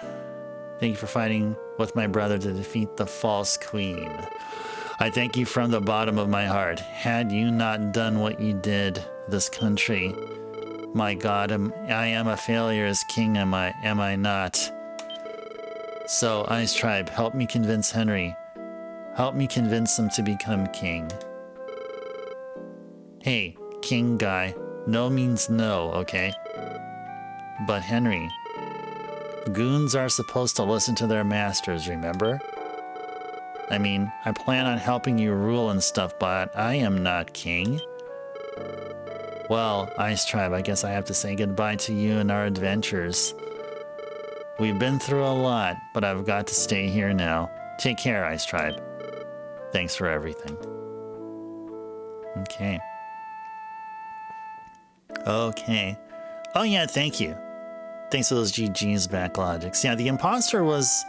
Thank you for fighting with my brother to defeat the false queen. I thank you from the bottom of my heart. Had you not done what you did, this country, my God, I am a failure as king, am I not? So, Ice Tribe, help me convince Henry. Help me convince him to become king. Hey, king guy, no means no, okay? But Henry, goons are supposed to listen to their masters, remember? I mean, I plan on helping you rule and stuff, but I am not king. Well, Ice Tribe, I guess I have to say goodbye to you and our adventures. We've been through a lot, but I've got to stay here now. Take care, Ice Tribe. Thanks for everything. Okay. Okay. Oh yeah, thank you. Thanks for those GG's Backlogics. Yeah, the imposter was...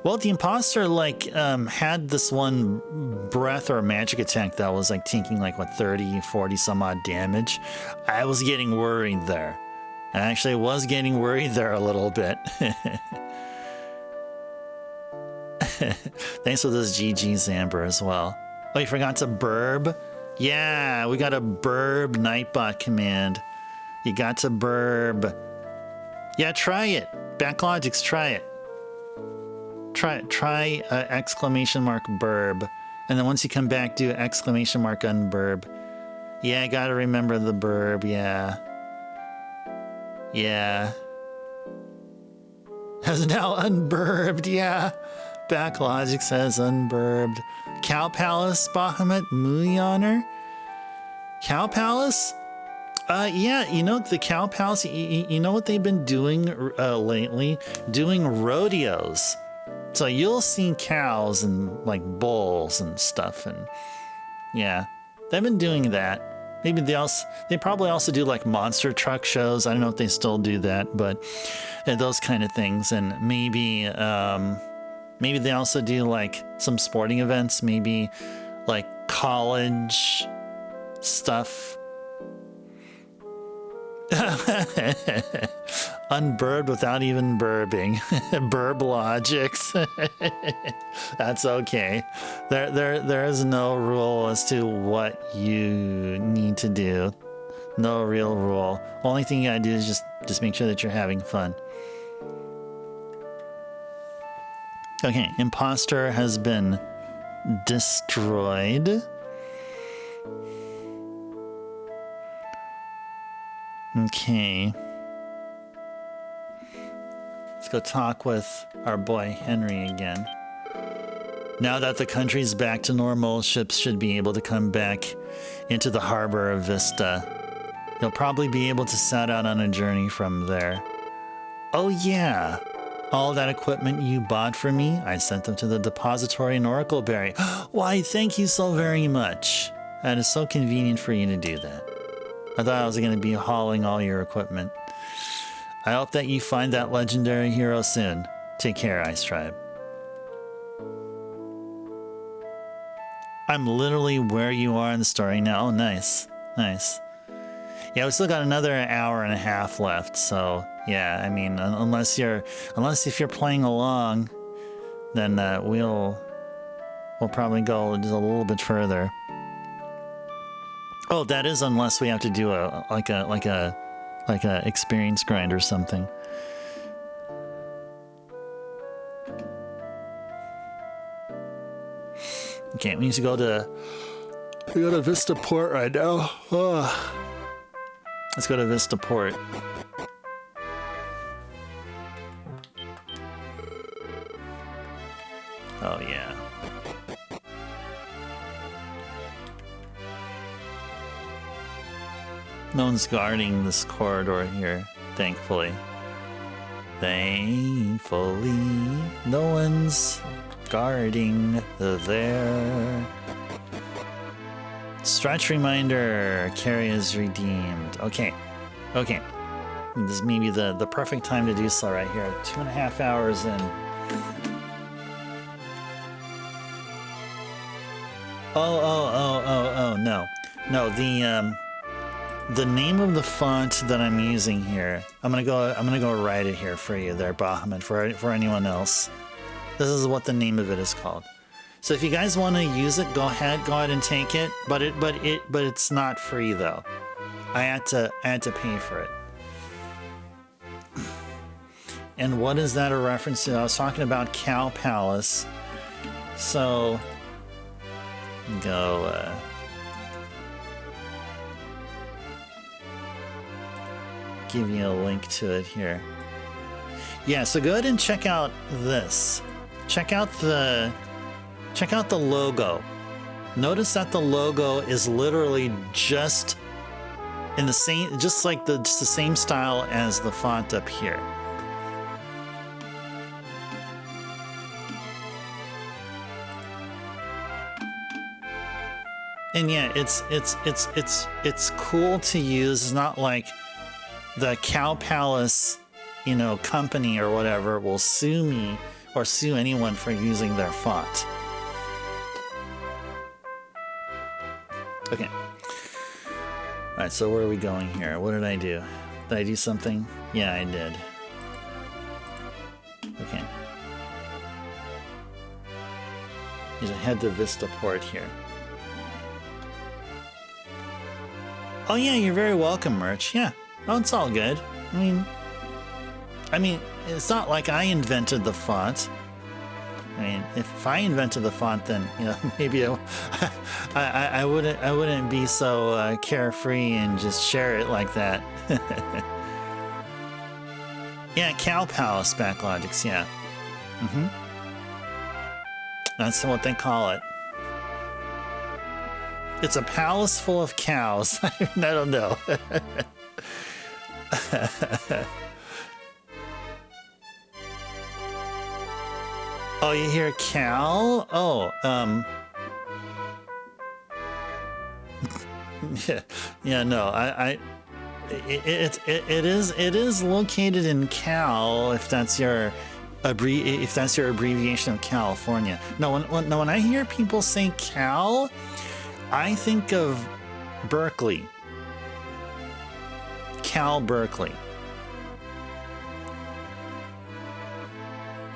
Well, the imposter, like, had this one breath or magic attack that was, like, taking, like, what, 30, 40 some odd damage. I was getting worried there. I actually was getting worried there a little bit. Thanks for those GG's, Amber, as well. Oh, you forgot to burb? Yeah, we got a burb Nightbot command. You got to burb. Yeah, try it. Backlogics, try it. Try exclamation mark burb. And then once you come back, do exclamation mark unburb. Yeah, I gotta remember the burb, yeah. Yeah. Has now unburbed, yeah. Backlogic says unburbed. Cow Palace, Bahamut, Muyaner? Cow Palace? Yeah, you know, the Cow Palace, you know what they've been doing lately? Doing rodeos. So you'll see cows and, like, bulls and stuff, and yeah, they've been doing that. Maybe they probably also do, like, monster truck shows. I don't know if they still do that, but those kind of things. And maybe they also do, like, some sporting events, maybe, like, college stuff. Unburbed without even burping. Burb logics. That's okay. There is no rule as to what you need to do. No real rule. Only thing you gotta do is just make sure that you're having fun. Okay, imposter has been destroyed. Okay. Let's go talk with our boy Henry again. Now that the country's back to normal, ships should be able to come back into the harbor of Vista. You'll probably be able to set out on a journey from there. Oh yeah! All that equipment you bought for me, I sent them to the depository in Oracleberry. Why, thank you so very much. That is so convenient for you to do that. I thought I was going to be hauling all your equipment. I hope that you find that legendary hero soon. Take care, Ice Tribe. I'm literally where you are in the story now. Oh, nice. Nice. Yeah, we still got another hour and a half left, so yeah, I mean, unless if you're playing along, then we'll probably go just a little bit further. Oh, that is unless we have to do a experience grind or something. Okay, we need to go to Vista Port right now. Oh. Let's go to Vista Port. Oh yeah. No one's guarding this corridor here, thankfully. Thankfully, no one's guarding there. Stretch reminder, carry is redeemed. Okay, okay. This may be the perfect time to do so right here. 2.5 hours in. Oh, no. No, the name of the font that I'm using here, I'm gonna go write it here for you there, Bahamut, for anyone else. This is what the name of it is called. So if you guys want to use it, go ahead and take it. But it's not free though. I had to pay for it. And what is that a reference to? I was talking about Cow Palace. So go. give you a link to it here. Yeah, so go ahead and check out this. Check out the logo. Notice that the logo is literally just in the same, just the same style as the font up here. And yeah, it's cool to use. It's not like the Cow Palace, you know, company or whatever will sue me or sue anyone for using their font. Okay. All right, so where are we going here? What did I do? Did I do something? Yeah, I did. Okay. Need to head to Vista Port here. Oh yeah, you're very welcome, Merch. Yeah. Oh, it's all good. I mean, it's not like I invented the font. I mean, if I invented the font, then, you know, maybe I wouldn't be so carefree and just share it like that. Yeah, Cow Palace Backlogics, yeah. That's what they call it. It's a palace full of cows. I don't know. Oh, you hear cow? Oh, yeah, no, it is located in Cal, if that's your abbreviation of California. No, when I hear people say Cal, I think of Berkeley. Cal Berkeley.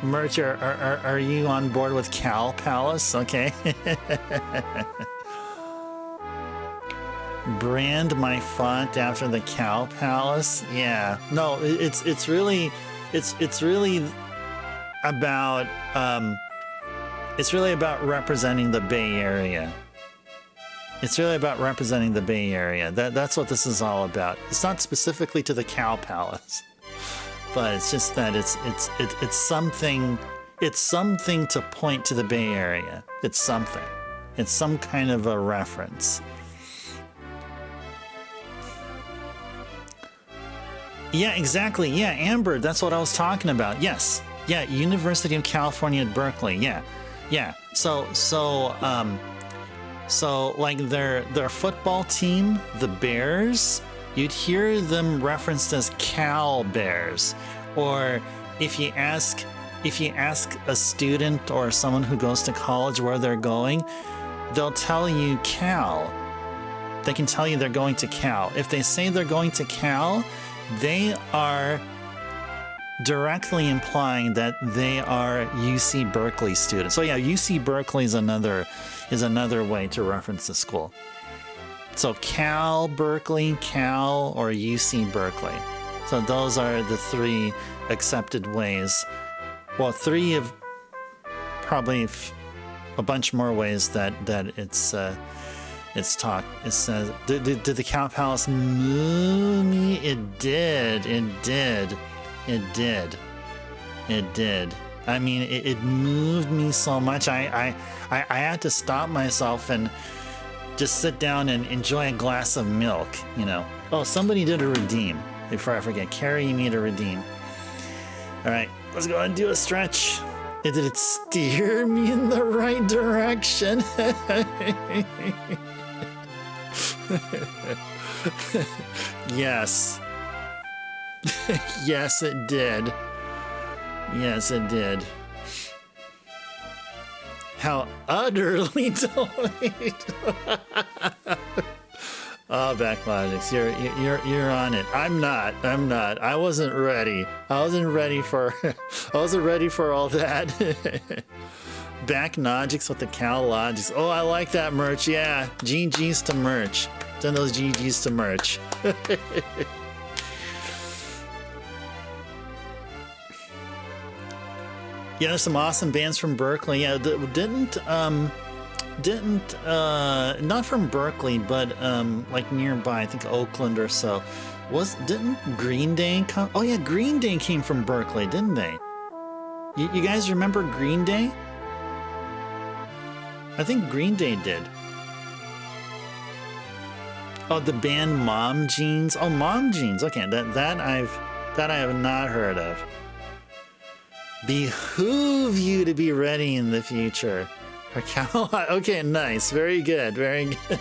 Merch, are you on board with Cal Palace? Okay. Brand my font after the Cow Palace. Yeah. No, it's really about representing the Bay Area. It's really about representing the Bay Area. That's what this is all about. It's not specifically to the Cow Palace, but it's just that it's something to point to the Bay Area. It's something. It's some kind of a reference. Yeah, exactly. Yeah, Amber, that's what I was talking about. Yes. Yeah, University of California at Berkeley. Yeah. Yeah. So like their football team, the Bears, you'd hear them referenced as Cal Bears. Or if you ask a student or someone who goes to college where they're going, they'll tell you Cal. They can tell you they're going to Cal. If they say they're going to Cal, they are directly implying that they are UC Berkeley students. So yeah, UC Berkeley is another way to reference the school. So Cal Berkeley, Cal, or UC Berkeley. So those are the three accepted ways. Well, three of probably a bunch more ways that it's taught. It says, did the Cow Palace move me? It did. I mean, it moved me so much. I had to stop myself and just sit down and enjoy a glass of milk, you know. Oh, somebody did a redeem. Before I forget, Carrie, you need a redeem. All right, let's go ahead and do a stretch. Did it steer me in the right direction? Yes. Yes, it did. Yes, it did. How utterly delayed. Oh, Backlogics, you're on it. I'm not. I wasn't ready. I wasn't ready for all that. Backlogics with the Cow Logics. Oh, I like that, Merch. Yeah, GG's to Merch. Send those GG's to Merch. Yeah, there's some awesome bands from Berkeley. Yeah, not from Berkeley, but like nearby, I think Oakland or so. Didn't Green Day come? Oh yeah, Green Day came from Berkeley, didn't they? You guys remember Green Day? I think Green Day did. Oh, the band Mom Jeans. Oh, Mom Jeans. Okay, that I have not heard of. Behoove you to be ready in the future. Okay, nice. Very good. Very good.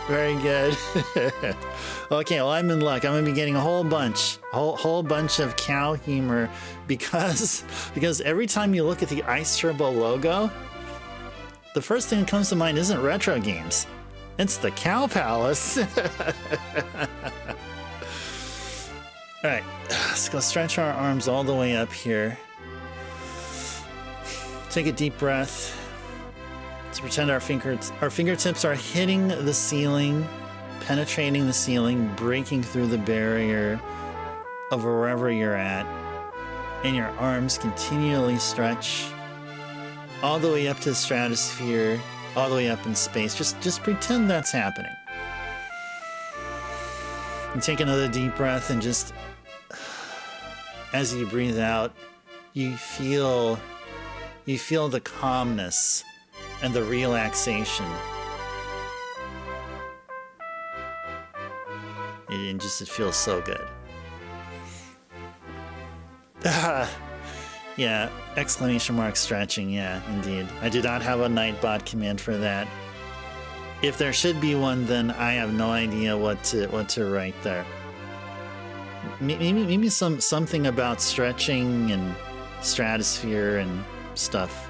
Very good. Okay, well, I'm in luck. I'm gonna be getting a whole bunch of cow humor because every time you look at the Ice Turbo logo, the first thing that comes to mind isn't retro games. It's the Cow Palace. All right, let's go stretch our arms all the way up here. Take a deep breath. Let's pretend our fingertips are hitting the ceiling, penetrating the ceiling, breaking through the barrier of wherever you're at, and your arms continually stretch all the way up to the stratosphere, all the way up in space. Just pretend that's happening. And take another deep breath, and just as you breathe out, you feel the calmness and the relaxation. And just it feels so good. Yeah, exclamation mark stretching, yeah, indeed. I do not have a Nightbot command for that. If there should be one, then I have no idea what to write there. Maybe something about stretching and stratosphere and stuff.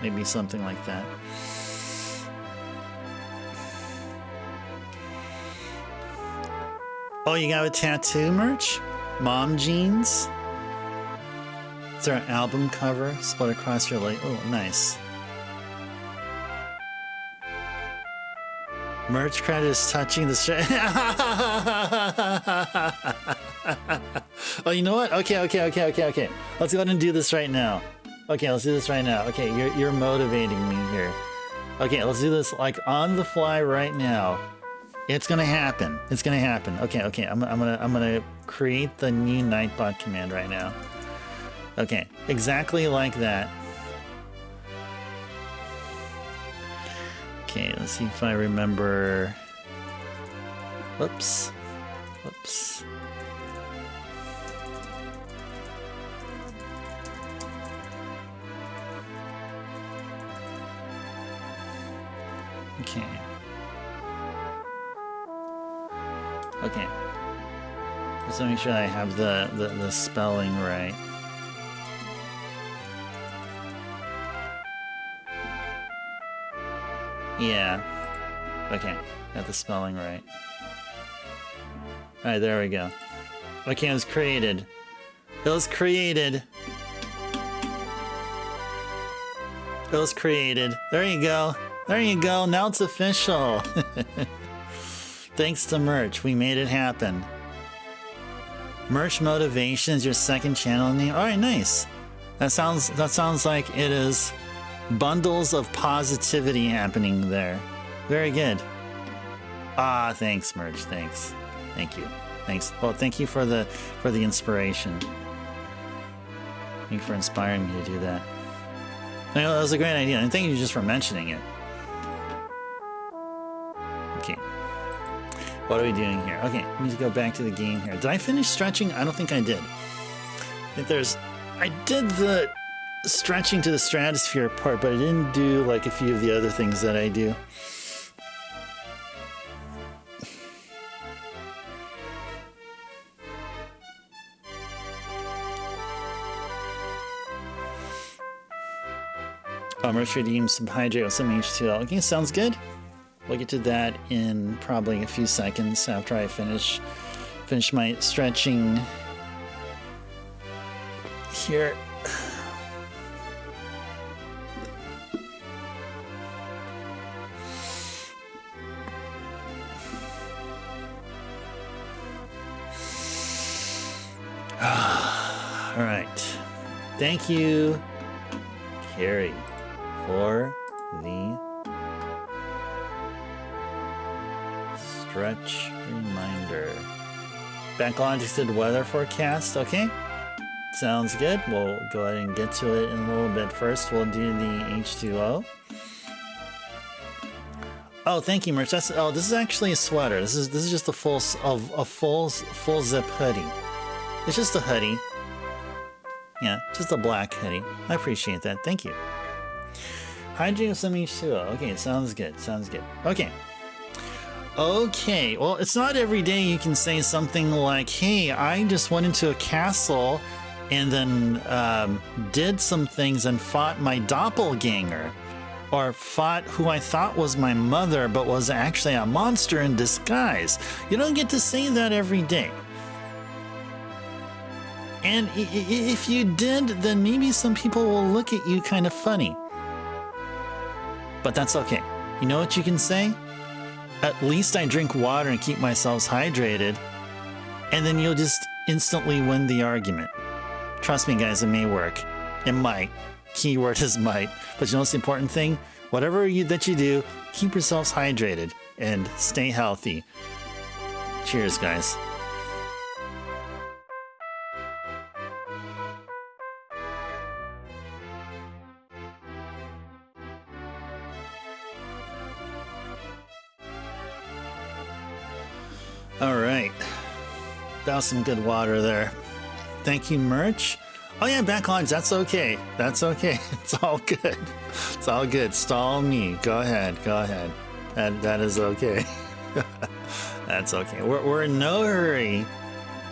Maybe something like that. Oh, you got a tattoo merch? Mom Jeans? Is there an album cover split across your leg? Oh, nice. Merch credit is touching the Oh, you know what? Okay. Let's go ahead and do this right now. Okay, let's do this right now. Okay, you're motivating me here. Okay, let's do this like on the fly right now. It's gonna happen. It's gonna happen. Okay. I'm gonna create the new Nightbot command right now. Okay, exactly like that. Okay, let's see if I remember. Whoops. Okay. Let's make sure I have the spelling right. Yeah. Okay. Got the spelling right. Alright, there we go. Okay, it was created. It was created. There you go. Now it's official. Thanks to merch, we made it happen. Merch Motivation is your second channel name. All right, nice. That sounds like it is bundles of positivity happening there. Very good. Ah, thanks, merch. Thanks. Thank you. Thanks. Well, thank you for the inspiration. Thank you for inspiring me to do that. You know, that was a great idea, and thank you just for mentioning it. Okay. What are we doing here? Okay, we need to go back to the game here. Did I finish stretching? I don't think I did. I did the stretching to the stratosphere part, but I didn't do like a few of the other things that I do. Merch redeemed some hydrate with some H2O. Okay, sounds good. We'll get to that in probably a few seconds after I finish my stretching here. All right. Thank you, Carrie, for the stretch reminder. Backlogic weather forecast. Okay. Sounds good. We'll go ahead and get to it in a little bit. First, we'll do the H2O. Oh, thank you, Merch. This is actually a sweater. This is just a full zip hoodie. It's just a hoodie. Yeah, just a black hoodie. I appreciate that. Thank you. Hydrate some H2O. Okay, sounds good. Sounds good. Okay. Okay. Well, it's not every day you can say something like, "Hey, I just went into a castle and then did some things and fought my doppelganger." Or fought who I thought was my mother, but was actually a monster in disguise. You don't get to say that every day. And if you did, then maybe some people will look at you kind of funny. But that's okay. You know what you can say? At least I drink water and keep myself hydrated. And then you'll just instantly win the argument. Trust me, guys, it may work. It might. Keyword is might. But you know what's the important thing? Whatever that you do, keep yourselves hydrated and stay healthy. Cheers, guys. All right. That was some good water there. Thank you, Merch. Oh yeah, backlogs, that's okay. That's okay. It's all good. It's all good. Stall me. Go ahead. Go ahead. That is okay. That's okay. We're in no hurry.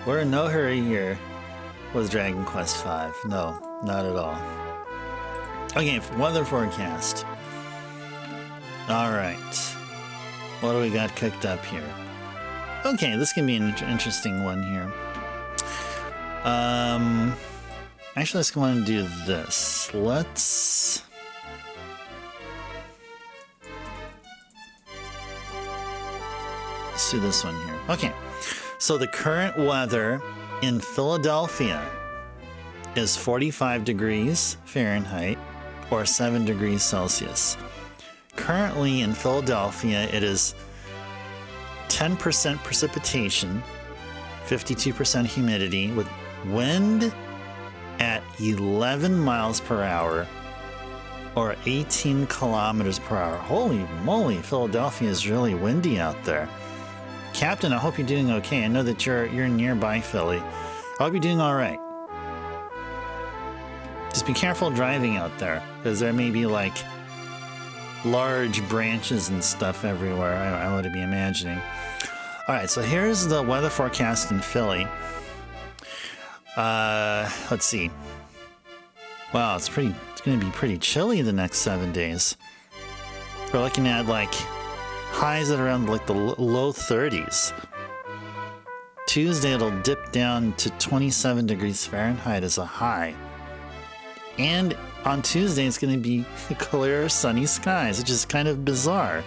We're in no hurry here with Dragon Quest V. No, not at all. Okay, weather forecast. All right. What do we got cooked up here? Okay, this can be an interesting one here. Actually, let's go on and do this. Let's do this one here. Okay, so the current weather in Philadelphia is 45 degrees Fahrenheit or 7 degrees Celsius. Currently in Philadelphia, it is 10% precipitation, 52% humidity with wind at 11 miles per hour or 18 kilometers per hour. Holy moly, Philadelphia is really windy out there. Captain, I hope you're doing okay. I know that you're nearby Philly. I hope you're doing all right. Just be careful driving out there, because there may be like large branches and stuff everywhere. I would be imagining. All right, so here's the weather forecast in Philly. Let's see. Wow, it's going to be pretty chilly the next 7 days. We're looking at like highs at around like the low 30s. Tuesday it'll dip down to 27 degrees Fahrenheit as a high. And on Tuesday it's going to be clear, sunny skies, which is kind of bizarre.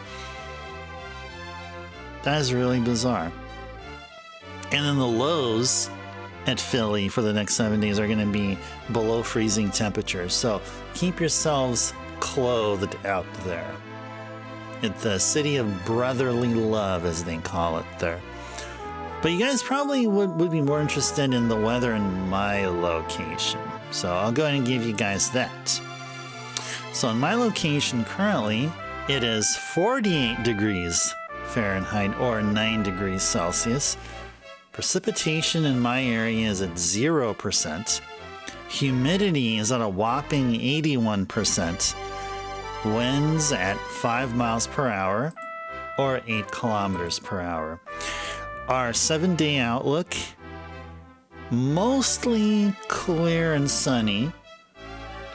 That is really bizarre. And then the lows at Philly for the next 7 days are going to be below freezing temperatures. So keep yourselves clothed out there. It's the city of brotherly love, as they call it there. But you guys probably would be more interested in the weather in my location. So I'll go ahead and give you guys that. So in my location currently, it is 48 degrees Fahrenheit or 9 degrees Celsius. Precipitation in my area is at 0%. Humidity is at a whopping 81%. Winds at 5 miles per hour or 8 kilometers per hour. Our 7-day outlook, mostly clear and sunny.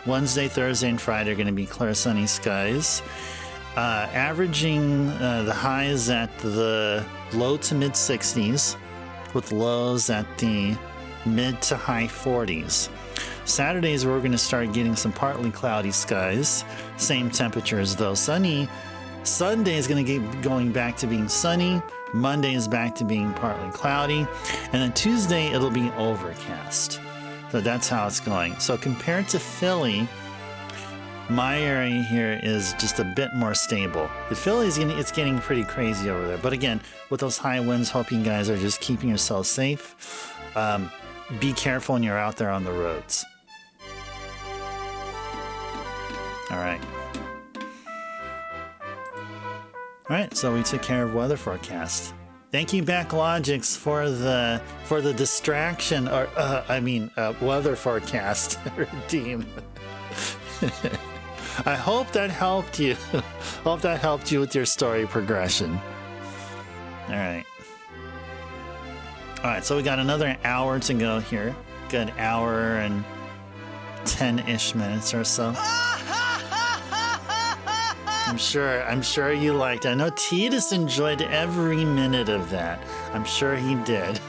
Wednesday, Thursday, and Friday are going to be clear, sunny skies. Averaging the highs at the low to mid 60s with lows at the mid to high 40s. Saturdays we're going to start getting some partly cloudy skies, same temperatures though. Sunday is going to get going back to being sunny. Monday is back to being partly cloudy, and then Tuesday it'll be overcast. So that's how it's going. So compared to Philly, My area here is just a bit more stable. The Philly's it's getting pretty crazy over there. But again, with those high winds, hope you guys are just keeping yourselves safe. Be careful when you're out there on the roads. All right. All right, so we took care of weather forecast. Thank you, Backlogics, for the distraction, or weather forecast redeem. I hope that helped you. Hope that helped you with your story progression. All right. All right, so we got another hour to go here. Good hour and 10-ish minutes or so. I'm sure you liked it. I know Titus enjoyed every minute of that. I'm sure he did.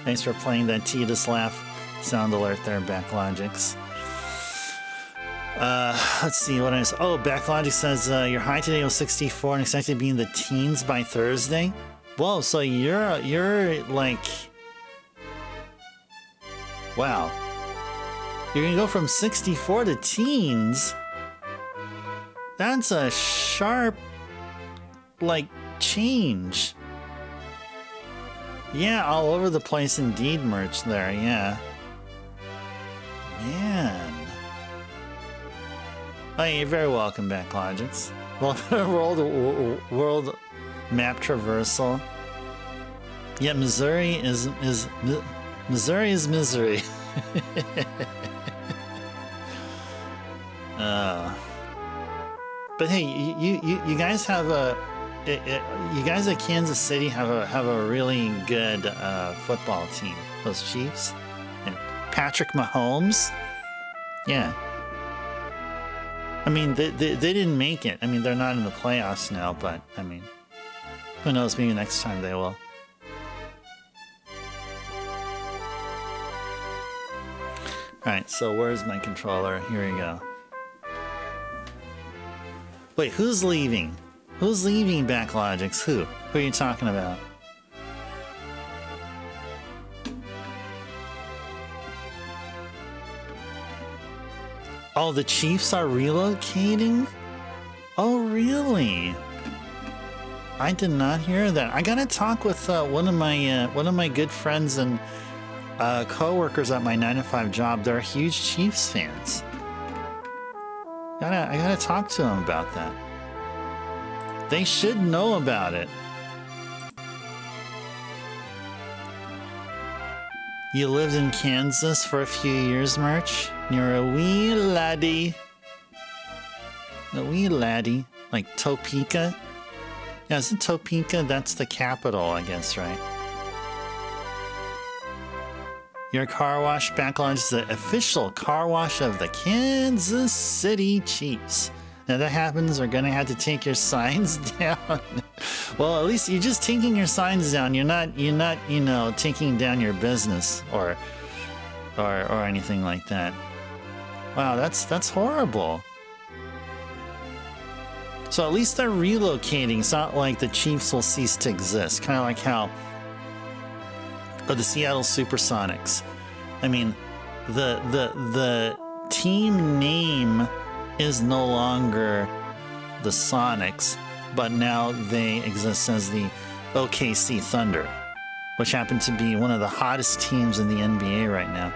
Thanks for playing that Titus laugh sound alert there, Backlogics. Let's see what else. Oh, Backlogic says your high today was 64 and expected to be in the teens by Thursday. Whoa, so you're like, wow. You're gonna go from 64 to teens. That's a sharp, like, change. Yeah, all over the place indeed, merch there, yeah. Man. Oh, you're very welcome back, Logics. World map traversal. Yeah, Missouri is misery. But hey, you guys have you guys at Kansas City have a really good football team. Those Chiefs and Patrick Mahomes. Yeah. I mean, they didn't make it. I mean, they're not in the playoffs now, but I mean, who knows? Maybe next time they will. All right. So where's my controller? Here we go. Wait, who's leaving? Who's leaving, Backlogics? Who? Who are you talking about? Oh, the Chiefs are relocating? Oh, really? I did not hear that. I gotta talk with one of my good friends and co-workers at my 9-to-5 job. They're huge Chiefs fans. I gotta talk to them about that. They should know about it. You lived in Kansas for a few years, Merch? You're a wee laddie. A wee laddie. Like Topeka? Yeah, isn't Topeka? That's the capital, I guess, right? Your car wash backlog is the official car wash of the Kansas City Chiefs. Now that happens, we're gonna have to take your signs down. Well, at least you're just taking your signs down. You're not, you know, taking down your business or anything like that. Wow, that's horrible. So at least they're relocating. It's not like the Chiefs will cease to exist. Kind of like how the Seattle Supersonics. I mean, the team name is no longer the Sonics, but now they exist as the OKC Thunder, which happen to be one of the hottest teams in the NBA right now.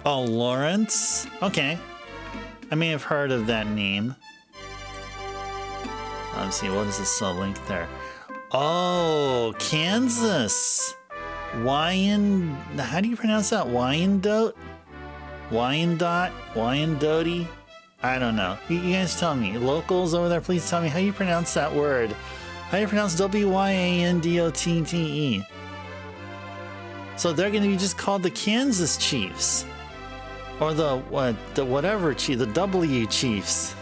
Oh, Lawrence? Okay. I may have heard of that name. Let's see, what is this link there? Oh, Kansas. How do you pronounce that? Wyandotte? Wyandotte? I don't know. You guys tell me. Locals over there, please tell me how you pronounce that word. How do you pronounce Wyandotte? So they're going to be just called the Kansas Chiefs. Or the whatever chief, the W Chiefs.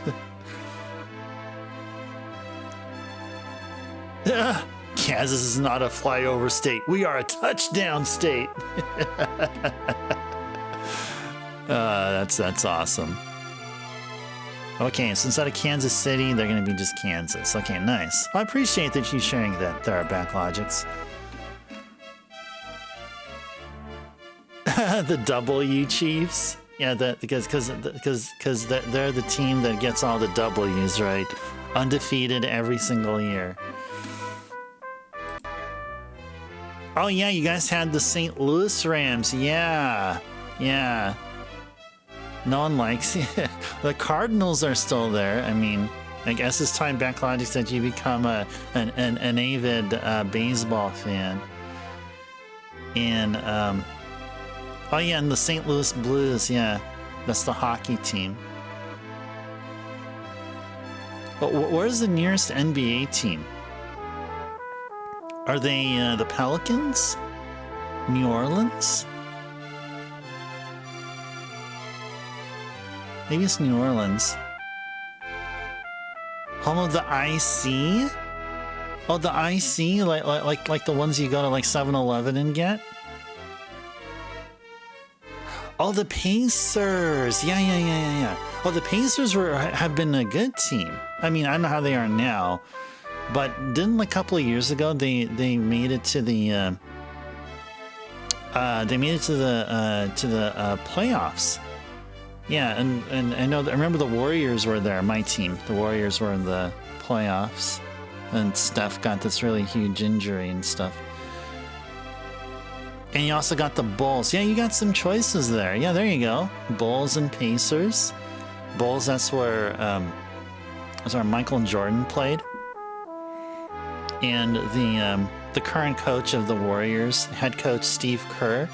Kansas is not a flyover state. We are a touchdown state. That's awesome. Okay, so instead of Kansas City, they're going to be just Kansas. Okay, nice. I appreciate that you sharing that there, Backlogics. The W Chiefs. Yeah, because they're the team that gets all the W's, right? Undefeated every single year. Oh yeah, you guys had the St. Louis Rams. Yeah, yeah. No one likes it. The Cardinals are still there. I mean, I guess it's time Backlogic said you become an avid baseball fan. And oh yeah, and the St. Louis Blues. Yeah, that's the hockey team. But where's the nearest NBA team? Are they the Pelicans? New Orleans? Maybe it's New Orleans. Home of the IC? Oh, the IC? Like the ones you go to like 7-Eleven and get? Oh, the Pacers. Yeah. Oh, the Pacers have been a good team. I mean, I don't know how they are now. But didn't a couple of years ago they made it to the playoffs? Yeah, and I remember the Warriors were there. My team, the Warriors, were in the playoffs, and Steph got this really huge injury and stuff. And you also got the Bulls. Yeah, you got some choices there. Yeah, there you go. Bulls and Pacers. Bulls. That's where Michael Jordan played. And the current coach of the Warriors, head coach Steve Kerr,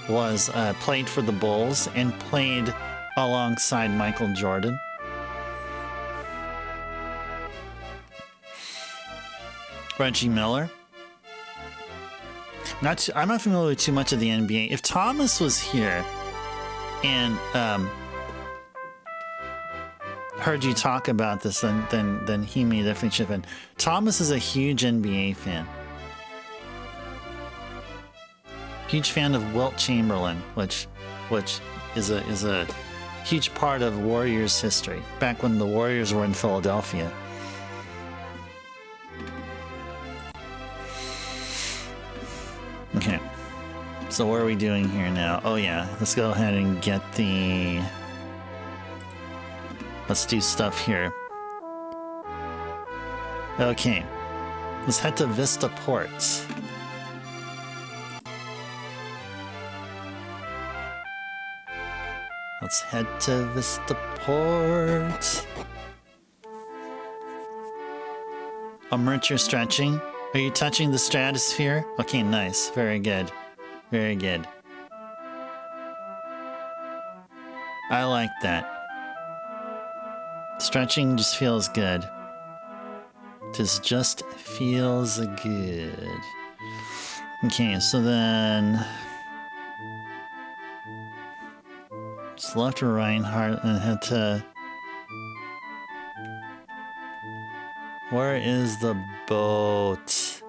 was played for the Bulls and played alongside Michael Jordan. Reggie Miller. I'm not familiar with too much of the NBA. If Thomas was here and heard you talk about this, then he may definitely chip in. Thomas is a huge NBA fan. Huge fan of Wilt Chamberlain, which is a huge part of Warriors history. Back when the Warriors were in Philadelphia. Okay. So what are we doing here now? Oh yeah, let's go ahead and get the... Let's do stuff here. Okay. Let's head to Vista Port. Let's head to Vista Port. Oh, Mert, you're stretching? Are you touching the stratosphere? Okay, nice. Very good. Very good. I like that. Stretching just feels good. Just feels good. Okay, so then... Just left to Reinhart and head to... Where is the boat?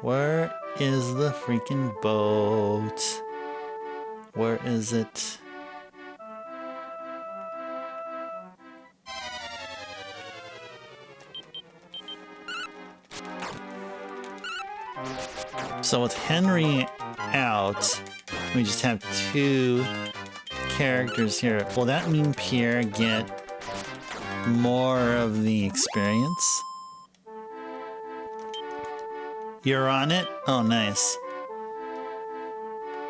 Where is the freaking boat? Where is it? So with Henry out, we just have 2 characters here. Will that mean Pierre get more of the experience? You're on it? Oh, nice.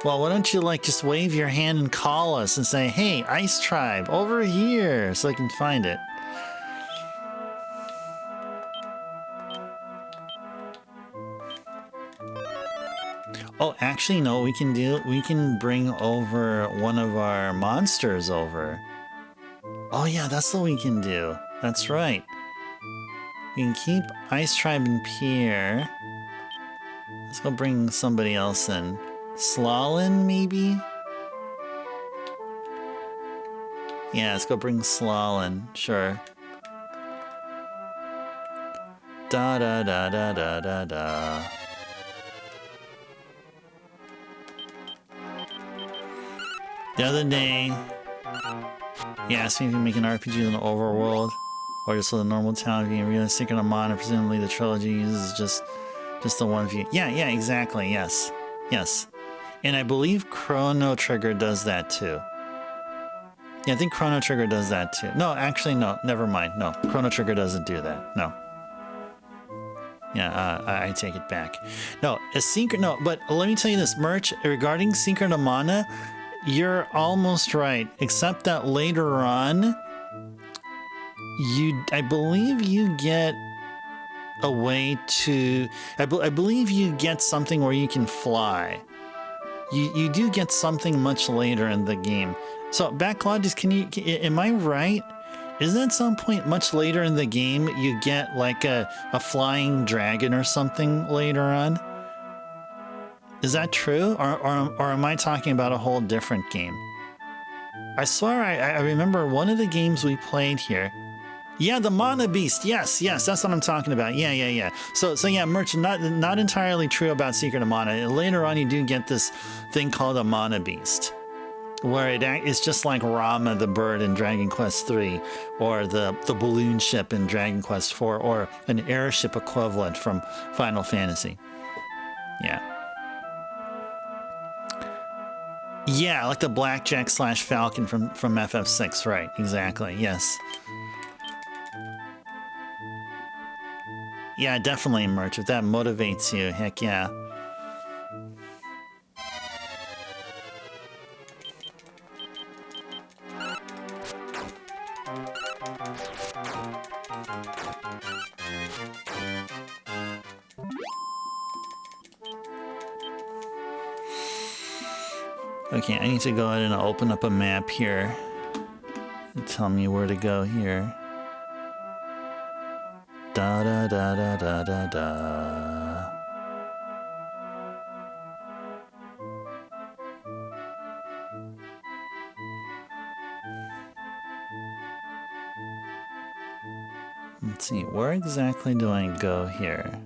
Well, why don't you just wave your hand and call us and say, hey, Ice Tribe, over here, so I can find it. Oh, actually, no, we can do. We can bring over one of our monsters over. Oh yeah, that's what we can do. That's right. We can keep Ice Tribe and Pierre. Let's go bring somebody else in. Slalin, maybe? Yeah, let's go bring Slalin. Sure. Da da da da da da da. The other day, he asked me if we can make an RPG in the overworld, or just with a normal town view, realistic and a mod, and presumably the trilogy uses just the one view. Yeah, exactly, yes. And I believe Chrono Trigger does that too. Yeah, I think Chrono Trigger does that too. No, actually, no. Never mind. No, Chrono Trigger doesn't do that. No. Yeah, I take it back. No, a secret. No, but let me tell you this, Merch. Regarding Secret of Mana, you're almost right. Except that later on, I believe you get a way to. I believe you get something where you can fly. You do get something much later in the game. So, Backlogis, am I right? Isn't at some point much later in the game you get like a flying dragon or something later on? Is that true? Or am I talking about a whole different game? I swear I remember one of the games we played here. Yeah, the Mana Beast. Yes, that's what I'm talking about. Yeah. So yeah, Merch, not entirely true about Secret of Mana. Later on, you do get this thing called a Mana Beast, where it's just like Rama the bird in Dragon Quest III, or the balloon ship in Dragon Quest IV, or an airship equivalent from Final Fantasy. Yeah, like the Blackjack / Falcon from FF6, right? Exactly. Yes. Yeah, definitely, Merch. If that motivates you, heck yeah. Okay, I need to go ahead and open up a map here and tell me where to go here. Da da da da da da da. Let's see, where exactly do I go here?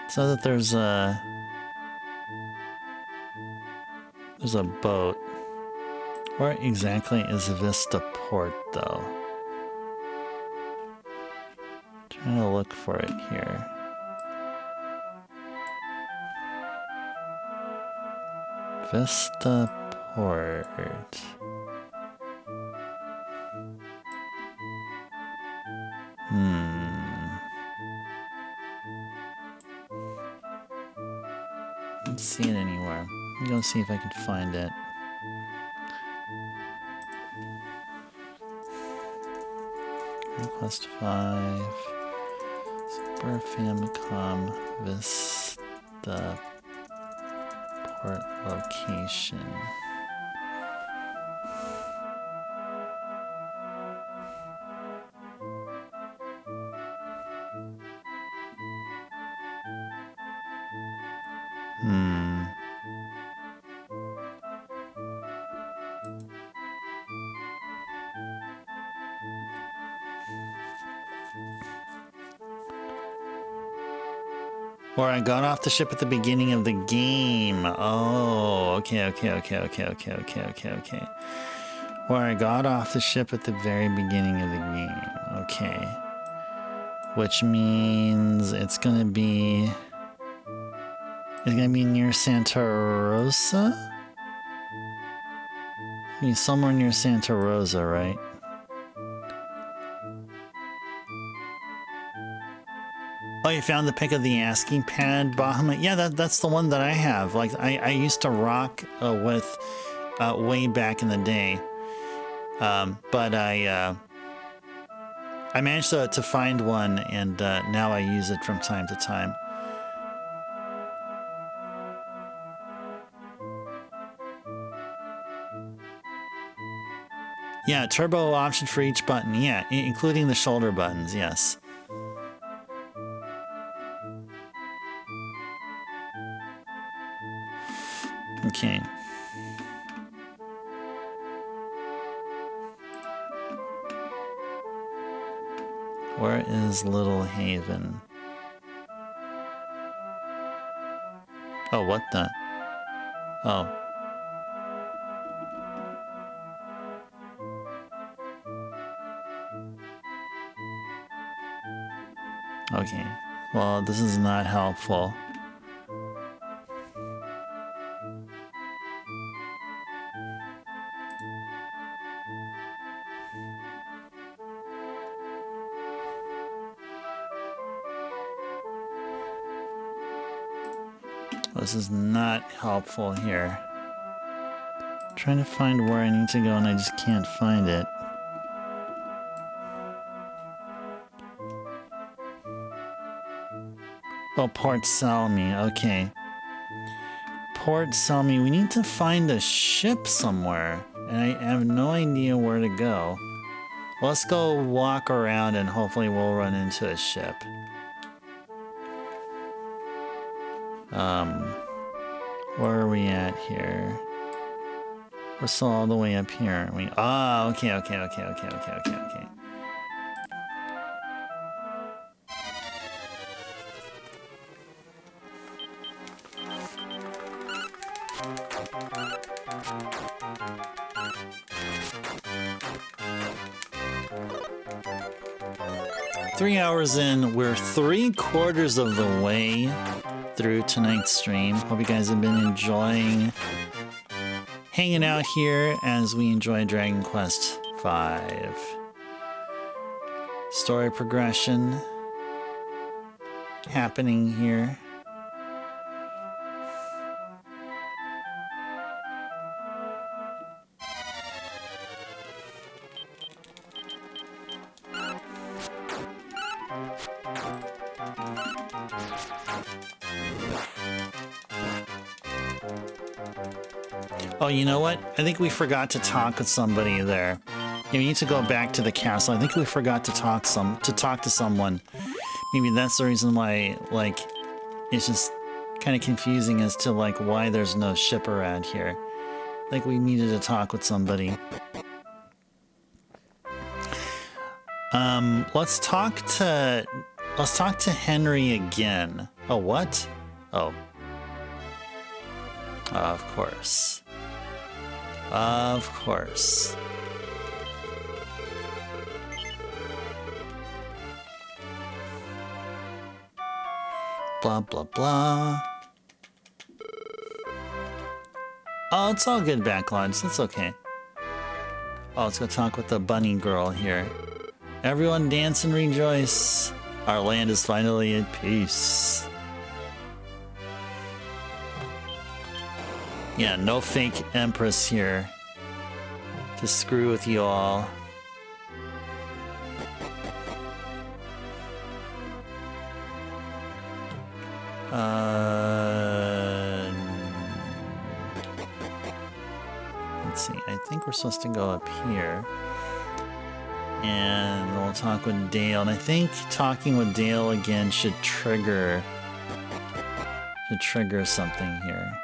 So that there's a boat. Where exactly is Vista Port, though? Trying to look for it here. Vista Port. I don't see it anywhere. I'm gonna see if I can find it. Quest V, Super Famicom, Vista Port location. Or I got off the ship at the beginning of the game. Oh, okay. Or I got off the ship at the very beginning of the game. Okay. Which means it's gonna be near Santa Rosa? I mean, somewhere near Santa Rosa, right? Oh, you found the pic of the ASCII pad, Bahamut? Yeah, that's the one that I have. Like, I used to rock with way back in the day. But I managed to find one, and now I use it from time to time. Yeah, turbo option for each button. Yeah, including the shoulder buttons, yes. Okay. Where is Little Haven? Oh, what the? Oh. Okay. Well, this is not helpful. This is not helpful here. Trying to find where I need to go and I just can't find it. Oh, Port Selmi, okay. Port Selmi, we need to find a ship somewhere. And I have no idea where to go. Let's go walk around and hopefully we'll run into a ship. Where are we at here? We're still all the way up here, aren't we? Oh, okay. 3 hours in, we're 3/4 of the way through tonight's stream. Hope you guys have been enjoying hanging out here as we enjoy Dragon Quest V. Story progression happening here. Oh, you know what? I think we forgot to talk with somebody there. You need to go back to the castle. I think we forgot to talk to someone. Maybe that's the reason why, like, it's just kind of confusing as to, like, why there's no ship around here. I think we needed to talk with somebody. Let's talk to Henry again. Oh, what? Oh. Of course. Of course. Blah, blah, blah. Oh, it's all good, Backlogs. It's okay. Oh, let's go talk with the bunny girl here. Everyone dance and rejoice. Our land is finally at peace. Yeah, no fake empress here to screw with you all. Let's see, I think we're supposed to go up here. And we'll talk with Dale. And I think talking with Dale again should trigger something here.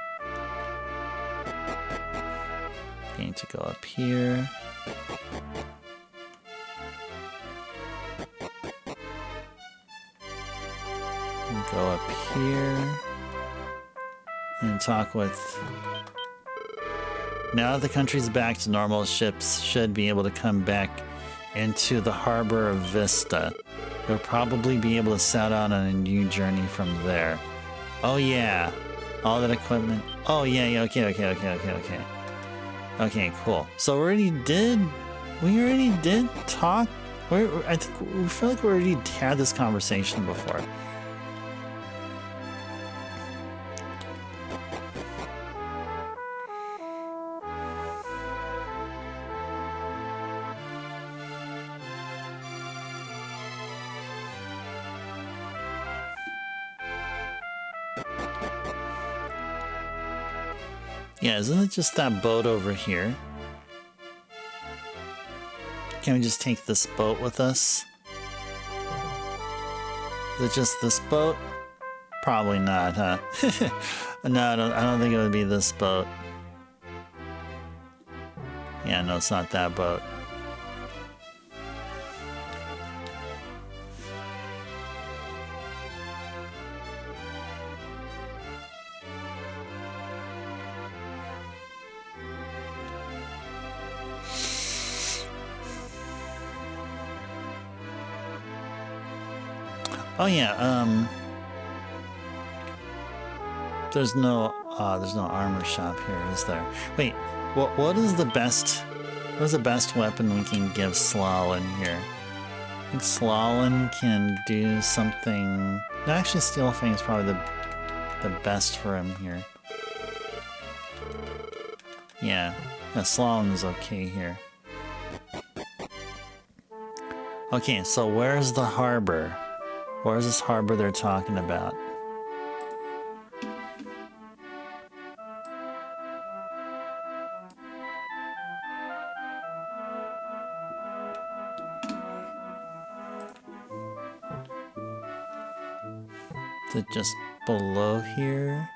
Going to go up here. And go up here. And talk with... Now that the country's back to normal, ships should be able to come back into the harbor of Vista. They'll probably be able to set out on a new journey from there. Oh yeah, all that equipment. Oh yeah, okay. Okay, cool. So we already did talk. I think we feel like we already had this conversation before. Yeah, isn't it just that boat over here? Can we just take this boat with us? Is it just this boat? Probably not, huh? No, I don't think it would be this boat. Yeah, no, it's not that boat. Oh yeah, there's no armor shop here, is there? Wait, what is the best weapon we can give Slalin here? I think Slalin can do something. No, actually, Steelfang is probably the best for him here. Yeah, the slalom's okay here. Okay, so where's the harbor? Where's this harbor they're talking about? Is it just below here?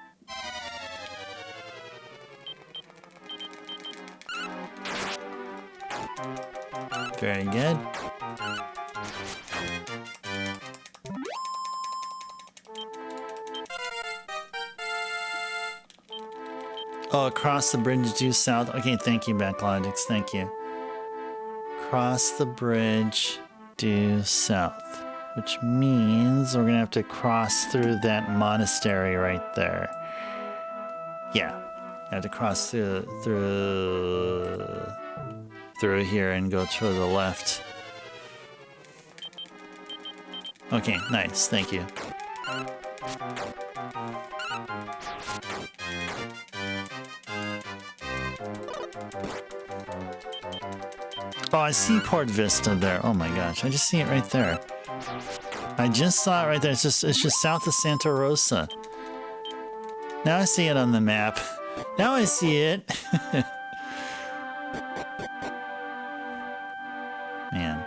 Very good. Oh, across the bridge due south. Okay, thank you, Backlogics. Thank you. Cross the bridge due south, which means we're gonna have to cross through that monastery right there. Yeah, I have to cross through here and go to the left. Okay, nice. Thank you. Oh, I see Port Vista there. Oh my gosh, I just see it right there. I just saw it right there. It's just south of Santa Rosa. Now I see it on the map. Now I see it. Man.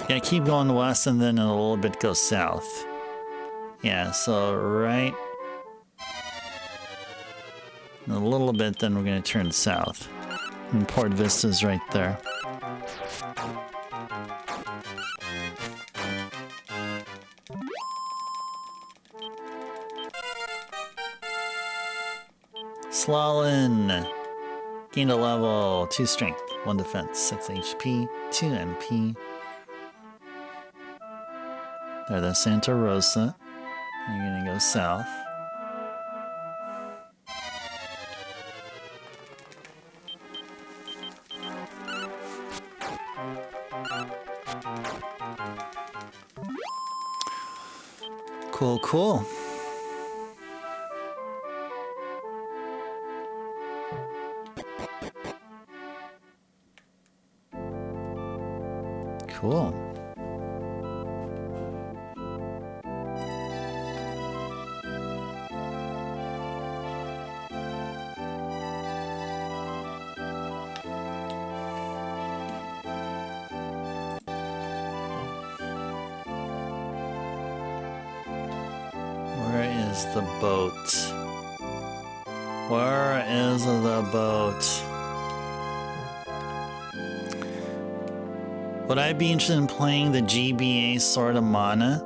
Yeah, keep going west and then in a little bit go south. Yeah, so right. In a little bit, then we're going to turn south. And Port Vista's right there. Slalin. Gained a level, 2 strength, 1 defense, 6 HP, 2 MP. There's Santa Rosa. You're going to go south. Cool, cool. Cool. Where is the boat? Where is the boat? Would I be interested in playing the GBA Sword of Mana?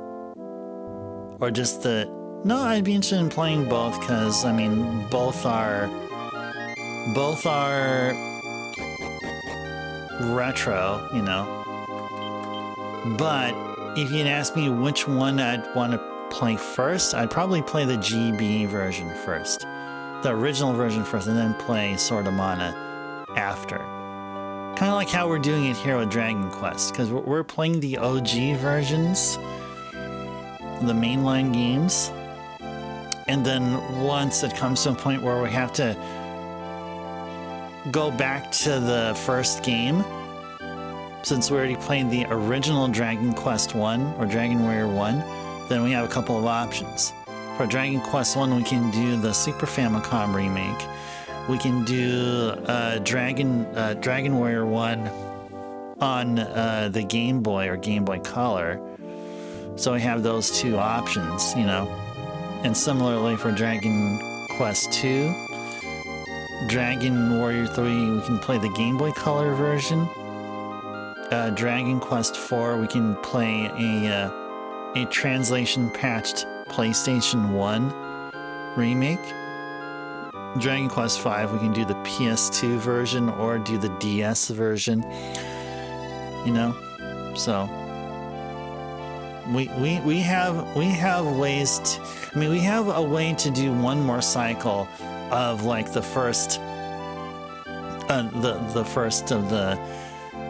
Or just the... No, I'd be interested in playing both because, I mean, both are retro, you know. But if you'd ask me which one I'd want to play first, I'd probably play the GBA version first. The original version first, and then play Sword of Mana after. Kind of like how we're doing it here with Dragon Quest, because we're playing the OG versions, the mainline games, and then once it comes to a point where we have to go back to the first game, since we already played the original Dragon Quest 1 or Dragon Warrior 1, then we have a couple of options. For Dragon Quest 1, we can do the Super Famicom remake. We can do Dragon Warrior 1 on the Game Boy or Game Boy Color. So we have those two options, you know. And similarly for Dragon Quest 2, Dragon Warrior 3, we can play the Game Boy Color version. Dragon Quest 4, we can play a translation patched PlayStation 1 remake. Dragon Quest V, we can do the PS2 version or do the DS version, you know. So we have ways to, I mean, we have a way to do one more cycle of like the first of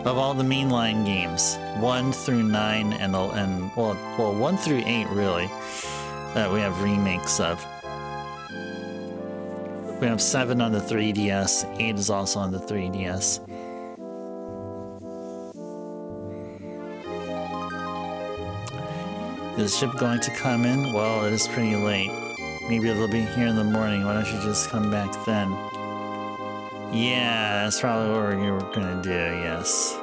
of all the mainline games, 1 through 9 and well 1 through 8 really, that we have remakes of. We have 7 on the 3DS, 8 is also on the 3DS. Is the ship going to come in? Well, it is pretty late. Maybe it'll be here in the morning. Why don't you just come back then? Yeah, that's probably what we were gonna do, yes.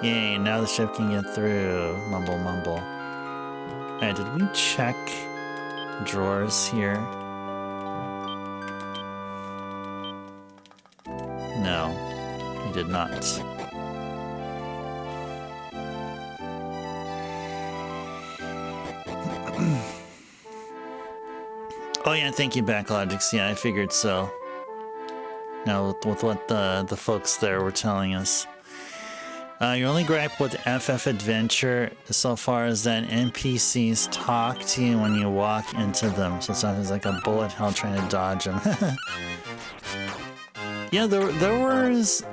Yay, now the ship can get through. Mumble, mumble. Alright, did we check drawers here? No, we did not. Oh yeah, thank you, Backlogics. Yeah, I figured so. Now, with what the folks there were telling us. Your only gripe with FF Adventure so far is that NPCs talk to you when you walk into them. So it sounds like a bullet hell trying to dodge them. Yeah, there was...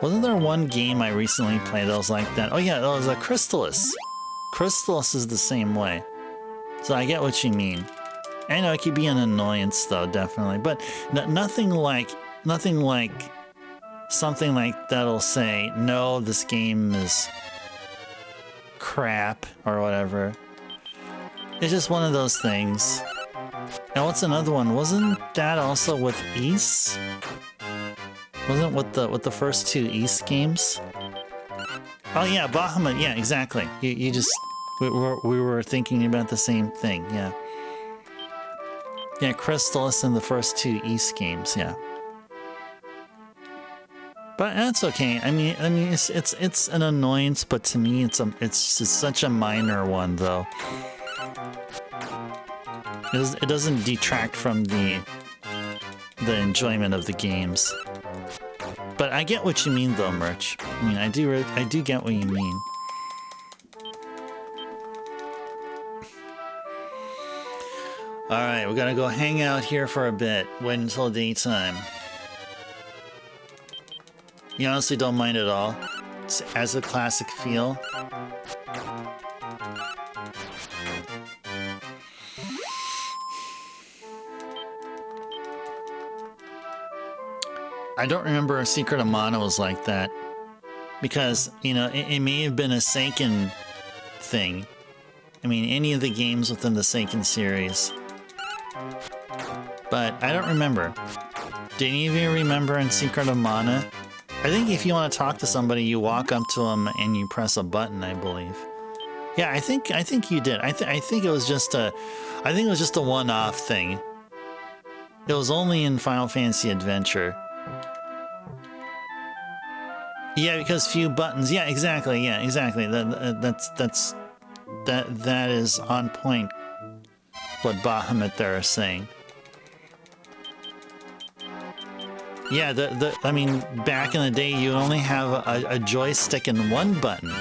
Wasn't there one game I recently played that was like that? Oh yeah, that was a Crystallis. Crystallis is the same way. So I get what you mean. I know it could be an annoyance though, definitely, but nothing like something like that'll say, no, this game is crap or whatever. It's just one of those things. And what's another one? Wasn't that also with East? Wasn't with the first 2 East games? Oh yeah, Bahamut. Yeah, exactly. You just we were thinking about the same thing. Yeah. Yeah, Crystallis in the first 2 East games, yeah. But that's okay. I mean, it's an annoyance, but to me, it's just such a minor one, though. It doesn't detract from the enjoyment of the games. But I get what you mean, though, Merch. I mean, I do get what you mean. Alright, we're gonna go hang out here for a bit. Wait until daytime. You honestly don't mind at all? It has a classic feel. I don't remember Secret of Mana was like that. Because, you know, it may have been a Seiken thing. I mean, any of the games within the Seiken series. But I don't remember. Do any of you remember in Secret of Mana? I think if you want to talk to somebody, you walk up to them and you press a button, I believe. Yeah, I think you did. I think it was just a one-off thing. It was only in Final Fantasy Adventure. Yeah, because few buttons. Yeah, exactly. Yeah, exactly. That is on point. What Bahamut there is saying. Yeah, I mean, back in the day, you only have a joystick and one button.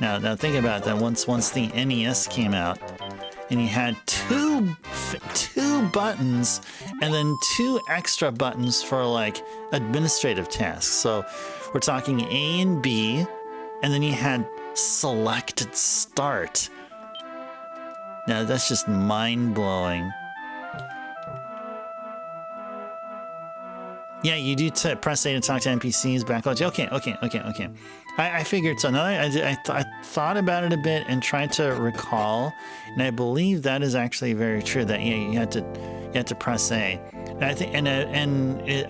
Now think about that. Once the NES came out, and you had two buttons, and then 2 extra buttons for like administrative tasks. So we're talking A and B, and then you had selected start. Now that's just mind-blowing. Yeah, you do press A to talk to NPCs, backlogs. Okay. I figured so. Now I thought about it a bit and tried to recall, and I believe that is actually very true. That yeah, you had to press A, and I think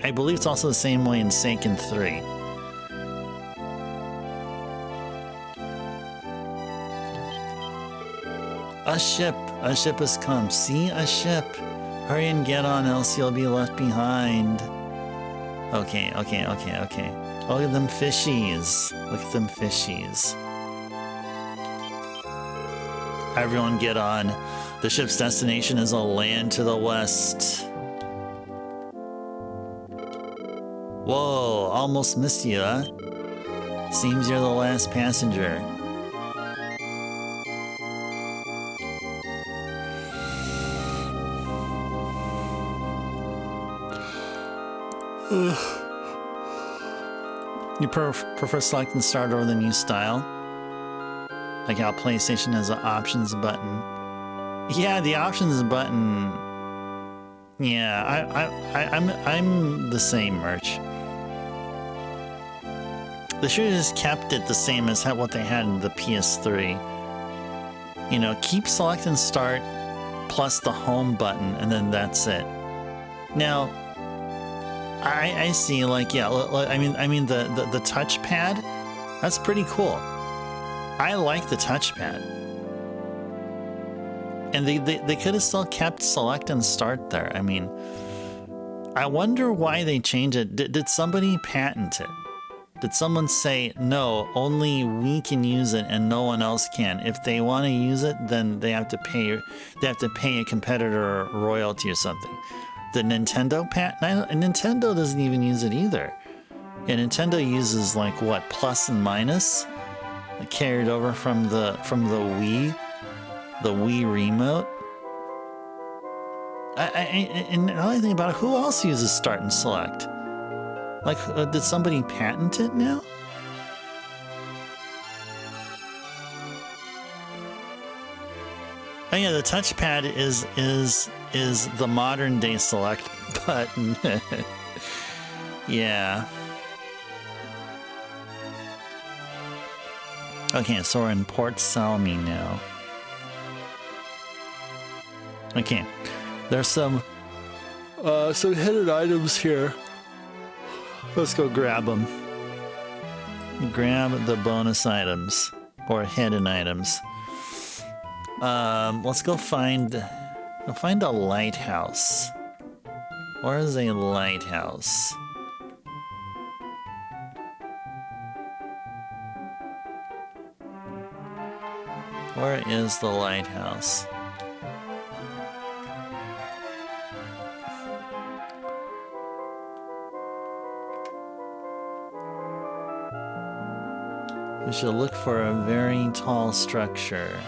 I believe it's also the same way in Seiken 3. A ship has come. See, a ship. Hurry and get on, else you'll be left behind. Okay. Look at them fishies. Everyone get on. The ship's destination is a land to the west. Whoa, almost missed you, huh? Seems you're the last passenger. You prefer select and start over the new style? Like how PlayStation has an options button. Yeah, the options button. Yeah, I'm the same, Merch. They should have just kept it the same as what they had in the PS3. You know, keep select and start plus the home button, and then that's it. Now, I see, like, yeah, I mean the touchpad, that's pretty cool. I like the touchpad. And they could have still kept select and start there. I mean, I wonder why they changed it. Did somebody patent it? Did someone say, no, only we can use it and no one else can? If they want to use it, then they have to pay a competitor royalty or something. The Nintendo patent? Nintendo doesn't even use it either. Yeah, Nintendo uses, like, what, plus and minus? Carried over from the Wii? The Wii remote? And another thing about it, who else uses start and select? Like, did somebody patent it now? Oh yeah, the touchpad is the modern day select button. Yeah. Okay, so we're in Port Selmi now. Okay, there's some hidden items here. Let's go grab them. Grab the bonus items or hidden items. Let's go find a lighthouse. Where is a lighthouse? Where is the lighthouse? We should look for a very tall structure.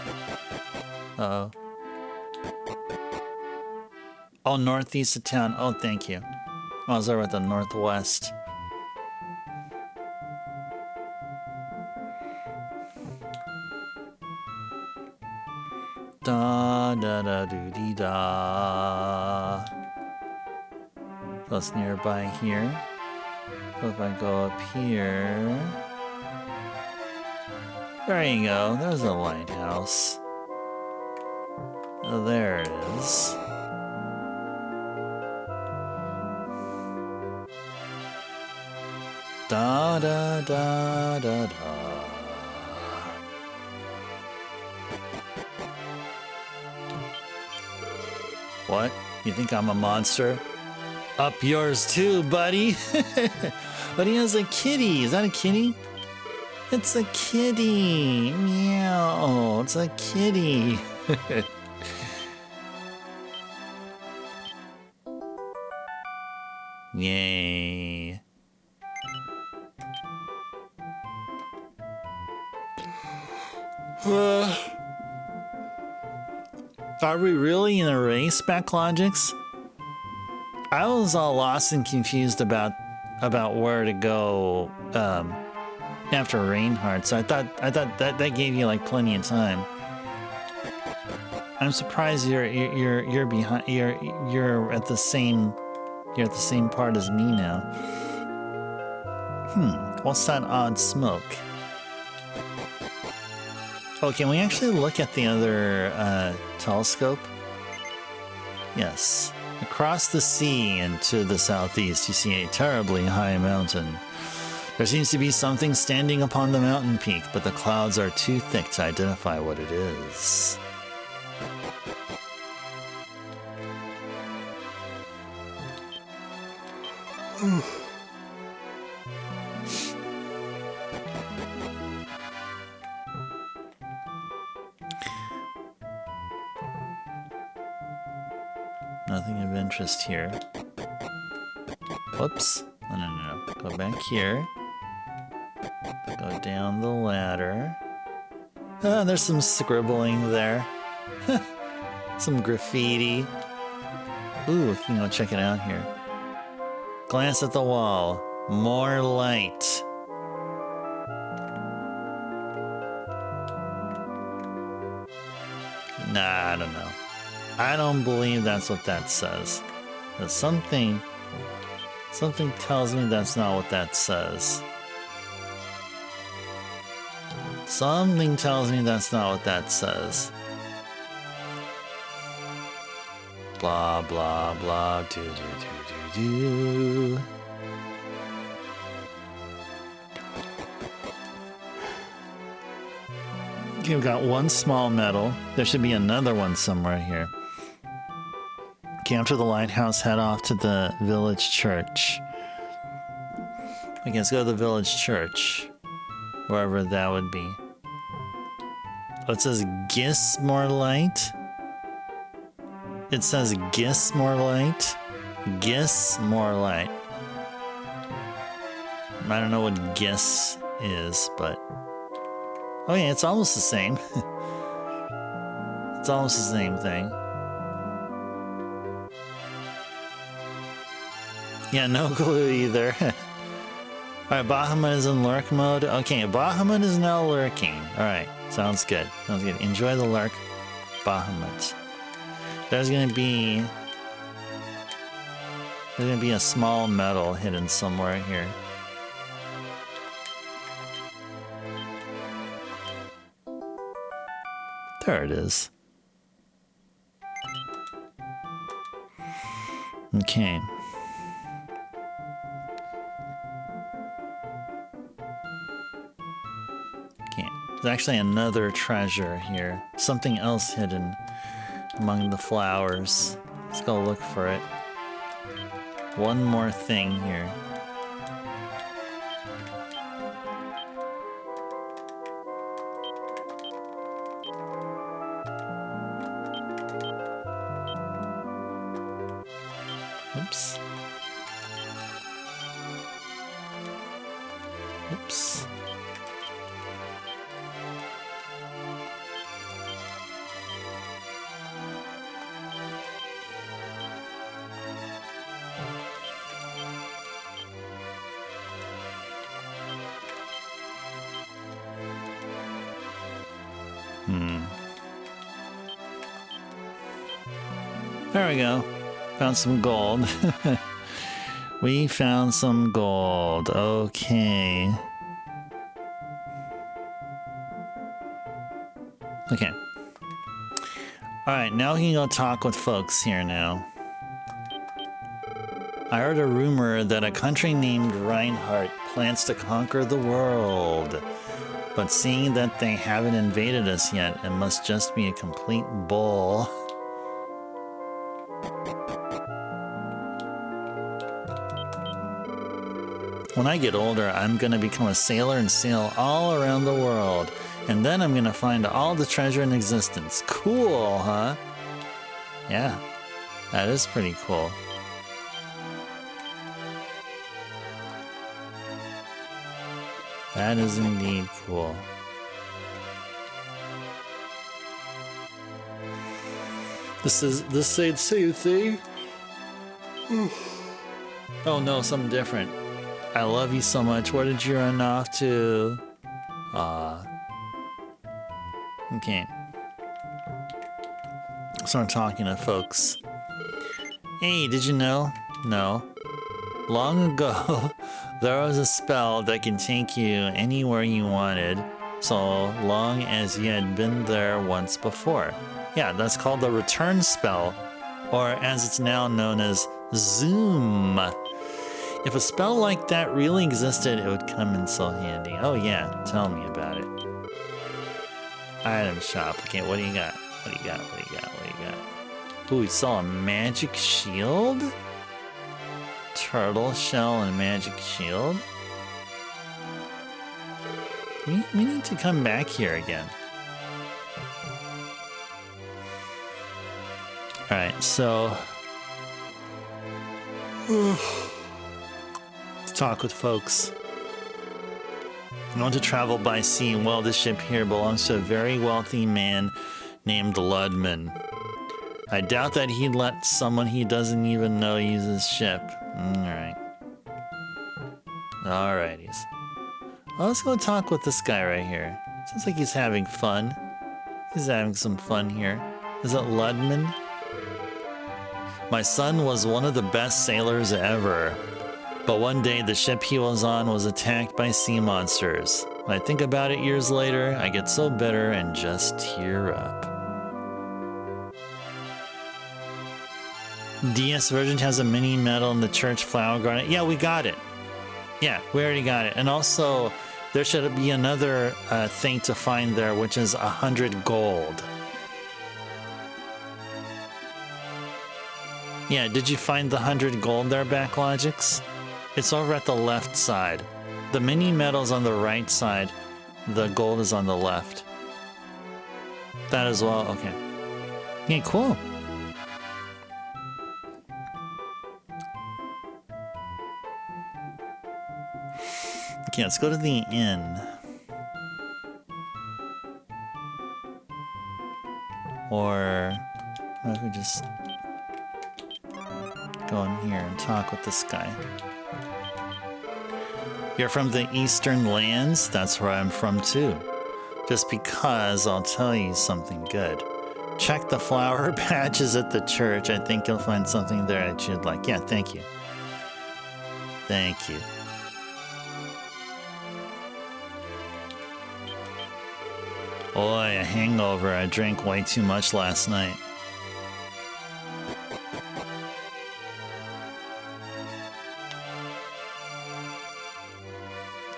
Uh-oh. Oh, northeast of town. Oh, thank you. I was over at the northwest. Da da da doo dee da. So it's nearby here. So if I go up here. There you go. There's a lighthouse. Oh, there it is. Da da da da da. What? You think I'm a monster? Up yours too, buddy. But he has a kitty. Is that a kitty? It's a kitty. Meow. It's a kitty. Yay. Are we really in a race, Backlogics? I was all lost and confused about where to go after Reinhart, so I thought that gave you like plenty of time. I'm surprised you're behind. You're at the same part as me now. What's that odd smoke? Oh, can we actually look at the other telescope? Yes. Across the sea and to the southeast, you see a terribly high mountain. There seems to be something standing upon the mountain peak, but the clouds are too thick to identify what it is. Nothing of interest here. Whoops. No. Go back here. Go down the ladder. Ah, there's some scribbling there. Some graffiti. Ooh, we can go check it out here. Glance at the wall. More light. Nah, I don't know. I don't believe that's what that says. But something tells me that's not what that says. Something tells me that's not what that says. Blah, blah, blah, do, do, do, do, do. Okay, we've got one small medal. There should be another one somewhere here. Okay, after the lighthouse, head off to the village church. Okay, let's go to the village church. Wherever that would be. Oh, it says Gismorlight. It says Gismorlight. Gismorlight. I don't know what Gis is, but... Oh yeah, it's almost the same. It's almost the same thing. Yeah, no clue either. Alright, Bahamut is in lurk mode. Okay, Bahamut is now lurking. Alright, sounds good. Sounds good. Enjoy the lurk, Bahamut. There's gonna be a small medal hidden somewhere here. There it is. Okay. There's actually another treasure here. Something else hidden among the flowers. Let's go look for it. One more thing here. Oops. Oops. There we go. Found some gold. We found some gold. Okay. Okay. Alright, now we can go talk with folks here now. I heard a rumor that a country named Reinhart plans to conquer the world. But seeing that they haven't invaded us yet, it must just be a complete bull. When I get older, I'm gonna become a sailor and sail all around the world. And then I'm gonna find all the treasure in existence. Cool, huh? Yeah, that is pretty cool. That is indeed cool. This ain't same thing. Oh no, something different. I love you so much. Where did you run off to? Okay. So I'm talking to folks. Hey, did you know? No. Long ago, there was a spell that can take you anywhere you wanted, so long as you had been there once before. Yeah, that's called the return spell, or as it's now known as Zoom. If a spell like that really existed, it would come in so handy. Oh yeah, tell me about it. Item shop. Okay, what do you got? What do you got? What do you got? What do you got? Ooh, we saw a magic shield? Turtle shell and magic shield? We need to come back here again. Alright, so... talk with folks. I want to travel by sea. Well, this ship here belongs to a very wealthy man named Ludman. I doubt that he'd let someone he doesn't even know use his ship. Alright. Alrighties. Well, let's go talk with this guy right here. Sounds like he's having fun. He's having some fun here. Is it Ludman? My son was one of the best sailors ever. But one day the ship he was on was attacked by sea monsters. When I think about it years later, I get so bitter and just tear up. DS version has a mini medal in the church flower garden. Yeah, we got it. Yeah, we already got it. And also, there should be another thing to find there, which is 100 gold. Yeah, did you find the 100 gold there, Backlogics? It's over at the left side. The mini medal's on the right side. The gold is on the left. That as well? Okay. Yeah, cool. Okay, let's go to the inn. Or what if we just go in here and talk with this guy? You're from the Eastern Lands? That's where I'm from too. Just because I'll tell you something good. Check the flower patches at the church. I think you'll find something there that you'd like. Yeah, thank you. Thank you. Boy, a hangover. I drank way too much last night.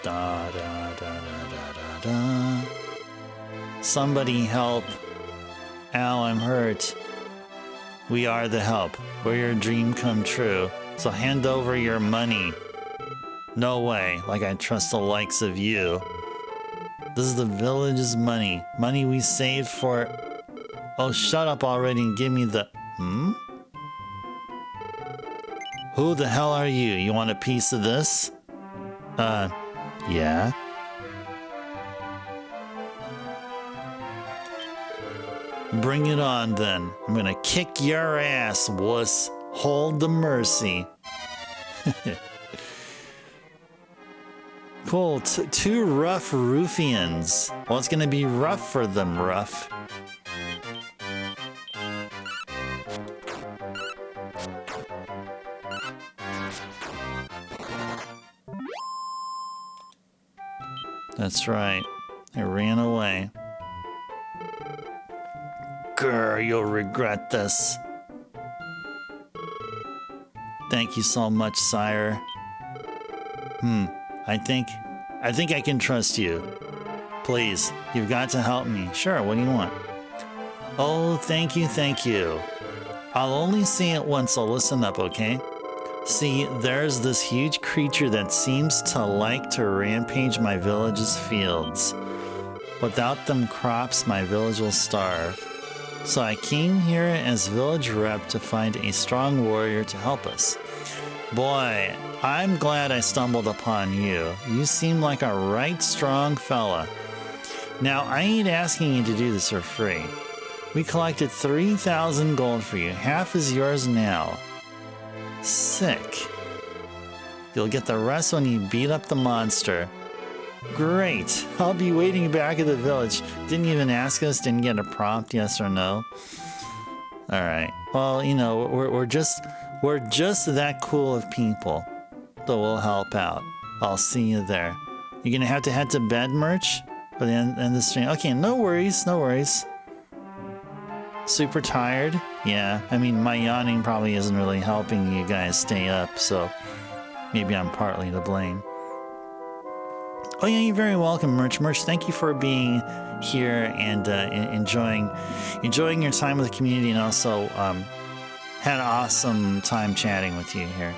Da da da da da da da. Somebody help. Al, I'm hurt. We are the help. We're your dream come true. So hand over your money. No way, like I trust the likes of you. This is the village's money. Money we saved for... Oh, shut up already and give me the... Who the hell are you? You want a piece of this? Yeah? Bring it on then. I'm gonna kick your ass, wuss. Hold the mercy. Cool, two rough ruffians. Well, it's gonna be rough for them, rough. That's right. I ran away. Grr, you'll regret this. Thank you so much, sire. I think I can trust you. Please, you've got to help me. Sure, what do you want? Oh, thank you, thank you. I'll only say it once, so listen up, okay? See, there's this huge creature that seems to like to rampage my village's fields. Without them crops, my village will starve. So I came here as village rep to find a strong warrior to help us. Boy, I'm glad I stumbled upon you. You seem like a right strong fella. Now, I ain't asking you to do this for free. We collected 3,000 gold for you. Half is yours now. Sick. You'll get the rest when you beat up the monster. Great. I'll be waiting back at the village. Didn't even ask us, didn't get a prompt, yes or no. Alright. Well, you know, we're just that cool of people. So we'll help out. I'll see you there. You're gonna have to head to bed, Merch? For the end of the stream. Okay, no worries, no worries. Super tired? Yeah, I mean, my yawning probably isn't really helping you guys stay up, so maybe I'm partly to blame. Oh yeah, you're very welcome, Merch. Merch, thank you for being here and enjoying your time with the community, and also had an awesome time chatting with you here.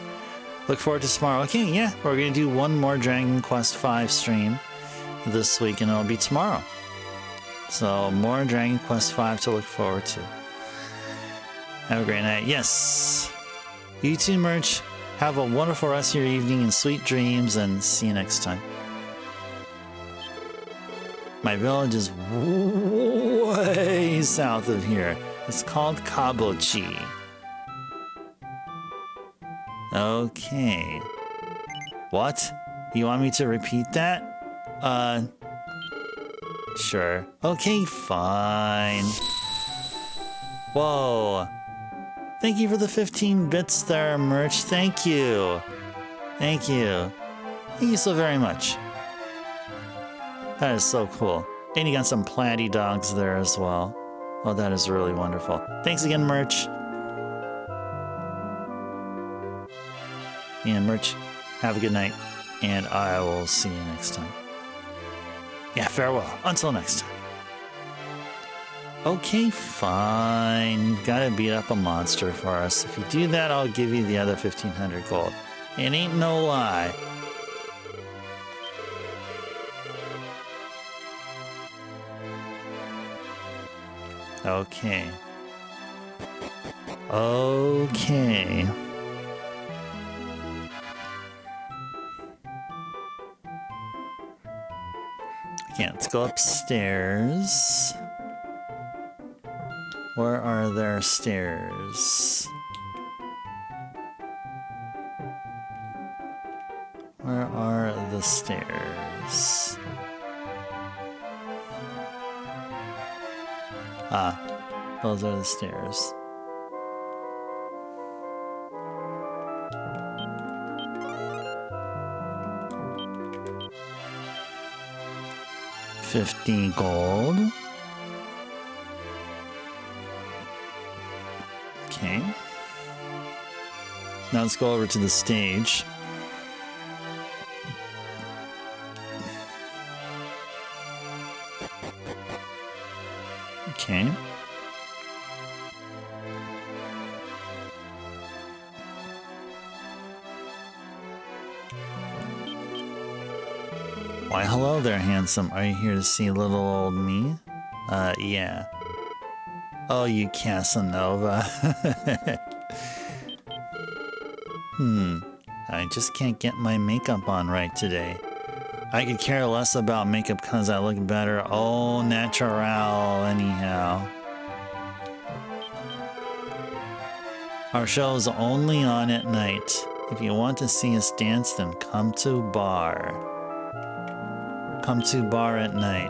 Look forward to tomorrow. Okay, yeah, we're gonna do one more Dragon Quest V stream this week, and it'll be tomorrow. So more Dragon Quest V to look forward to. Have a great night. Yes. You too, Merch. Have a wonderful rest of your evening and sweet dreams, and see you next time. My village is way south of here. It's called Kabochi. Okay. What? You want me to repeat that? Sure. Okay, fine. Whoa. Thank you for the 15 bits there, Merch. Thank you. Thank you. Thank you so very much. That is so cool. And you got some planty dogs there as well. Oh, that is really wonderful. Thanks again, Merch. And Merch, have a good night. And I will see you next time. Yeah, farewell. Until next time. Okay, fine. You've got to beat up a monster for us. If you do that, I'll give you the other 1,500 gold. It ain't no lie. Okay. Okay. Okay, let's go upstairs. Where are there stairs? Where are the stairs? Ah, those are the stairs. $50 gold. Okay. Now let's go over to the stage. Okay. Why, hello there, handsome. Are you here to see little old me? Yeah. Oh, you Casanova. I just can't get my makeup on right today. I could care less about makeup because I look better. Oh, natural, anyhow. Our show's only on at night. If you want to see us dance, then come to bar. Come to bar at night.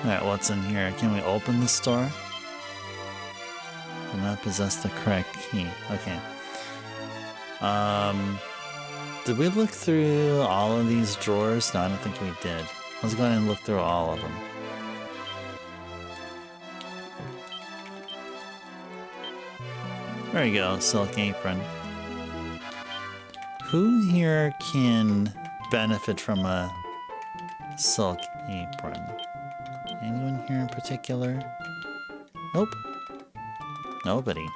Alright, what's in here? Can we open the store? Do not possess the correct key. Okay. Did we look through all of these drawers? No, I don't think we did. Let's go ahead and look through all of them. There you go, silk apron. Who here can benefit from a silk apron? Anyone here in particular? Nope. Nobody.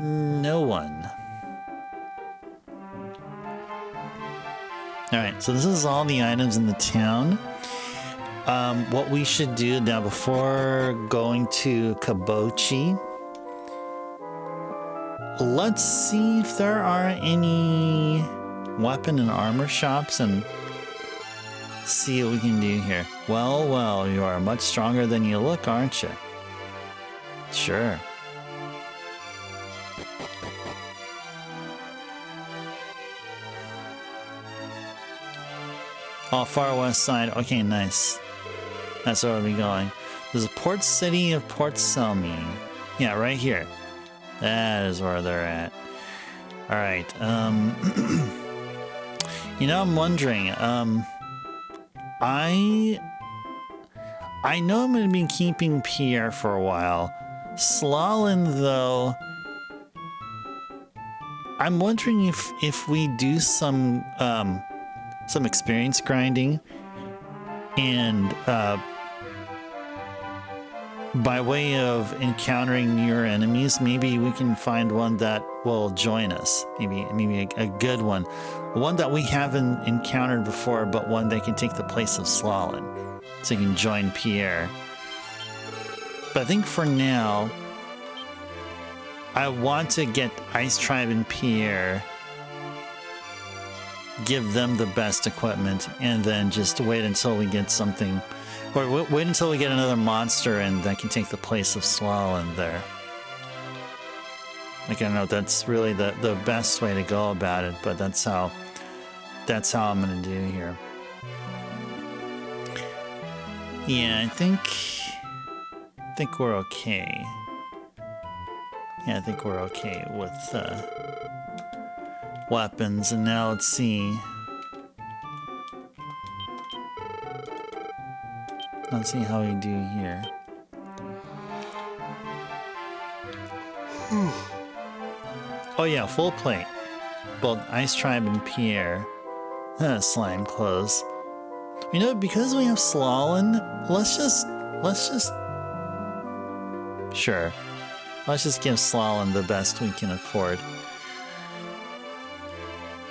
No one. Alright, so this is all the items in the town. What we should do now before going to Kabochi, let's see if there are any weapon and armor shops and see what we can do here. Well, well, you are much stronger than you look, aren't you? Sure. Oh, far west side. Okay, nice. That's where we'll be going. There's a port city of Port Selmi. Yeah, right here. That is where they're at. Alright, you know, I'm wondering, I know I'm going to be keeping Pierre for a while. Slalin, though, I'm wondering if we do some experience grinding and by way of encountering newer enemies, maybe we can find one that will join us. Maybe a good one. One that we haven't encountered before, but one that can take the place of Slalin. So you can join Pierre. But I think for now, I want to get Ice Tribe and Pierre, give them the best equipment, and then just wait until we get something, or wait until we get another monster and that can take the place of Slalin there. Like, I don't know if that's really the best way to go about it, but that's how I'm gonna do here. Yeah, I think we're okay. Yeah, I think we're okay with weapons. And now let's see. Let's see how we do here. Oh yeah, full plate. Both Ice Tribe and Pierre. Slime clothes. You know, because we have Slalin, let's just sure. Let's just give Slalin the best we can afford.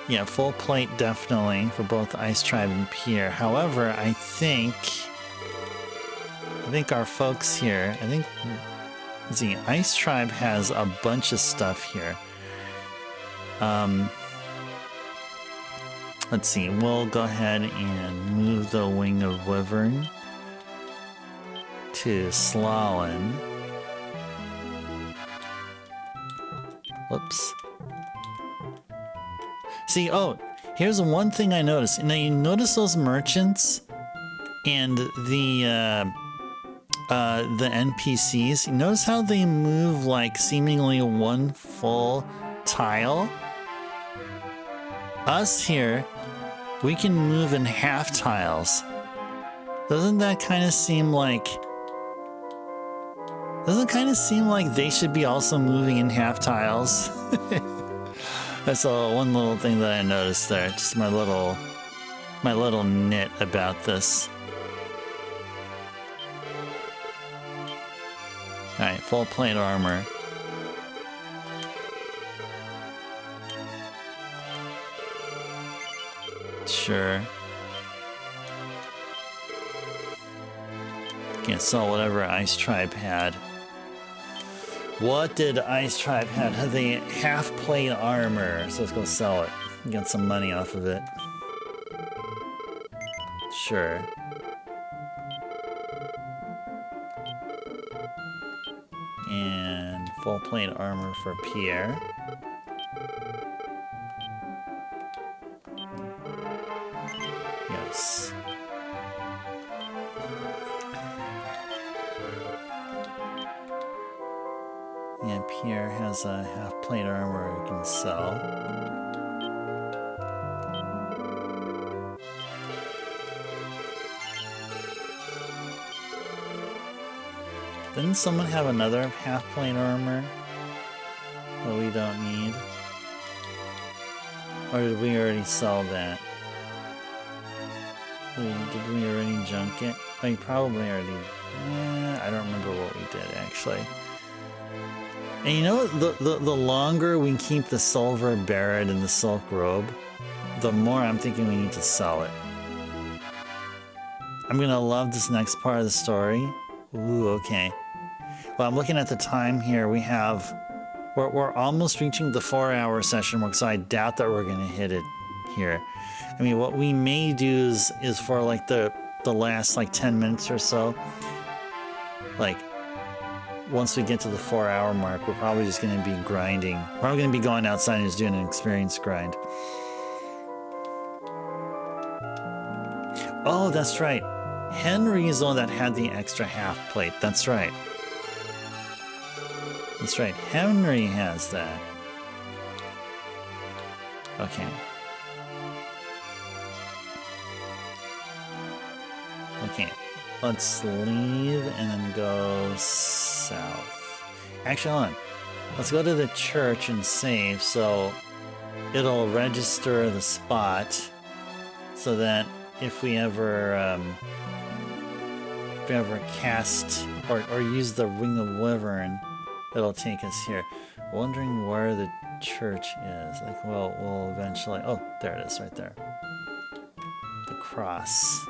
Yeah, full plate definitely for both Ice Tribe and Pierre. However, I think our folks here, let's see, Ice Tribe has a bunch of stuff here. Let's see, we'll go ahead and move the Wing of Wyvern to Slalin. Whoops. See, oh, here's one thing I noticed. Now, you notice those merchants and the NPCs? You notice how they move like seemingly one full tile? Us here, we can move in half tiles. Doesn't that kind of seem like... Doesn't it kind of seem like they should be also moving in half tiles? That's one little thing that I noticed there. Just my little nit about this. Alright, full plate armor. Sure. Can't sell whatever Ice Tribe had. What did Ice Tribe have? Had they half plate armor? So let's go sell it. Get some money off of it. Sure. And full plate armor for Pierre. Yes. Yeah, Pierre has a half plate armor we can sell. Didn't someone have another half plate armor that we don't need? Or did we already sell that? Did we already junk it? Oh, you probably already... I don't remember what we did, actually. And you know, the longer we keep the silver buried in the silk robe, the more I'm thinking we need to sell it. I'm gonna love this next part of the story. Ooh, okay. Well, I'm looking at the time here. We're almost reaching the 4-hour session mark, so I doubt that we're gonna hit it here. I mean, what we may do is for like the last like 10 minutes or so, like once we get to the 4-hour mark, we're probably just going to be grinding. We're probably going to be going outside and just doing an experience grind. Oh, that's right. Henry is the one that had the extra half plate. That's right. That's right. Henry has that. Okay. Okay. Let's leave and then go south. Actually, hold on. Let's go to the church and save, so it'll register the spot so that if we ever cast or use the Ring of Wyvern, it'll take us here. Wondering where the church is. Like, well, we'll eventually... Oh, there it is, right there. The cross.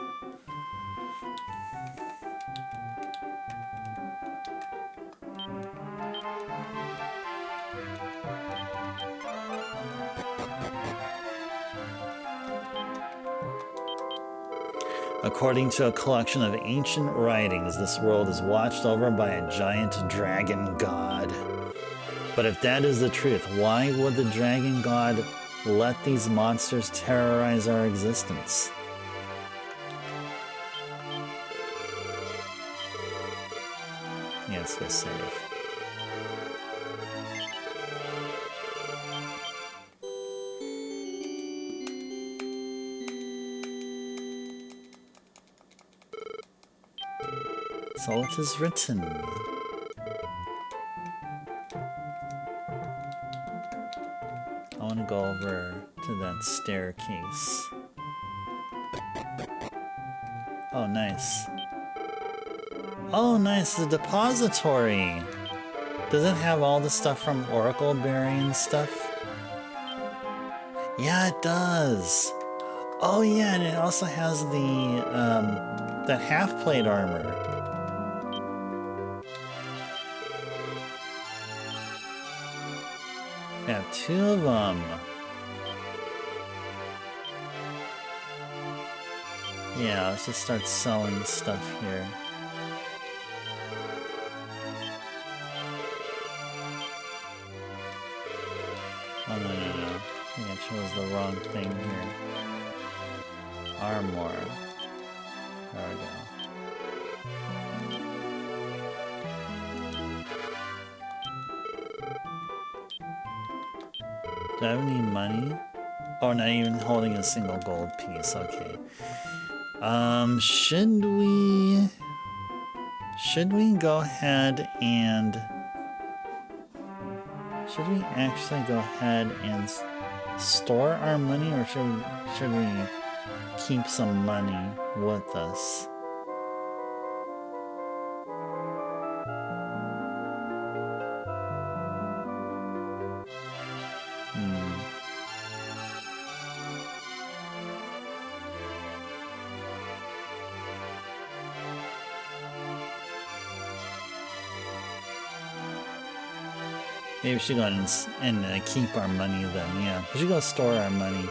According to a collection of ancient writings, this world is watched over by a giant dragon god. But if that is the truth, why would the Dragon God let these monsters terrorize our existence? Yeah, let's go save. So it is written. I want to go over to that staircase. Oh, nice. Oh, nice, the depository. Does it have all the stuff from Oracle Berry and stuff? Yeah, it does. Oh yeah, and it also has the that half-plate armor. I have 2 of them. Yeah, let's just start selling stuff here. Oh, no. I think I chose the wrong thing here. Armor. There we go. Do I have any money? Oh, not even holding a single gold piece. Okay. Should we go ahead and... Should we actually go ahead and store our money, or should we keep some money with us? Maybe we should go and keep our money then, yeah. We should go store our money.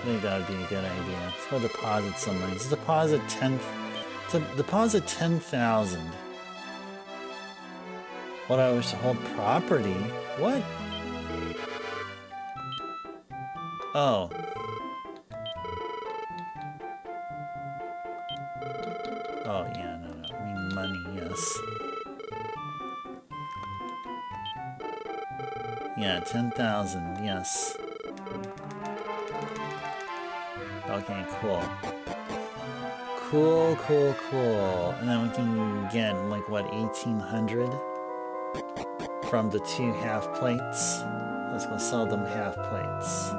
I think that would be a good idea. Let's go deposit some money. Let's deposit 10,000. What, I wish to hold property? What? Oh. Oh, yeah, no. I mean money, yes. Yeah, 10,000, yes. Okay, cool. Cool. And then we can get, like, what, 1,800? From the 2 half plates. Let's go sell them half plates.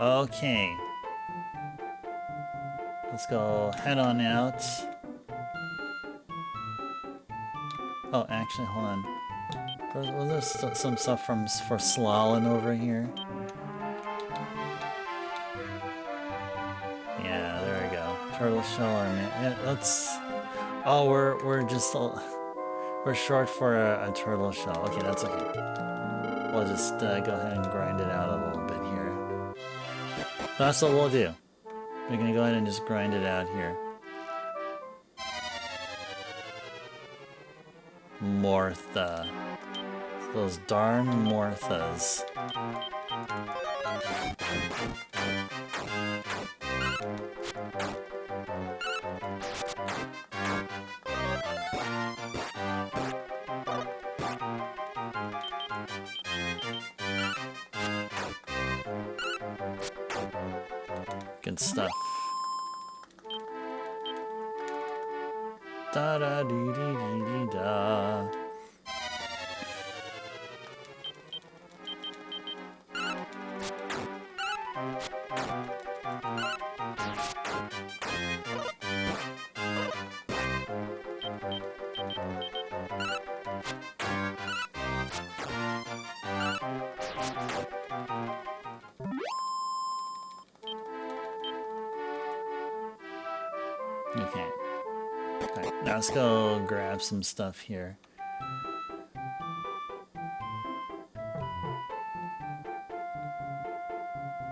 Okay. Let's go head on out. Oh, actually, hold on. Was there some stuff for Slalin over here? Yeah, there we go. Turtle shell army. Yeah, let's... Oh, we're short for a turtle shell. Okay, that's okay. We'll just go ahead and grind it out a little bit here. That's what we'll do. We're gonna go ahead and just grind it out here. Mortha. Those darn Morthas. Good stuff. Da da dee dee dee dee da. Okay. Alright, now let's go grab some stuff here.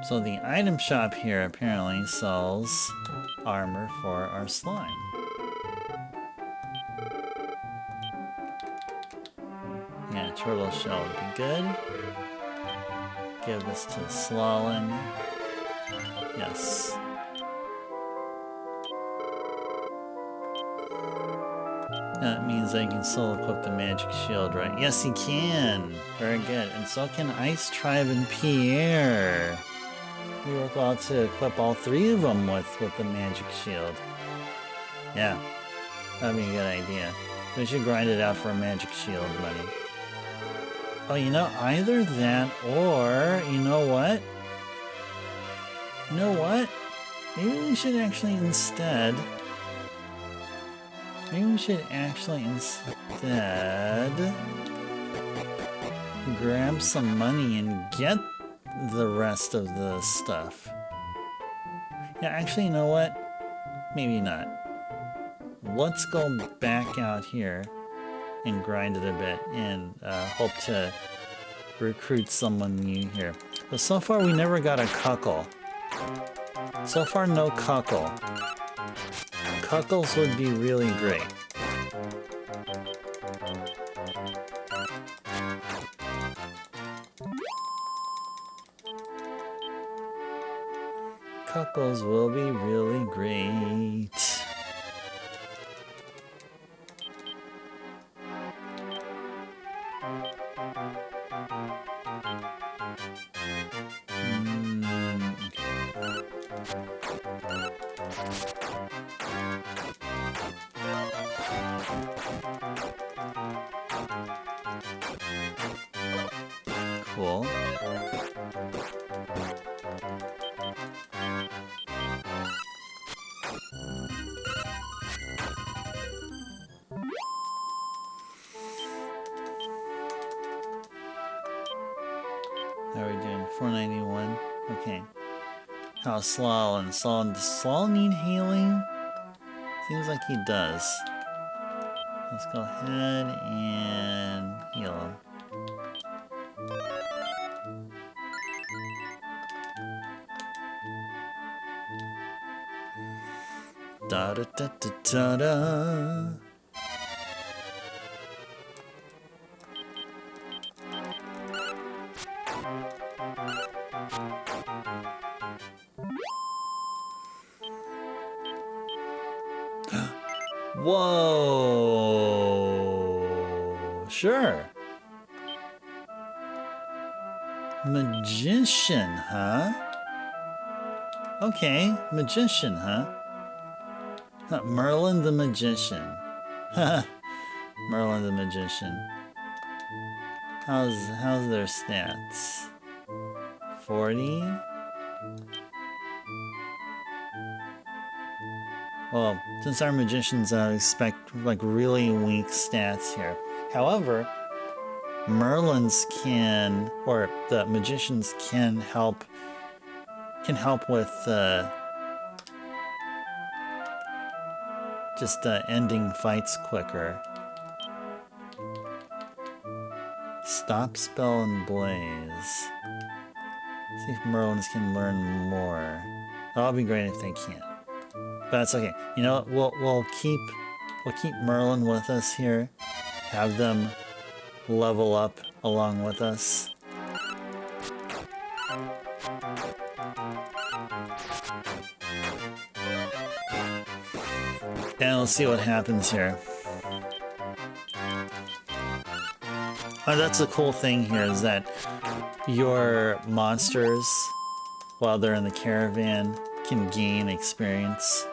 So the item shop here apparently sells armor for our slime. Yeah, turtle shell would be good. Give this to Slalin. Yes. That means I can still equip the magic shield, right? Yes, he can! Very good. And so can Ice Tribe and Pierre. We were about to equip all three of them with the magic shield. Yeah, that'd be a good idea. We should grind it out for a magic shield money. Oh, you know, either that or, you know what? You know what? Maybe we should actually instead... Maybe we should actually instead... grab some money and get the rest of the stuff. Yeah, actually, you know what? Maybe not. Let's go back out here and grind it a bit and hope to recruit someone new here. But so far we never got a cuckle. So far no cuckle. Cuckles would be really great. Cuckles will be really great. Cool. How are we doing? 491. Okay. How's Slalin? Does Slalin need healing? Seems like he does. Let's go ahead and heal him. Da da da da da da. Whoa! Sure. Magician, huh? Okay, magician, huh? Merlin the Magician. Merlin the Magician. How's their stats? 40? Well, since our magicians expect like really weak stats here. However, Merlins can, or the magicians can help with just ending fights quicker. Stop spell and blaze. See if Merlins can learn more. That'll be great if they can. But that's okay. You know what? We'll keep Merlin with us here. Have them level up along with us. And let's see what happens here. That's the cool thing here is that your monsters, while they're in the caravan, can gain experience,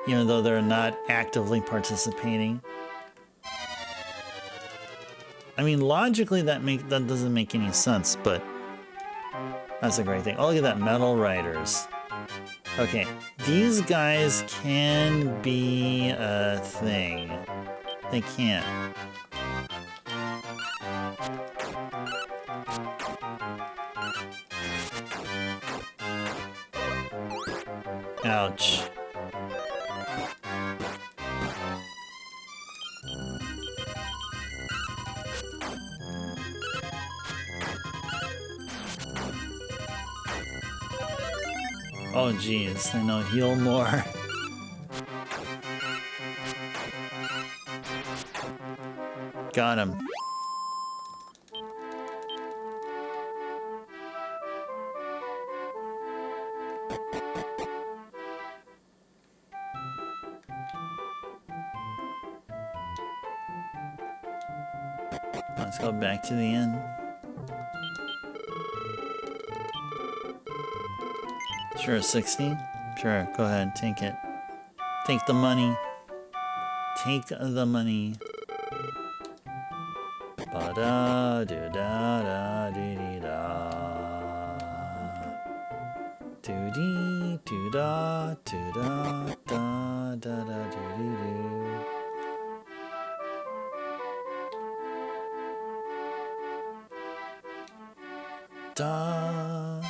even though they're not actively participating. I mean, logically that doesn't make any sense, but that's a great thing. Oh, look at that, Metal Riders. Okay, these guys can be a thing. They can. Ouch. Oh geez, I know, heal more. Got him. Let's go back to the inn. Sure, 60? Sure, go ahead, take it. Take the money. Take the money. Ba-da-do-da-da-dee-dee-da. Do-dee-do-da-do-da-da-da-dee-dee-doo. Da.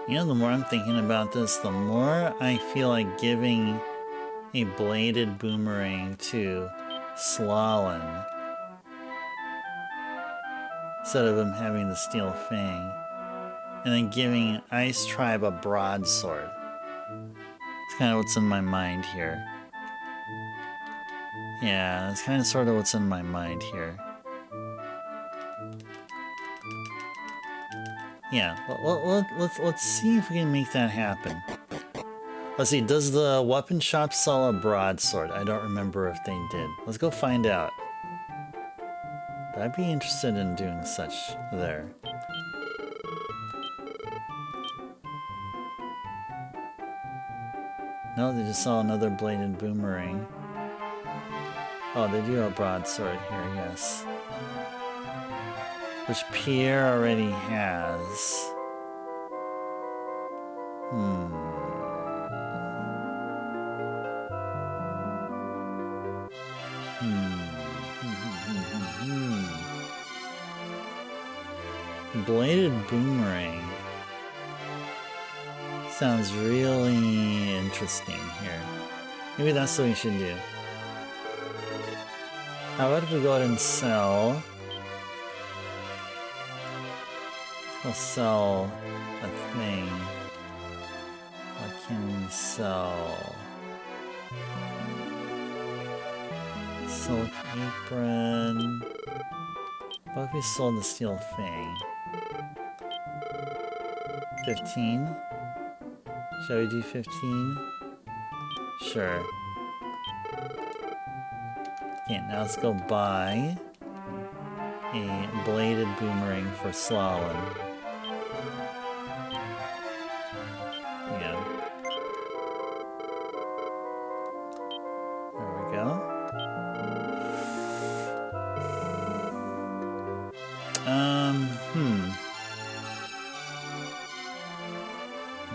You know, the more I'm thinking about this, the more I feel like giving a bladed boomerang to Slalin instead of him having the steel fang, and then giving Ice Tribe a broadsword. It's kind of what's in my mind here. Yeah, that's kind of sort of what's in my mind here. Yeah, let's see if we can make that happen. Let's see, does the weapon shop sell a broadsword? I don't remember if they did. Let's go find out. I'd be interested in doing such there. No, they just saw another bladed boomerang. Oh, they do have a broadsword here, yes. Which Pierre already has. Bladed boomerang. Sounds really interesting here. Maybe that's what we should do. How about if we go ahead and sell... We'll sell a thing. What can we sell? Silk apron. What if we sold the steel fang? 15? Shall we do 15? Sure. Okay, now let's go buy a bladed boomerang for Slalin. Yeah. There we go.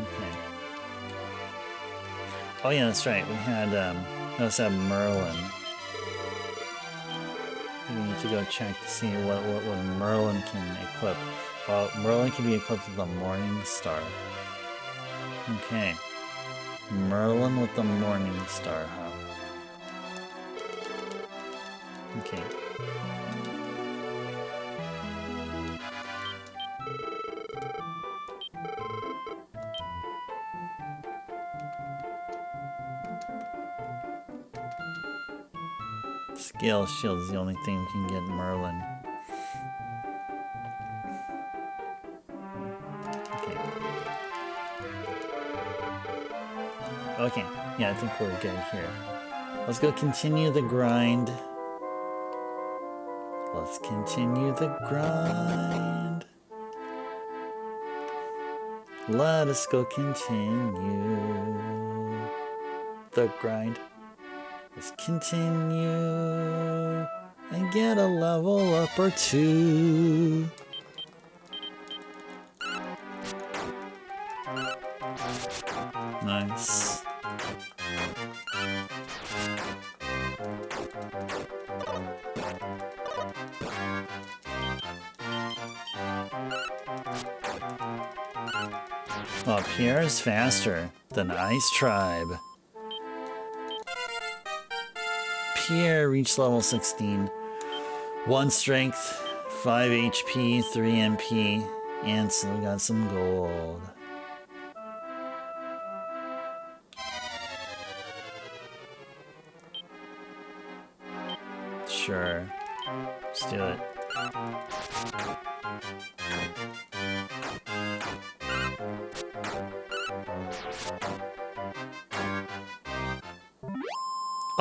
Okay. Oh yeah, that's right. We had, let's have Merlin. We need to go check to see what Merlin can equip. Well, Merlin can be equipped with the Morning Star. Okay. Merlin with the Morning Star, huh? Okay. Scale shield is the only thing we can get Merlin. Okay. Okay, yeah, I think we're good here. Let's go continue the grind. Let's continue the grind. Let us go continue the grind. Let's continue and get a level up or two. Nice. Pierre is faster than Ice Tribe. Pierre reached level 16. 1 strength, 5 HP, 3 MP, and still got some gold. Sure. Let's do it.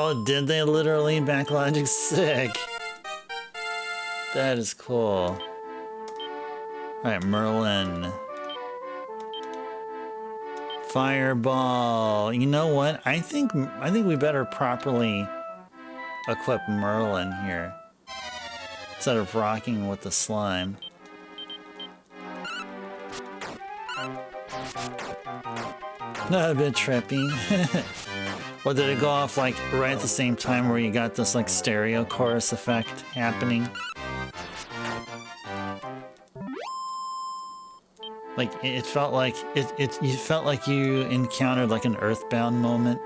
Oh, did they literally? Backlogic sick. That is cool. Alright, Merlin. Fireball. You know what? I think we better properly equip Merlin here. Instead of rocking with the slime. Not a bit trippy. Or did it go off like right at the same time where you got this like stereo chorus effect happening? Like it felt like you felt like you encountered like an Earthbound moment.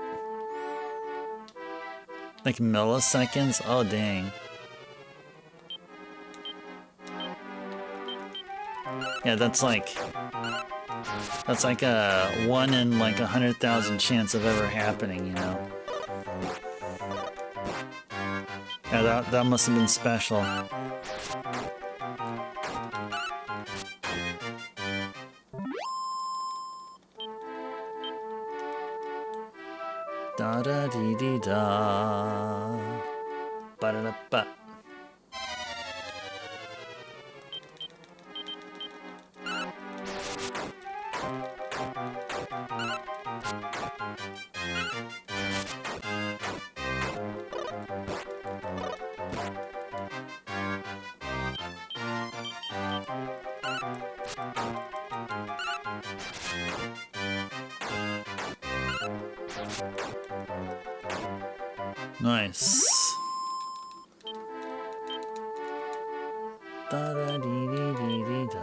Like milliseconds? Oh dang. Yeah, that's like a 1 in like 100,000 chance of ever happening, you know? Yeah, that must have been special. Da da dee dee da. Ba da da ba. Nice. Da da dee dee dee dee da.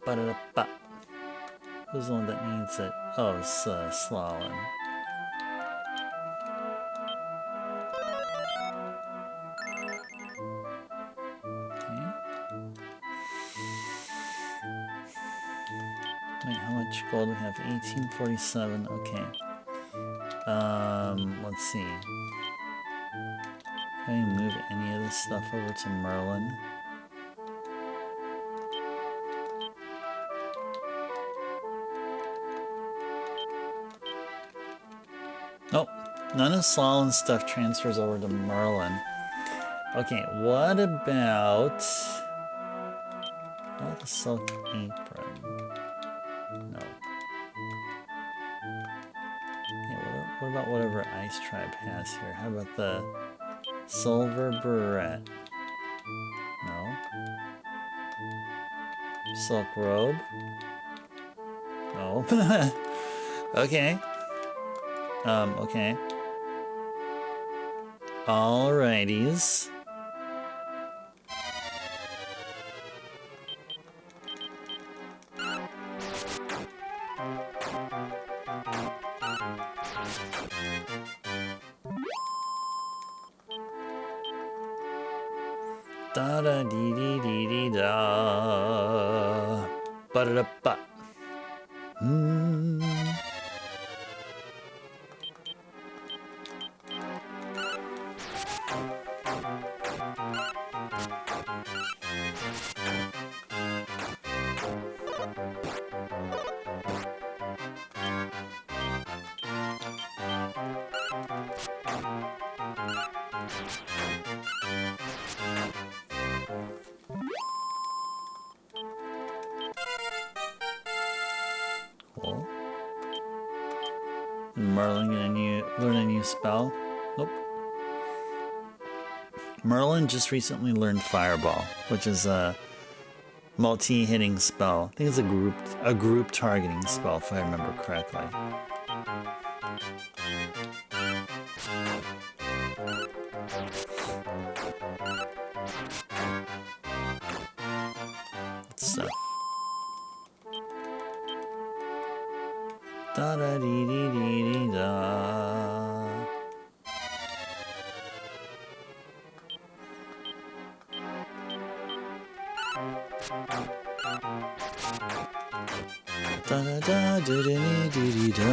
Ba da da ba. Who's the one that needs it? Oh, it's Slalom. Okay. Wait, how much gold do we have? 1847. Okay. Let's see. Can I move any of this stuff over to Merlin? Nope. None of Slalom's stuff transfers over to Merlin. Okay, what about the silk apron? No. What about whatever Ice Tribe has here? How about the silver beret? No. Silk robe? No. Okay. Okay. Alrighties. Da da dee dee dee dee da. Ba da da ba. Cool. Merlin gonna learn a new spell? Nope. Merlin just recently learned Fireball, which is a multi-hitting spell. I think it's a group targeting spell, if I remember correctly. Stuff. Da da dee dee dee dee da. Da da da dee dee dee dee da.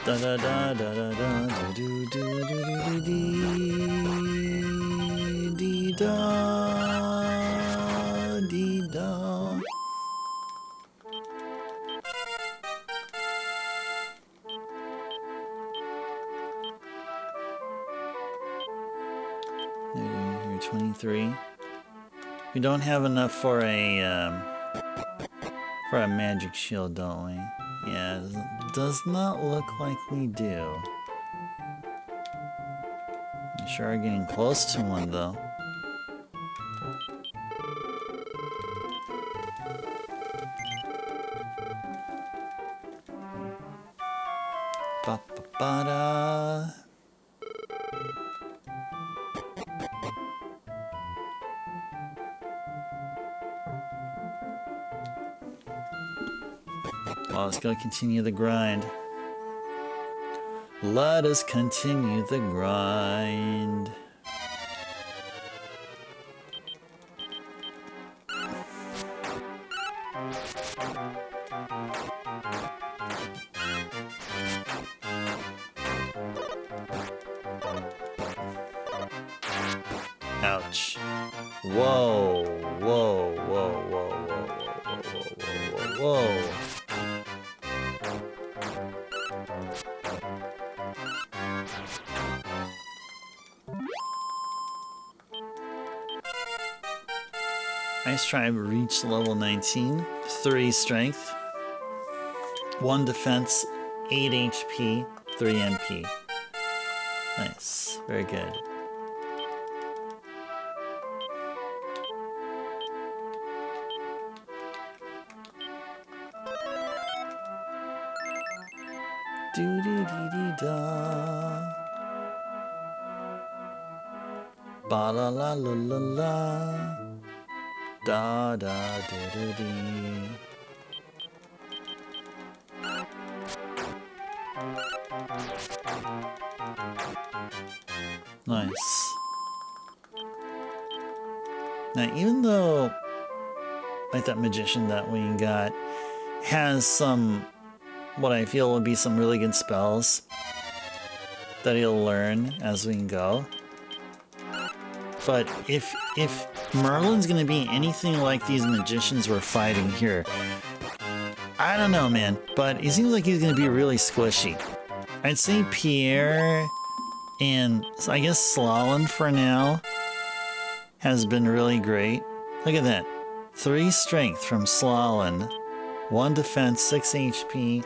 Da da da da da da do do do do do dee da dee da. Here, 23. We don't have enough for a magic shield, don't we? Yeah, does not look like we do. We sure are getting close to one, though. Ba-ba-ba-da. Well, let's go continue the grind. Let us continue the grind. Ouch. Whoa, whoa, whoa, whoa, whoa, whoa, whoa, whoa, whoa, whoa. Nice try, reach level 19. 3 strength, 1 defense, 8 HP, 3 MP. Nice, very good. Do do dee dee da. Ba la la la la la. Da da do do dee. Nice. Now, even though like that magician that we got has some, what I feel would be some really good spells that he'll learn as we go. But if Merlin's gonna be anything like these magicians we're fighting here, I don't know, man, but it seems like he's gonna be really squishy. I'd say Pierre and I guess Slalin for now has been really great. Look at that. 3 strength from Slalin, 1 defense, 6 HP,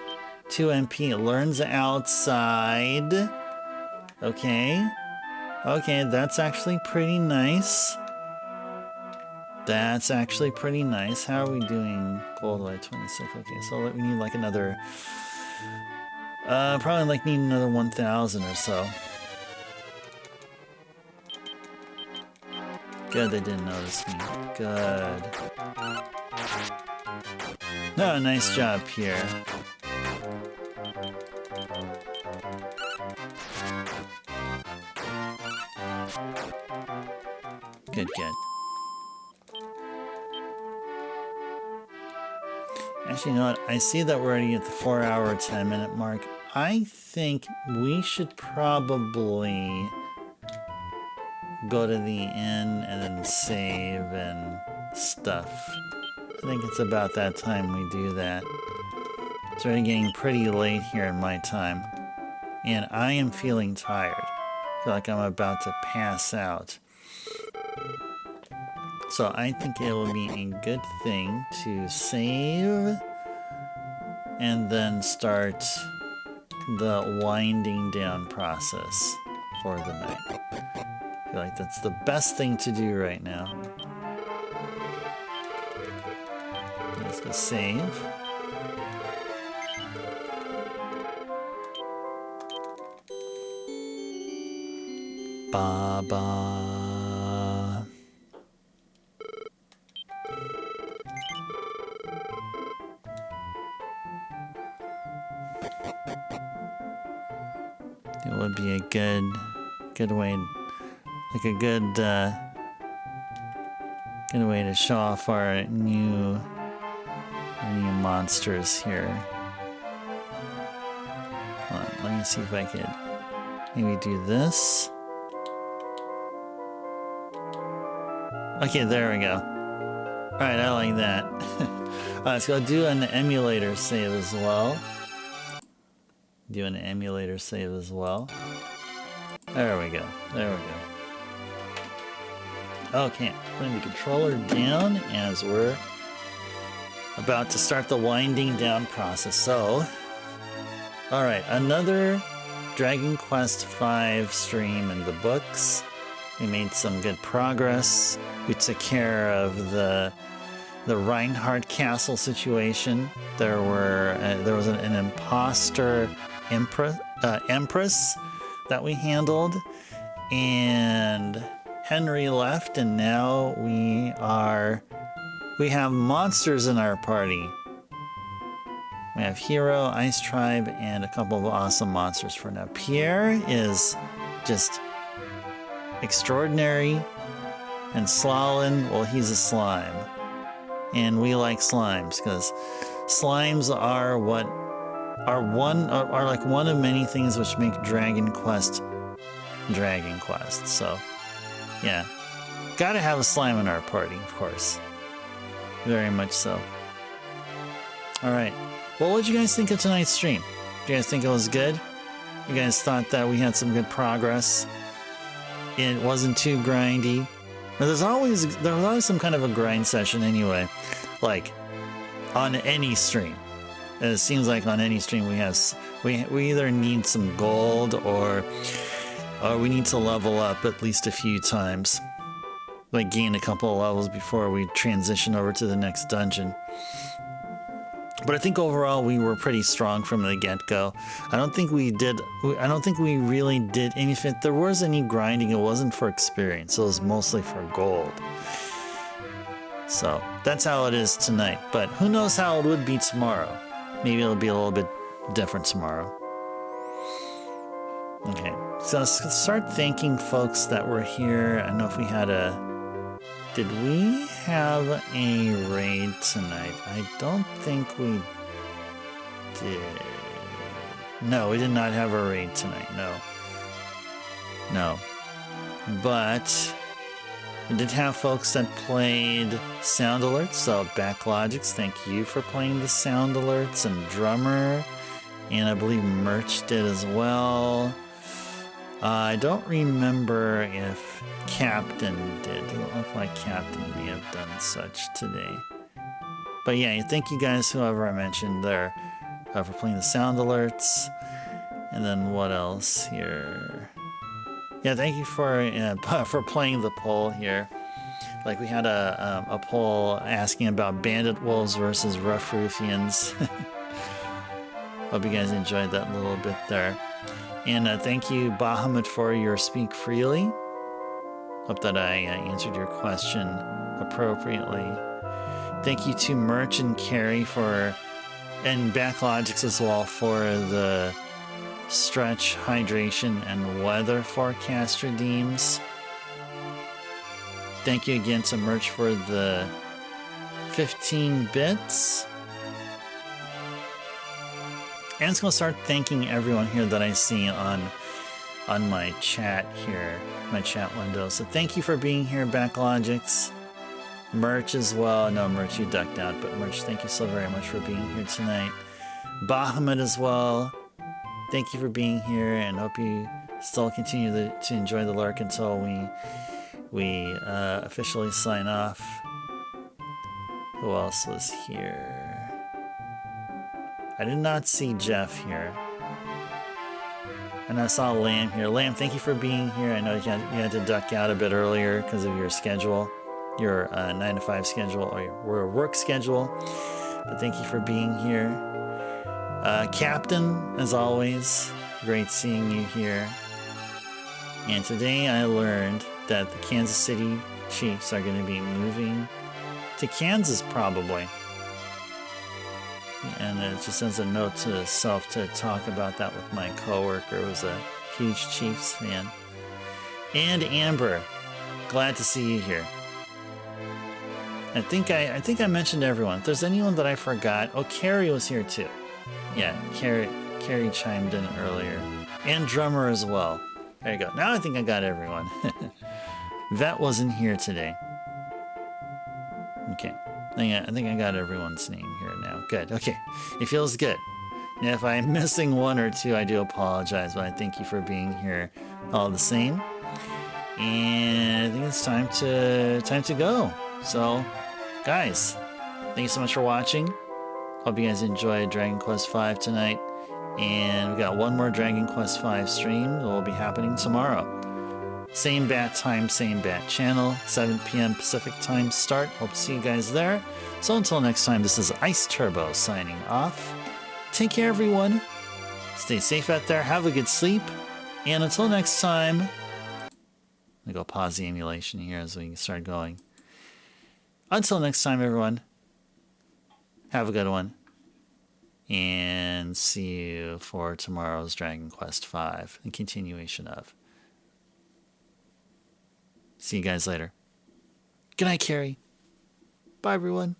2 MP. Learns outside. Okay. Okay, that's actually pretty nice. That's actually pretty nice. How are we doing? Gold by 26. Okay, so we need like another... probably like need another 1,000 or so. Good, they didn't notice me. Good. Oh, nice job, Pierre. Good, good. Actually, you know what? I see that we're already at the 4-hour, 10-minute mark. I think we should probably go to the inn and then save and stuff. I think it's about that time we do that. It's already getting pretty late here in my time. And I am feeling tired. I feel like I'm about to pass out. So I think it will be a good thing to save and then start the winding down process for the night. I feel like that's the best thing to do right now. Let's go save. ba ba. It would be a good way, like a good way to show off our new monsters here. Hold on, let me see if I could maybe do this. Okay, there we go. Alright, I like that. Alright, let's go do an emulator save as well. Do an emulator save as well. There we go. There we go. Okay, putting the controller down as we're about to start the winding down process. So, alright, another Dragon Quest V stream in the books. We made some good progress. We took care of the Reinhart castle situation. There was an impostor empress that we handled, and Henry left, and now we have monsters in our party. We have Hero, Ice Tribe, and a couple of awesome monsters for now. Pierre is just extraordinary, and Slalin, well, he's a slime. And we like slimes because slimes are like one of many things which make Dragon Quest Dragon Quest. So yeah, gotta have a slime in our party, of course. Very much so. Alright, well, what did you guys think of tonight's stream? Did you guys think it was good? You guys thought that we had some good progress? It wasn't too grindy? Now, there was always some kind of a grind session anyway, like on any stream. And it seems like on any stream we either need some gold or we need to level up at least a few times, like gain a couple of levels before we transition over to the next dungeon. But I think overall we were pretty strong from the get-go. I don't think we really did any. If there was any grinding, it wasn't for experience. It was mostly for gold. So that's how it is tonight. But who knows how it would be tomorrow? Maybe it'll be a little bit different tomorrow. Okay, so let's start thanking folks that were here. I don't know if we had did we have a raid tonight? I don't think we did. No, we did not have a raid tonight. No. But we did have folks that played sound alerts. So Backlogics, thank you for playing the sound alerts, and Drummer, and I believe Merch did as well. I don't remember if Captain did. It doesn't look like Captain may have done such today. But yeah, thank you guys, whoever I mentioned there, for playing the sound alerts. And then what else here? Yeah, thank you for playing the poll here. Like, we had a poll asking about Bandit Wolves versus Rough Ruffians. Hope you guys enjoyed that little bit there. And thank you, Bahamut, for your Speak Freely. Hope that I answered your question appropriately. Thank you to Merch and Carrie and Backlogics as well, for the stretch, hydration, and weather forecast redeems. Thank you again to Merch for the 15 bits. And it's going to start thanking everyone here that I see on my chat here, my chat window. So thank you for being here, Backlogics. Merch as well. No, Merch, you ducked out, but Merch, thank you so very much for being here tonight. Bahamut as well. Thank you for being here, and hope you still continue to enjoy the lurk until we officially sign off. Who else was here? I did not see Jeff here. And I saw Lamb here. Lamb, thank you for being here. I know you had to duck out a bit earlier because of your schedule, your 9 to 5 schedule, or your work schedule. But thank you for being here. Captain, as always, great seeing you here. And today I learned that the Kansas City Chiefs are going to be moving to Kansas probably. And it just sends a note to self to talk about that with my coworker who was a huge Chiefs fan. And Amber, glad to see you here. I think I mentioned everyone. If there's anyone that I forgot, oh, Carrie was here too. Yeah, Carrie chimed in earlier. And Drummer as well. There you go. Now I think I got everyone. Vet wasn't here today. Okay. I think I got everyone's name here now. Good. Okay. It feels good. Now, if I'm missing one or two, I do apologize, but I thank you for being here all the same. And I think it's time to go. So, guys, thank you so much for watching. Hope you guys enjoyed Dragon Quest V tonight. And we got one more Dragon Quest V stream that will be happening tomorrow. Same bat time, same bat channel, 7 p.m. Pacific time start. Hope to see you guys there. So until next time, this is Ice Turbo signing off. Take care, everyone. Stay safe out there. Have a good sleep. And until next time, I'm going to go pause the emulation here as we start going. Until next time, everyone, have a good one. And see you for tomorrow's Dragon Quest V and continuation of. See you guys later. Good night, Carrie. Bye, everyone.